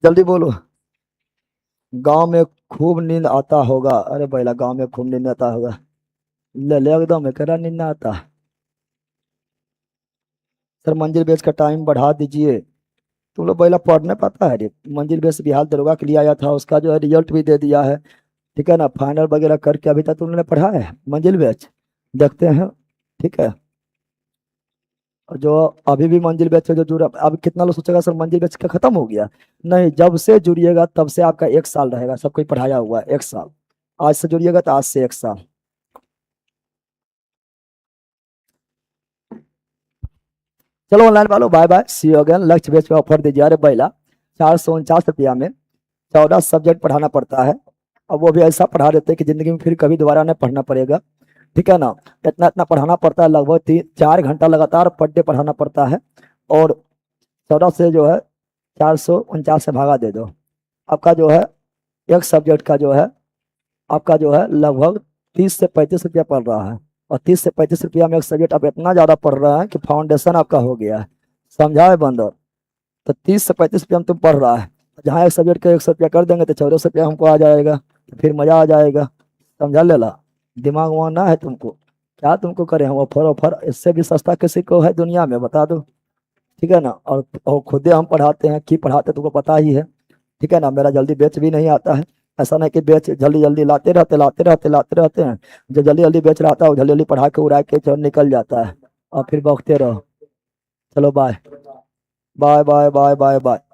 जल्दी बोलो। गांव में खूब नींद आता होगा? अरे बैला, गांव में खूब नींद आता होगा? ले ले एकदम करा नींद ना आता। सर मंजिल बेच का टाइम बढ़ा दीजिए। तुम लोग पहला पढ़ने पाता है रे? मंजिल बेच बिहार दरोगा के लिए आया था, उसका जो है रिजल्ट भी दे दिया है, ठीक है ना। फाइनल वगैरह करके अभी तक तुमने पढ़ा है मंजिल बेच? देखते हैं, ठीक है। और जो अभी भी मंजिल बेच से जो जुड़ा, अब कितना लोग सोचेगा सर मंजिल बेच का खत्म हो गया। नहीं, जब से जुड़िएगा तब से आपका 1 साल रहेगा, सब कोई पढ़ाया हुआ है 1 साल। आज से जुड़िएगा तो आज से 1 साल। चलो ऑनलाइन वालों, bye bye, see you again. लक्ष्य बेच पे ऑफर दीजिए। अरे बैला, 449 रुपया में 14 सब्जेक्ट पढ़ाना पड़ता है। अब वो भी ऐसा पढ़ा देते हैं कि जिंदगी में फिर कभी दोबारा नहीं पढ़ना पड़ेगा, ठीक है ना। इतना इतना पढ़ाना पड़ता है, लगभग 3 4 घंटा लगातार पर डे पढ़ाना पड़ता है। और 14 से जो है 449 से भागा दे दो, आपका जो है एक सब्जेक्ट का जो है आपका जो है लगभग 30 से 35 रुपया पड़ रहा है। और 30 से 35 रुपया में एक सब्जेक्ट आप इतना ज़्यादा पढ़ रहा है कि फाउंडेशन आपका हो गया है। समझा है बंदर? तो 30 से 35 रुपया में तुम पढ़ रहा है, जहाँ एक सब्जेक्ट का 100 रुपया कर देंगे तो 1400 रुपया हमको आ जाएगा, तो फिर मजा आ जाएगा। समझा लेला? दिमाग वहाँ ना है तुमको? क्या तुमको करें हम ऑफर? ऑफर इससे भी सस्ता किसी को है दुनिया में, बता दो, ठीक है ना। और खुदे हम पढ़ाते हैं, की पढ़ाते हैं तुमको पता ही है, ठीक है ना। मेरा जल्दी बेच भी नहीं आता है। ऐसा नहीं कि बेच जल्दी जल्दी लाते रहते हैं। जो जल्दी जल्दी बेच रहा था वो जल्दी जल्दी पढ़ा के उड़ा के चल निकल जाता है, और फिर बकते रहो। चलो bye bye bye bye bye bye.